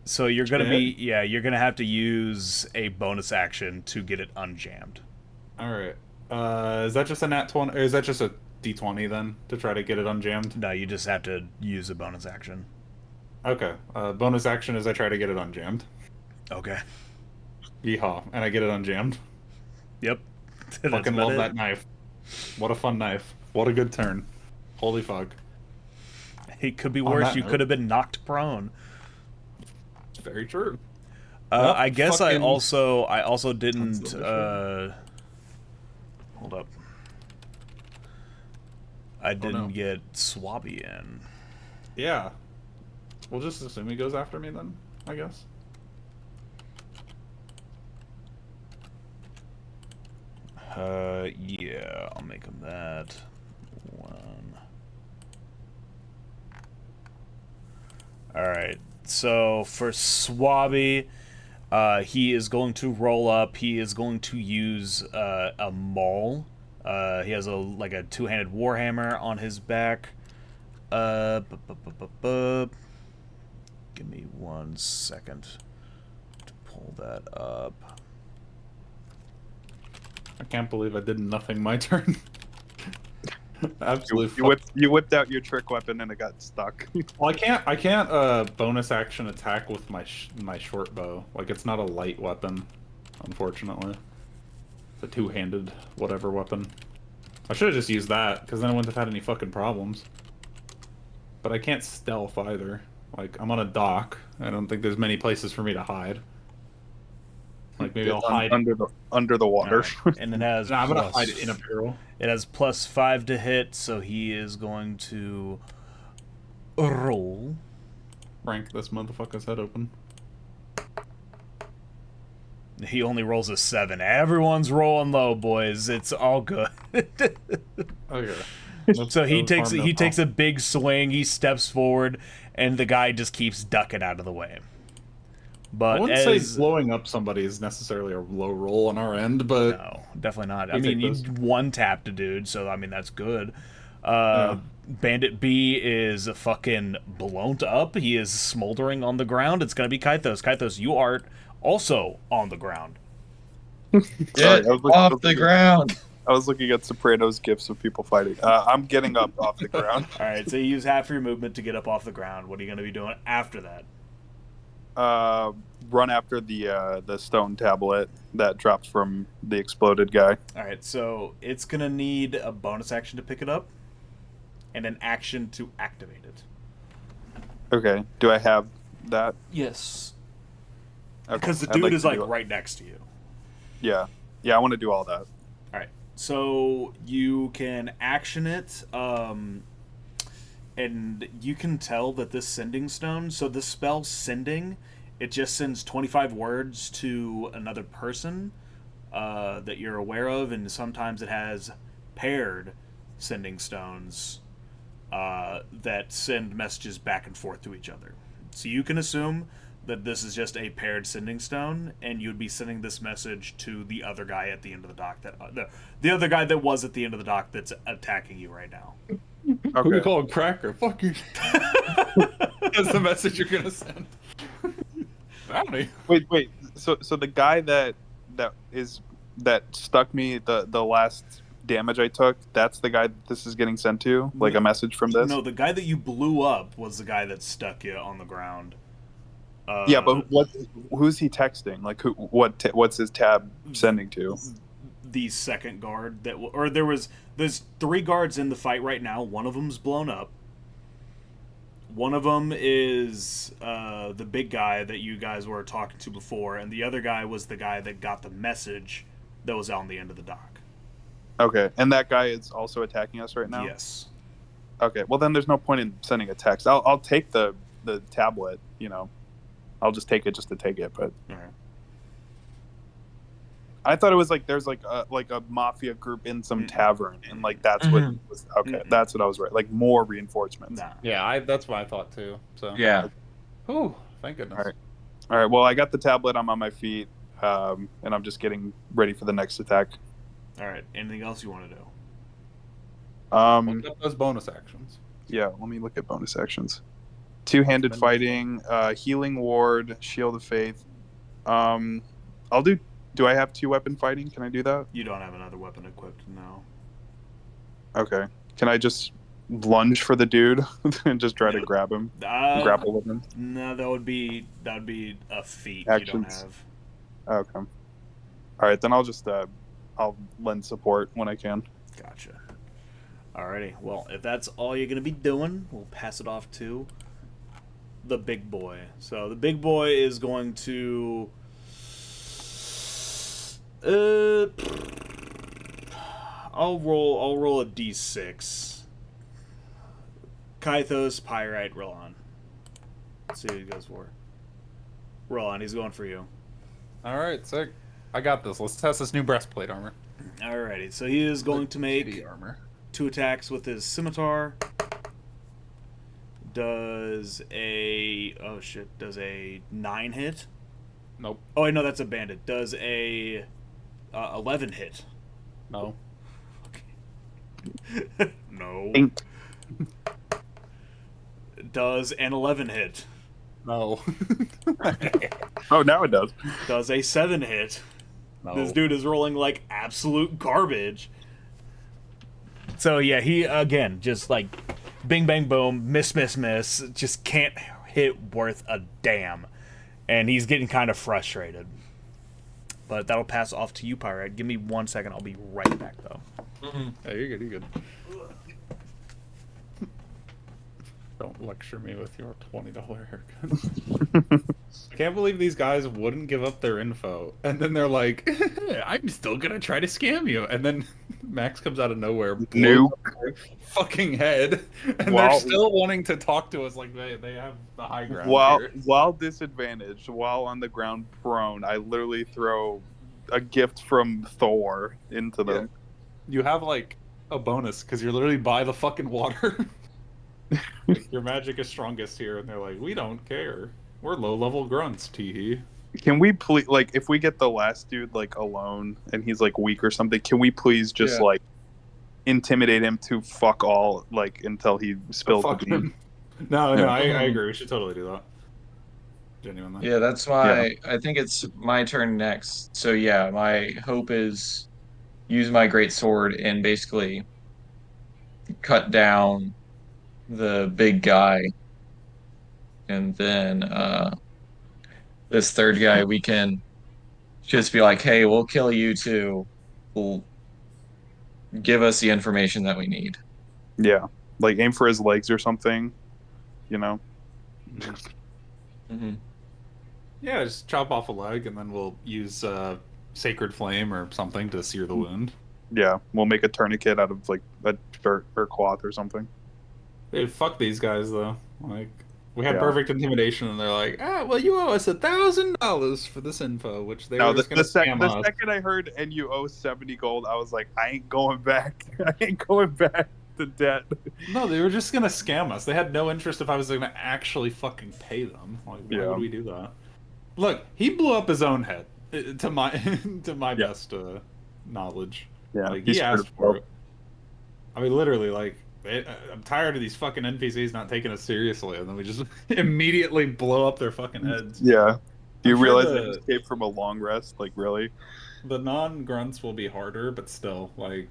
So you're gonna you're gonna have to use a bonus action to get it unjammed. All right. Is that just a nat 20? Or is that just a d20 then to try to get it unjammed? No, you just have to use a bonus action. Okay. Bonus action is I try to get it unjammed. Okay. Yeehaw! And I get it unjammed. Yep. Fucking love that knife. What a fun knife. What a good turn. Holy fuck. It could be On worse. that You note- could have been knocked prone. It's very true. I guess I fucking- also didn't. Hold Hold up. I didn't no. get Swabby in. Yeah. We'll just assume he goes after me then, I guess. Yeah, I'll make him that one. All right. So for Swabby, he is going to roll up. He is going to use a maul. He has a two-handed warhammer on his back. Give me 1 second to pull that up. I can't believe I did nothing my turn. Absolutely. You whipped out your trick weapon and it got stuck. Well, I can't bonus action attack with my short bow. Like it's not a light weapon, unfortunately. It's a two-handed whatever weapon. I should have just used that because then I wouldn't have had any fucking problems. But I can't stealth either. Like I'm on a dock. I don't think there's many places for me to hide. Like maybe I'll hide under the water. Right. And it has. No, I'm gonna hide it in a barrel. It has +5 to hit, so he is going to roll. Frank this motherfucker's head open. He only rolls a 7. Everyone's rolling low, boys. It's all good. Okay. So he takes a big swing. He steps forward, and the guy just keeps ducking out of the way. But I wouldn't say blowing up somebody is necessarily a low roll on our end, but no, definitely not. I We mean, take you those. one tapped a dude, so I mean that's good. Yeah. Bandit B is fucking blown up. He is smoldering on the ground. It's gonna be Kythos. Kythos, you are also on the ground. Get off the ground. I was looking at Sopranos gifs of people fighting. I'm getting up off the ground. All right, so you use half your movement to get up off the ground. What are you gonna be doing after that? Run after the stone tablet that dropped from the exploded guy. All right, so it's gonna need a bonus action to pick it up, and an action to activate it. Okay. Do I have that? Yes, Okay. because the I'd dude is to like do it. right next to you. Yeah. Yeah, I want to do all that. All right, so you can action it, and you can tell that this sending stone. So the spell sending, it just sends 25 words to another person that you're aware of, and sometimes it has paired sending stones that send messages back and forth to each other. So you can assume that this is just a paired sending stone, and you'd be sending this message to the other guy at the end of the dock. The other guy that was at the end of the dock that's attacking you right now. Who you Okay. call a cracker? Fuck you. That's the message you're gonna send. Bounty. Wait. So the guy that stuck me the last damage I took, that's the guy that this is getting sent to, like a message from this. No, the guy that you blew up was the guy that stuck you on the ground. Yeah, but who's he texting? Like what's his tab sending to? The second guard there's 3 guards in the fight right now. One of them's blown up. One of them is the big guy that you guys were talking to before, and the other guy was the guy that got the message that was on the end of the dock. Okay, and that guy is also attacking us right now. Yes. Okay, well then there's no point in sending a text. I'll take the tablet. You know, I'll just take it just to take it. But Okay. I thought it was like there's like a mafia group in some tavern, and like that's what was okay. That's what I was right. Like more reinforcements. Nah. Yeah, that's what I thought too. So Yeah. Oh, thank goodness. All right. Well, I got the tablet. I'm on my feet, and I'm just getting ready for the next attack. All right. Anything else you want to do? Look up those bonus actions. Yeah. Let me look at bonus actions. Two-handed fighting, healing ward, shield of faith. I'll do. Do I have 2-weapon fighting? Can I do that? You don't have another weapon equipped, no. Okay. Can I just lunge for the dude and just try to grab him, grapple with him? No, that would be a feat Actions. you don't have. Okay. All right, then I'll just I'll lend support when I can. Gotcha. Alrighty. Well, if that's all you're gonna be doing, we'll pass it off to the big boy. So the big boy is going to I'll roll a d6. Kythos, Pyrite, Roland. Let's see what he goes for. Roland, he's going for you. All right, sick. I got this. Let's test this new breastplate armor. Alrighty, so he is going to make armor. 2 attacks with his scimitar. Does a 9 hit? Nope. Oh wait, no, that's a bandit. Does a 11 hit? No. No. Ink. Does an 11 hit? No. Oh, now it does. Does a 7 hit? No. This dude is rolling like absolute garbage. So yeah, he again just like bing bang boom, miss, just can't hit worth a damn. And he's getting kind of frustrated. But that'll pass off to you, Pirate. Give me 1 second, I'll be right back though. Yeah, you're good. Don't lecture me with your $20 haircut. I can't believe these guys wouldn't give up their info. And then they're like, I'm still gonna try to scam you. And then Max comes out of nowhere, blows up their fucking head, and they're still wanting to talk to us like they have the high ground. While disadvantaged, while on the ground prone, I literally throw a gift from Thor into them. You have like a bonus because you're literally by the fucking water. Like, your magic is strongest here, and they're like, we don't care. We're low-level grunts, teehee. Can we please, like, if we get the last dude like alone and he's like weak or something, can we please just like intimidate him to fuck all, like, until he spills the bean? No, I agree. We should totally do that. Genuinely. Yeah, that's my. I think it's my turn next. So yeah, my hope is use my great sword and basically cut down the big guy, and then this third guy we can just be like, hey, we'll kill you too. We'll give us the information that we need. Yeah, like aim for his legs or something, you know. Mm-hmm. Yeah, just chop off a leg, and then we'll use sacred flame or something to sear the wound. Yeah, we'll make a tourniquet out of like a shirt or cloth or something. Dude, fuck these guys though. Like, we had Yeah. perfect intimidation, and they're like, well, you owe us $1,000 for this info, which they No, were just gonna scam the us. second I heard and you owe 70 gold, I was like, I ain't going back. I ain't going back to debt. No, they were just gonna scam us. They had no interest if I was gonna actually fucking pay them. Like, why would we do that? Look, he blew up his own head. To my best knowledge. Yeah, like he asked for it. I mean, literally, like I'm tired of these fucking NPCs not taking us seriously, and then we just immediately blow up their fucking heads. Yeah. Do you I'm sure realize they escaped from a long rest? Like, really? the non-grunts will be harder, but still, like,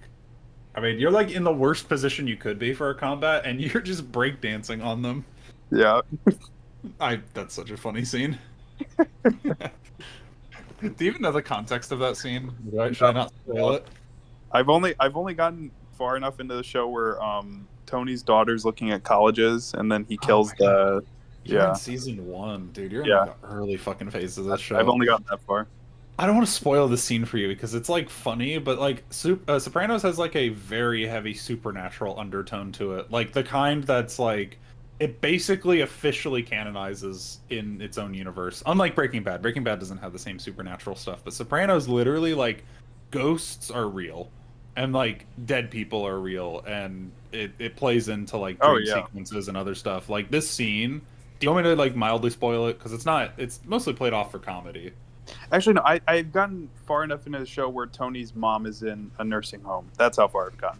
I mean, you're like in the worst position you could be for a combat, and you're just breakdancing on them. Yeah. That's such a funny scene. Do you even know the context of that scene? Should I not spoil it? I've only gotten far enough into the show where Tony's daughter's looking at colleges, and then he kills the. You're in season 1, dude. You're in like the early fucking phase of this show. I've only gotten that far. I don't want to spoil the scene for you because it's like funny, but like Sopranos has like a very heavy supernatural undertone to it, like the kind that's like it basically officially canonizes in its own universe. Unlike Breaking Bad, Breaking Bad doesn't have the same supernatural stuff, but Sopranos literally like ghosts are real, and like dead people are real, and it plays into like dream sequences and other stuff. Like this scene. Do you want me to like mildly spoil it? Because it's mostly played off for comedy. Actually, no. I've gotten far enough into the show where Tony's mom is in a nursing home. That's how far I've gotten.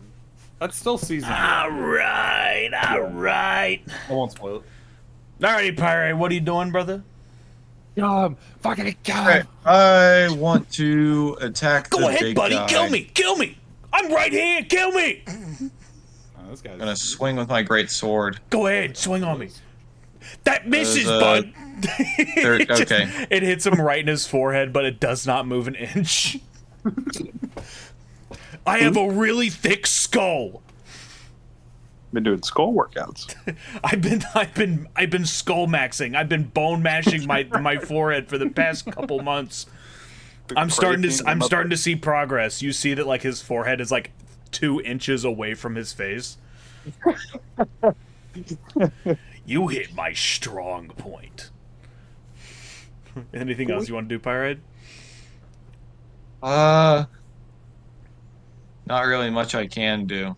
That's still season 1. All right. I won't spoil it. Alrighty, Pirate, what are you doing, brother? Fucking God. I want to attack the Go ahead, big buddy. guy. Kill me. I'm right here. Kill me. This guy's I'm gonna swing with my great sword. Go ahead, swing on me. That misses, bud. Okay. It hits him right in his forehead, but it does not move an inch. I have a really thick skull. Been doing skull workouts. I've been skull maxing. I've been bone mashing my forehead for the past couple months. I'm starting to see progress. You see that like his forehead is like 2 inches away from his face. You hit my strong point. Anything else you want to do, Pirate? Not really much I can do.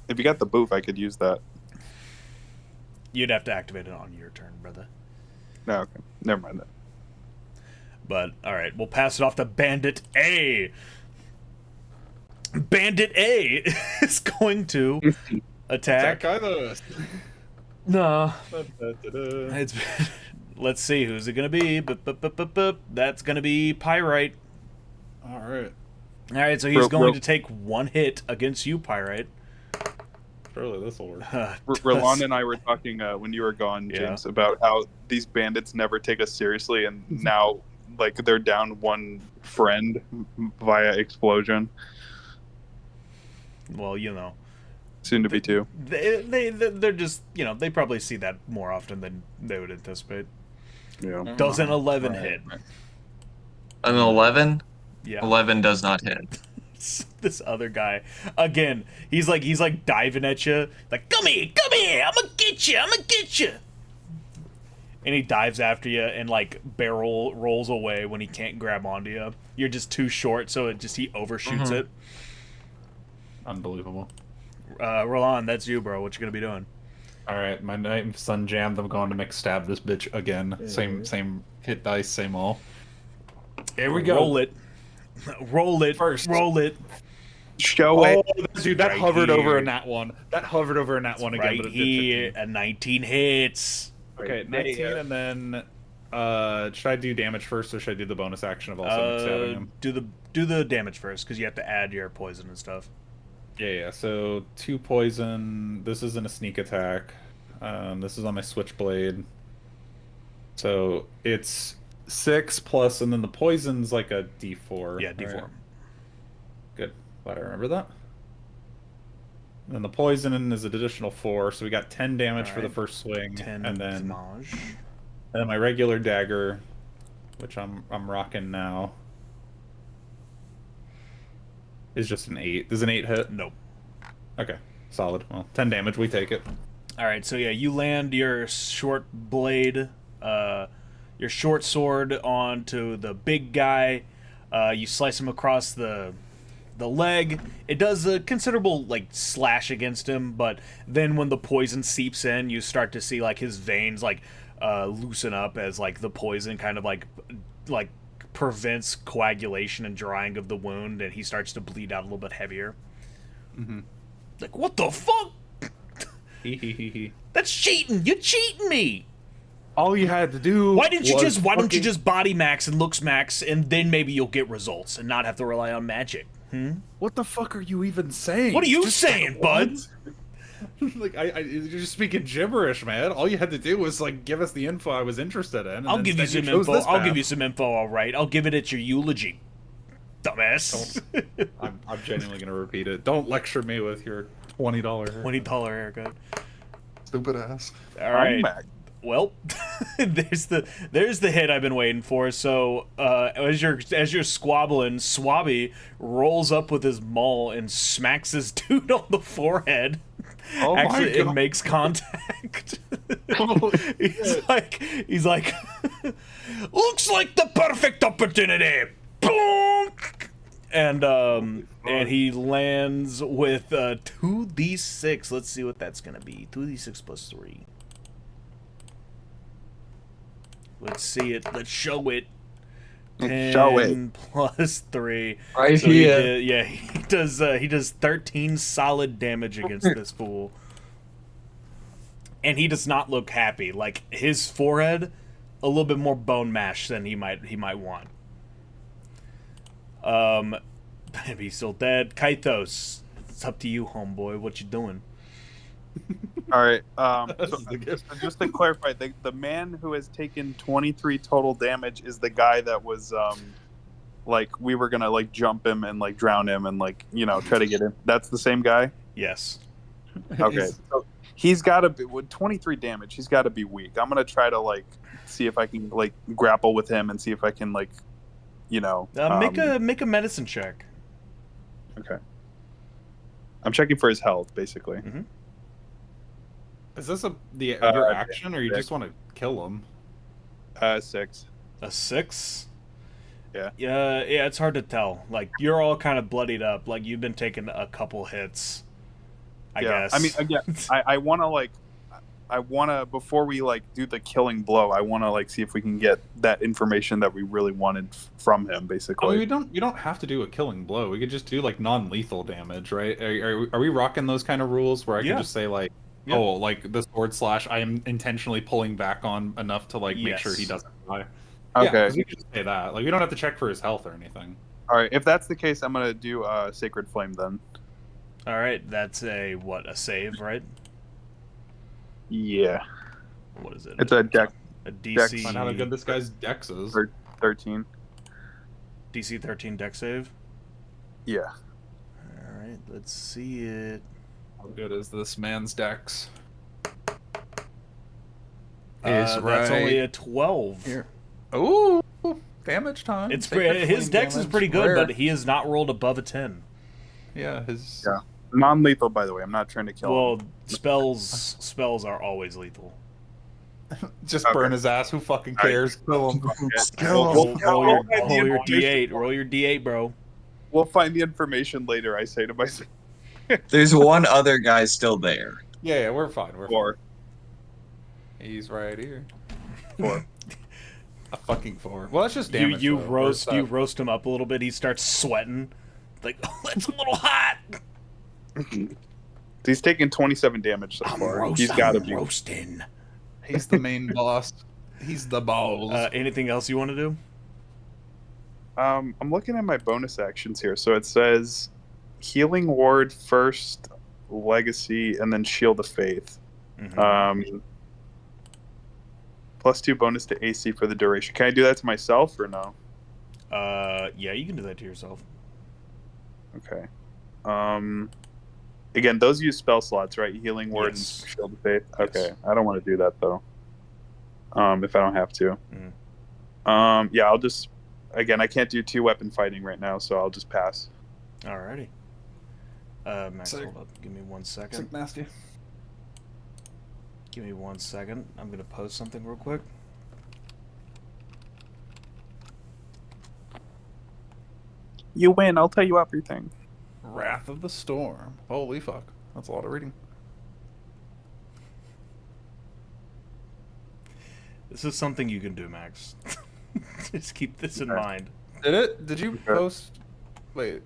If you got the booth, I could use that. You'd have to activate it on your turn, brother. No, okay. Never mind that. But, alright, we'll pass it off to Bandit A. Bandit A is going to attack. No. It's, let's see, who's it going to be? That's going to be Pyrite. Alright. Alright, so he's going to take 1 hit against you, Pyrite. Surely this will work. Roland and I were talking when you were gone, James, about how these bandits never take us seriously, and now like they're down 1 friend via explosion. Well, you know. Soon to be 2. They're just, you know, they probably see that more often than they would anticipate. Yeah. Does an 11 hit? An 11? Yeah. 11 does not hit. This other guy, again, he's like diving at you, like come here, I'm gonna get you. And he dives after you and like barrel rolls away when he can't grab onto you. You're just too short, so he overshoots it. Unbelievable. Roland, that's you, bro. What you gonna be doing? All right, my name's Sun Jammed. I'm going to make stab this bitch again. Same hit dice, same all. Here we go. Roll it first. Roll it. Show it. Dude, that hovered over a nat 1. That hovered over a nat 1 again. Right but it here, a 19 hits. Okay, 19, and then should I do damage first, or should I do the bonus action of also stabbing him? Do the damage first, because you have to add your poison and stuff. Yeah. So 2 poison. This isn't a sneak attack. This is on my switchblade. So it's 6 plus, and then the poison's like a D4. Yeah, D4. Right? Good. Glad I remember that. And then the poison is an additional 4, so we got 10 damage for the first swing, 10 and then damage. And then my regular dagger, which I'm rocking now, is just an 8. Does an 8 hit? Nope. Okay, solid. Well, 10 damage. We take it. All right, so yeah, you land your short blade, your short sword onto the big guy. You slice him across the leg. It does a considerable like slash against him, but then when the poison seeps in, you start to see like his veins like loosen up as like the poison kind of like prevents coagulation and drying of the wound, and he starts to bleed out a little bit heavier. Like, what the fuck? That's cheating. You're cheating me. All you had to do. Why don't you just body max and looks max, and then maybe you'll get results and not have to rely on magic? What the fuck are you even saying? What are you saying, bud? Like you're just speaking gibberish, man. All you had to do was like give us the info I was interested in. And I'll give you some info. I'll give you some info. All right. I'll give it at your eulogy, dumbass. I'm genuinely gonna repeat it. Don't lecture me with your $20 haircut. stupid ass. All right. Well, there's the hit I've been waiting for. So as you're squabbling, Swabby rolls up with his maul and smacks his dude on the forehead. Oh Actually, my God. it makes contact. he's like, looks like the perfect opportunity. Boom! And he lands with 2d6. Let's see what that's gonna be. 2d6 plus 3. Let's see it. Let's show it. 10 plus 3. Right so here. He does 13 solid damage against this fool. And he does not look happy. Like, his forehead, a little bit more bone mash than he might want. He's still dead. Kaitos, it's up to you, homeboy. What you doing? All right. Just to clarify, the man who has taken 23 total damage is the guy that was like we were gonna like jump him and like drown him and like try to get him. That's the same guy. Yes. Okay. So he's got to be with 23 damage. He's got to be weak. I'm gonna try to like see if I can like grapple with him and see if I can like make a medicine check. Okay. I'm checking for his health, basically. Mm-hmm. Is this your action, or you just want to kill him? 6. A 6? Yeah. Yeah, it's hard to tell. Like, you're all kind of bloodied up. Like, you've been taking a couple hits, I guess. I mean, again, I want to, before we, like, do the killing blow, I want to, like, see if we can get that information that we really wanted from him, basically. I mean, you don't have to do a killing blow. We could just do, like, non-lethal damage, right? Are we rocking those kind of rules where I can just say, like, yeah. Oh, like the sword slash, I am intentionally pulling back on enough to like make sure he doesn't die. Okay. Yeah, we can just say that. Like, we don't have to check for his health or anything. All right. If that's the case, I'm gonna do Sacred Flame then. All right. That's a save, right? Yeah. What is it? It's a deck. A DC. Find out how good this guy's dex is. 13. DC 13 deck save. Yeah. All right. Let's see it. How good is this man's dex? That's only a 12. Here. Ooh, damage time. It's his dex is pretty good, but he has not rolled above a 10. Yeah, his non-lethal, by the way. I'm not trying to kill him. Spells are always lethal. Just burn his ass. Who fucking cares? Kill him. Roll your D8. Roll your D8, bro. We'll find the information later. I say to myself. There's one other guy still there. Yeah, we're fine. We're 4. Fine. He's right here. 4. A fucking 4. Well, that's just damage. You roast him up a little bit. He starts sweating. Like, oh, it's a little hot. He's taken 27 damage so far. He's got to be roasting. He's the main boss. He's the balls. Anything else you want to do? I'm looking at my bonus actions here. So it says Healing Ward first, Legacy, and then Shield of Faith. Mm-hmm. +2 bonus to AC for the duration. Can I do that to myself or no? Yeah, you can do that to yourself. Okay. Again, those use spell slots, right? Healing Word Yes. and Shield of Faith. Okay, Yes. I don't want to do that though. If I don't have to. Mm. Yeah, I'll just. Again, I can't do 2-weapon fighting right now, so I'll just pass. Alrighty. Max, Sick. hold up. Give me 1 second. Sick nasty. Give me 1 second. I'm gonna post something real quick. You win. I'll tell you everything. Wrath of the Storm. Holy fuck. That's a lot of reading. This is something you can do, Max. Just keep this in mind. Did you post? Wait.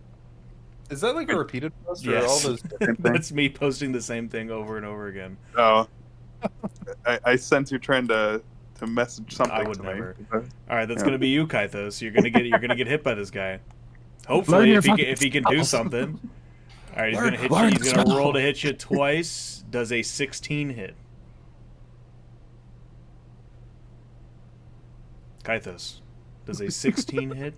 Is that like a repeated post or Yes. all those? That's me posting the same thing over and over again. Oh, I sense you're trying to message something I would to never. me. All right, that's Yeah. gonna be you, Kythos. You're gonna get hit by this guy. Hopefully, if he can do something. All right, he's gonna hit you. He's gonna roll to hit you twice. Does a 16 hit? Kythos, does a 16 hit?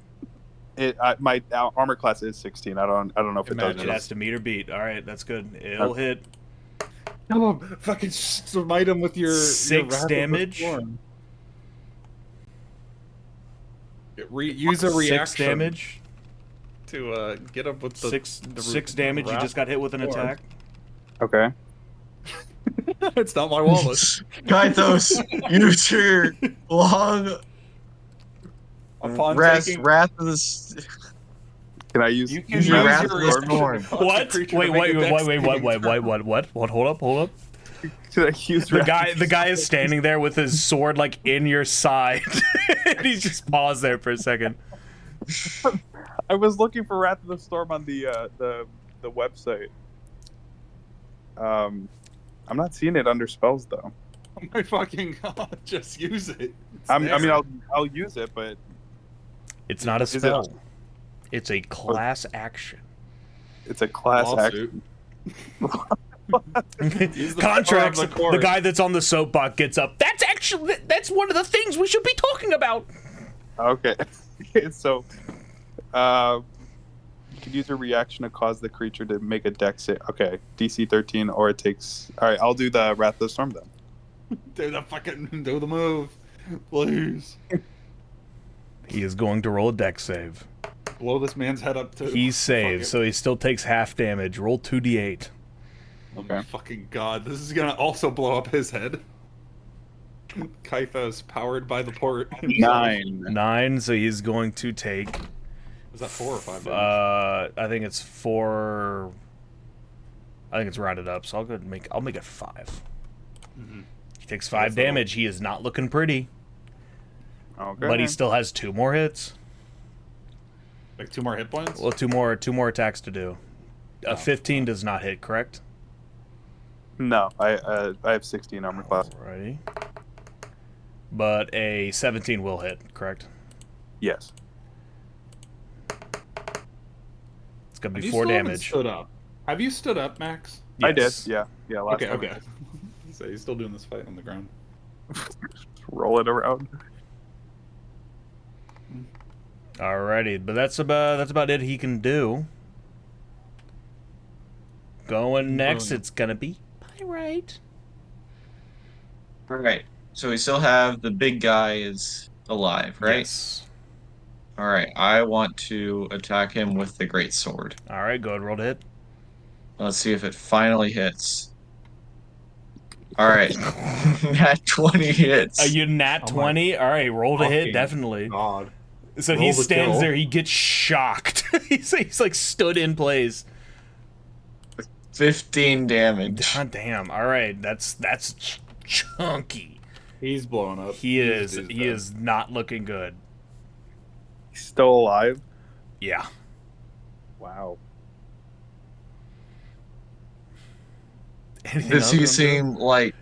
My armor class is 16. I don't know if it does. It has to meet or beat. All right, that's good. It'll hit. Come on, fucking smite him with your 6 damage. Use a reaction. 6 damage. To get up with the six damage. You just got hit with an attack. Okay. It's not my wallet. Kythos, use your long Upon wrath taking, of the. Can I use? you can use use Wrath your of the Storm. What? Wait, what? Hold up. Can I use The guy is standing there with his sword like in your side. And he's just paused there for a second. I was looking for Wrath of the Storm on the website. I'm not seeing it under spells though. Oh my fucking god! Just use it. I mean, I'll use it, but It's not a Is it- spell. It's a class action. it's a class Lawsuit. action. Use the Contracts. power of the court. The guy that's on the soapbox gets up. That's one of the things we should be talking about. Okay. So, you can use a reaction to cause the creature to make a dex save. Okay, DC 13, or it takes. All right, I'll do the Wrath of the Storm then. Do the move, please. He is going to roll a dex save. Blow this man's head up too. He saves, so he still takes half damage. Roll 2d8. Oh my fucking god! This is gonna also blow up his head. Kythos, powered by the port. 9, so he's going to take. Was that 4 or 5? Damage? I think it's 4. I think it's rounded up, so I'll go ahead and make it 5. Mm-hmm. He takes 5 damage. He is not looking pretty, Okay. but he still has 2 more hits. Like 2 more hit points? Well, two more attacks to do. A 15 does not hit, correct? No, I have 16 armor class. Alrighty. But a 17 will hit, correct? Yes. It's gonna And be you 4 still haven't damage. Stood up. Have you stood up, Max? I did. Yes. Yeah. Last time. Okay. So he's still doing this fight on the ground. Roll it around. Alrighty, but that's about it he can do. Going next, it's gonna be Pyrite. Right. So we still have the big guy is alive, right? Yes. All right. I want to attack him with the great sword. All right, go ahead, roll to hit. Let's see if it finally hits. All right. Nat 20 hits. You nat 20. All right, roll to hit, fucking definitely. God. So Roll he the stands kill. there. He gets shocked. he's like stood in place. 15 damage. God damn. All right, that's chunky. He's blowing up. He is not looking good. He's still alive. Yeah. Wow. Anything Does else he on him? seem like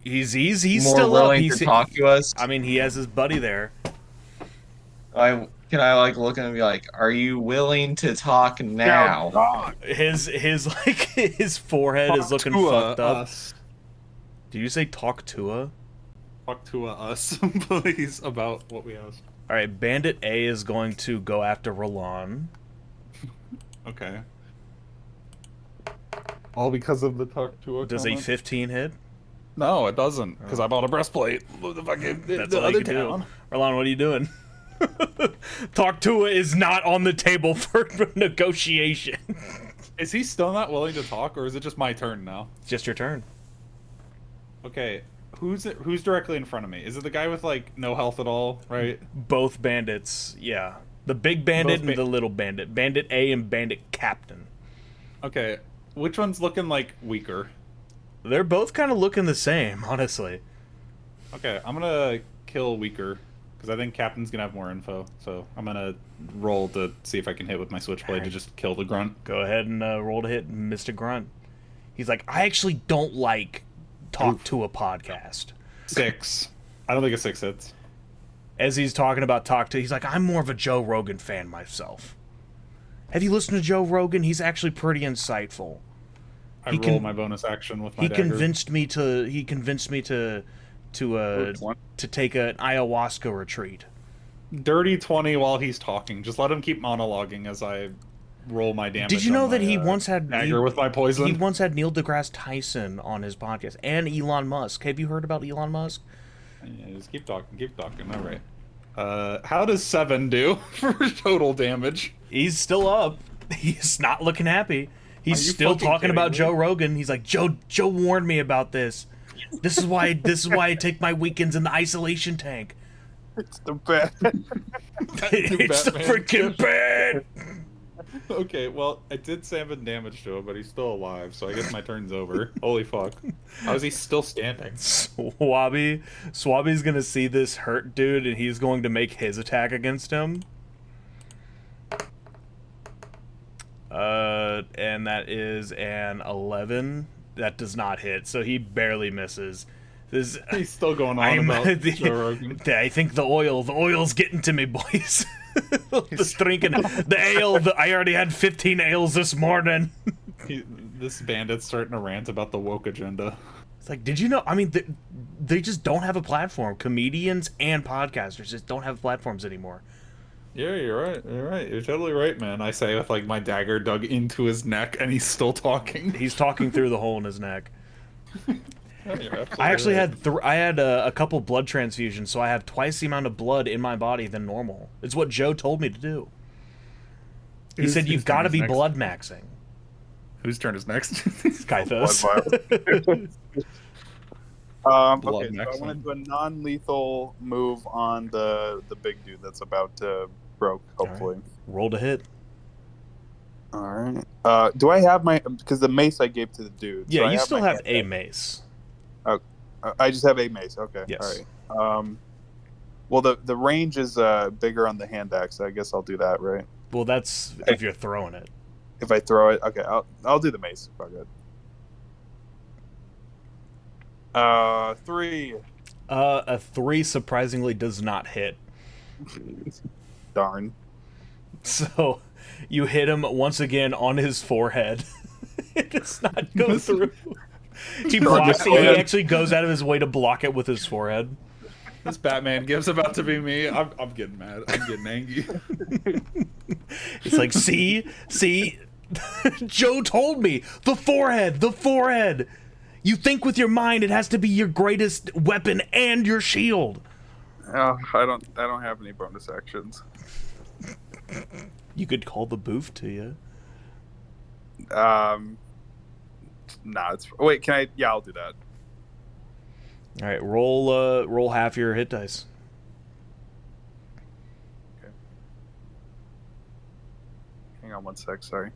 He's more still up. willing to talk to us? I mean, he has his buddy there. Can I like look at him and be like, "Are you willing to talk now?" God. His like his forehead is looking fucked up. Us. Did you say talk to her? Talk to us, please, about what we asked. All right, Bandit A is going to go after Roland. Okay. All because of the talk to us. Does a 15 hit? No, it doesn't, because I bought a breastplate. The fucking That's the all you other can town. do. Roland, what are you doing? Talk to her is not on the table for negotiation. Is he still not willing to talk, or is it just my turn now? It's just your turn. Okay, who's directly in front of me? Is it the guy with like no health at all? Right. Both bandits, yeah. The big bandit Both and the little bandit. Bandit A and Bandit Captain. Okay, which one's looking like weaker? They're both kind of looking the same, honestly. Okay, I'm gonna kill weaker. because I think Captain's gonna have more info. So I'm gonna roll to see if I can hit with my switchblade to just kill the grunt. Go ahead and roll to hit Mr. Grunt. He's like, I actually don't like talk to a podcast. 6. I don't think a 6 hits. As he's talking about talk to, he's like, I'm more of a Joe Rogan fan myself. Have you listened to Joe Rogan? He's actually pretty insightful. I roll my bonus action with my he dagger. convinced me to take an ayahuasca retreat. Dirty 20 while he's talking. Just let him keep monologuing as I roll my damage. Did you know that he once had dagger with my poison? He once had Neil deGrasse Tyson on his podcast, and Elon Musk. Have you heard about Elon Musk? Yeah, just keep talking. All right. How does 7 do for total damage? He's still up. He's not looking happy. He's still talking about Joe Rogan. He's like, Joe warned me about this. This is why I take my weekends in the isolation tank. It's the bad. It's the freaking bad. Okay, well, I did 7 damage to him, but he's still alive, so I guess my turn's over. Holy fuck. How is he still standing? Swabby's gonna see this hurt dude, and he's going to make his attack against him. And that is an 11. That does not hit, so he barely misses. He's still going on about Joe Rogan. I think the oil's getting to me, boys. Just drinking the ale. I already had 15 ales this morning. This bandit's starting to rant about the woke agenda. It's like, did you know? I mean, they just don't have a platform. Comedians and podcasters just don't have platforms anymore. Yeah, you're right. You're totally right, man. I say with like my dagger dug into his neck, and he's still talking. He's talking through the hole in his neck. I actually had a couple blood transfusions, so I have twice the amount of blood in my body than normal. It's what Joe told me to do. He said you've got to be blood maxing. Whose turn is next? Skythos. Okay, so I Blood want to maxing. do a non-lethal move on the big dude that's about to broke. Hopefully. Right. Roll to hit. All right. Do I have my? Because the mace I gave to the dude. Yeah, so you still have a hand mace. I just have a mace. Okay. Yes. All right. Well, the range is bigger on the hand axe. So I guess I'll do that, right? Well, that's if you're throwing it. If I throw it, okay. I'll do the mace. Fuck it. 3. A 3 surprisingly does not hit. Darn. So you hit him once again on his forehead. It does not go through. He blocks it. He actually goes out of his way to block it with his forehead. This Batman gift's about to be me. I'm getting mad. I'm getting angry. It's like, see, Joe told me the forehead. You think with your mind, it has to be your greatest weapon and your shield. Oh, I don't have any bonus actions. You could call the booth to you. Nah, it's wait. Can I? Yeah, I'll do that. All right, roll half your hit dice. Okay. Hang on 1 sec. Sorry.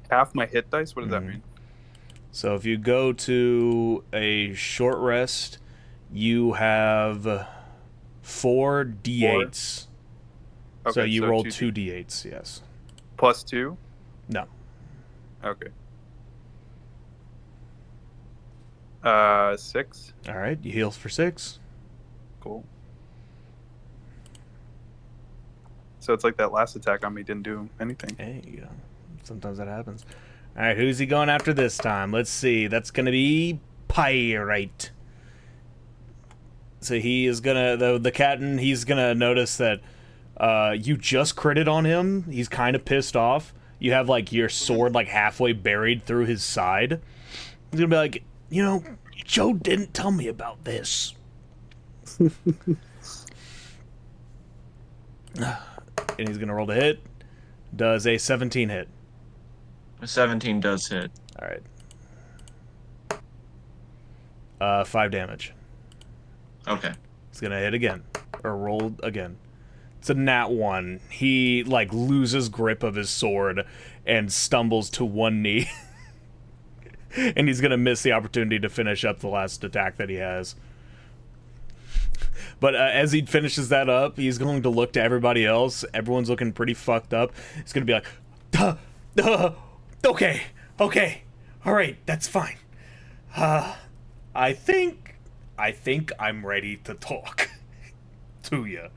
Half my hit dice. What does that mean? So if you go to a short rest, you have 4 d8s. Okay, so you roll 2 2d8s, yes. Plus 2? No. Okay. 6. All right, you heal for 6. Cool. So it's like that last attack on me didn't do anything. Hey, sometimes that happens. All right, who's he going after this time? Let's see. That's going to be Pyrite. So he is going to, the captain, he's going to notice that you just critted on him. He's kind of pissed off. You have, like, your sword, like, halfway buried through his side. He's going to be like, Joe didn't tell me about this. And he's going to roll to hit. Does a 17 hit? A 17 does hit. All right. 5 damage. Okay. It's going to hit again. Or roll again. It's a nat 1. He, like, loses grip of his sword and stumbles to one knee. And he's going to miss the opportunity to finish up the last attack that he has. But as he finishes that up, he's going to look to everybody else. Everyone's looking pretty fucked up. He's going to be like, okay, all right, that's fine. I think I'm ready to talk to you.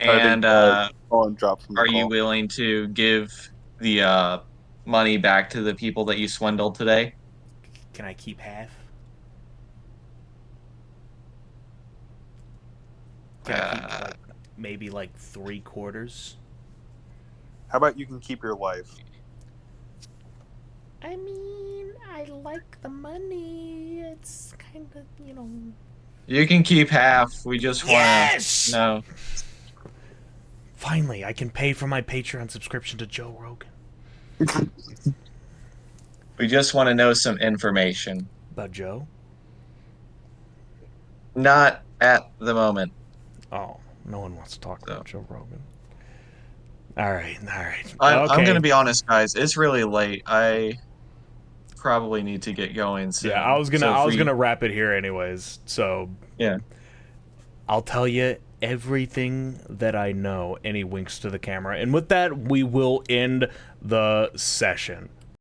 And drop from the are you call. willing to give the money back to the people that you swindled today? Can I keep half? Can I keep like maybe like 3/4? How about you can keep your life? I mean, I like the money. It's kind of, You can keep half. We just want Yes! to know. Finally, I can pay for my Patreon subscription to Joe Rogan. We just want to know some information. About Joe? Not at the moment. Oh, no one wants to talk So. about Joe Rogan. All right. I'm going to be honest, guys. It's really late. I probably need to get going soon. Yeah, I was gonna wrap it here anyways. So yeah, I'll tell you everything that I know. And he winks to the camera. And with that, we will end the session.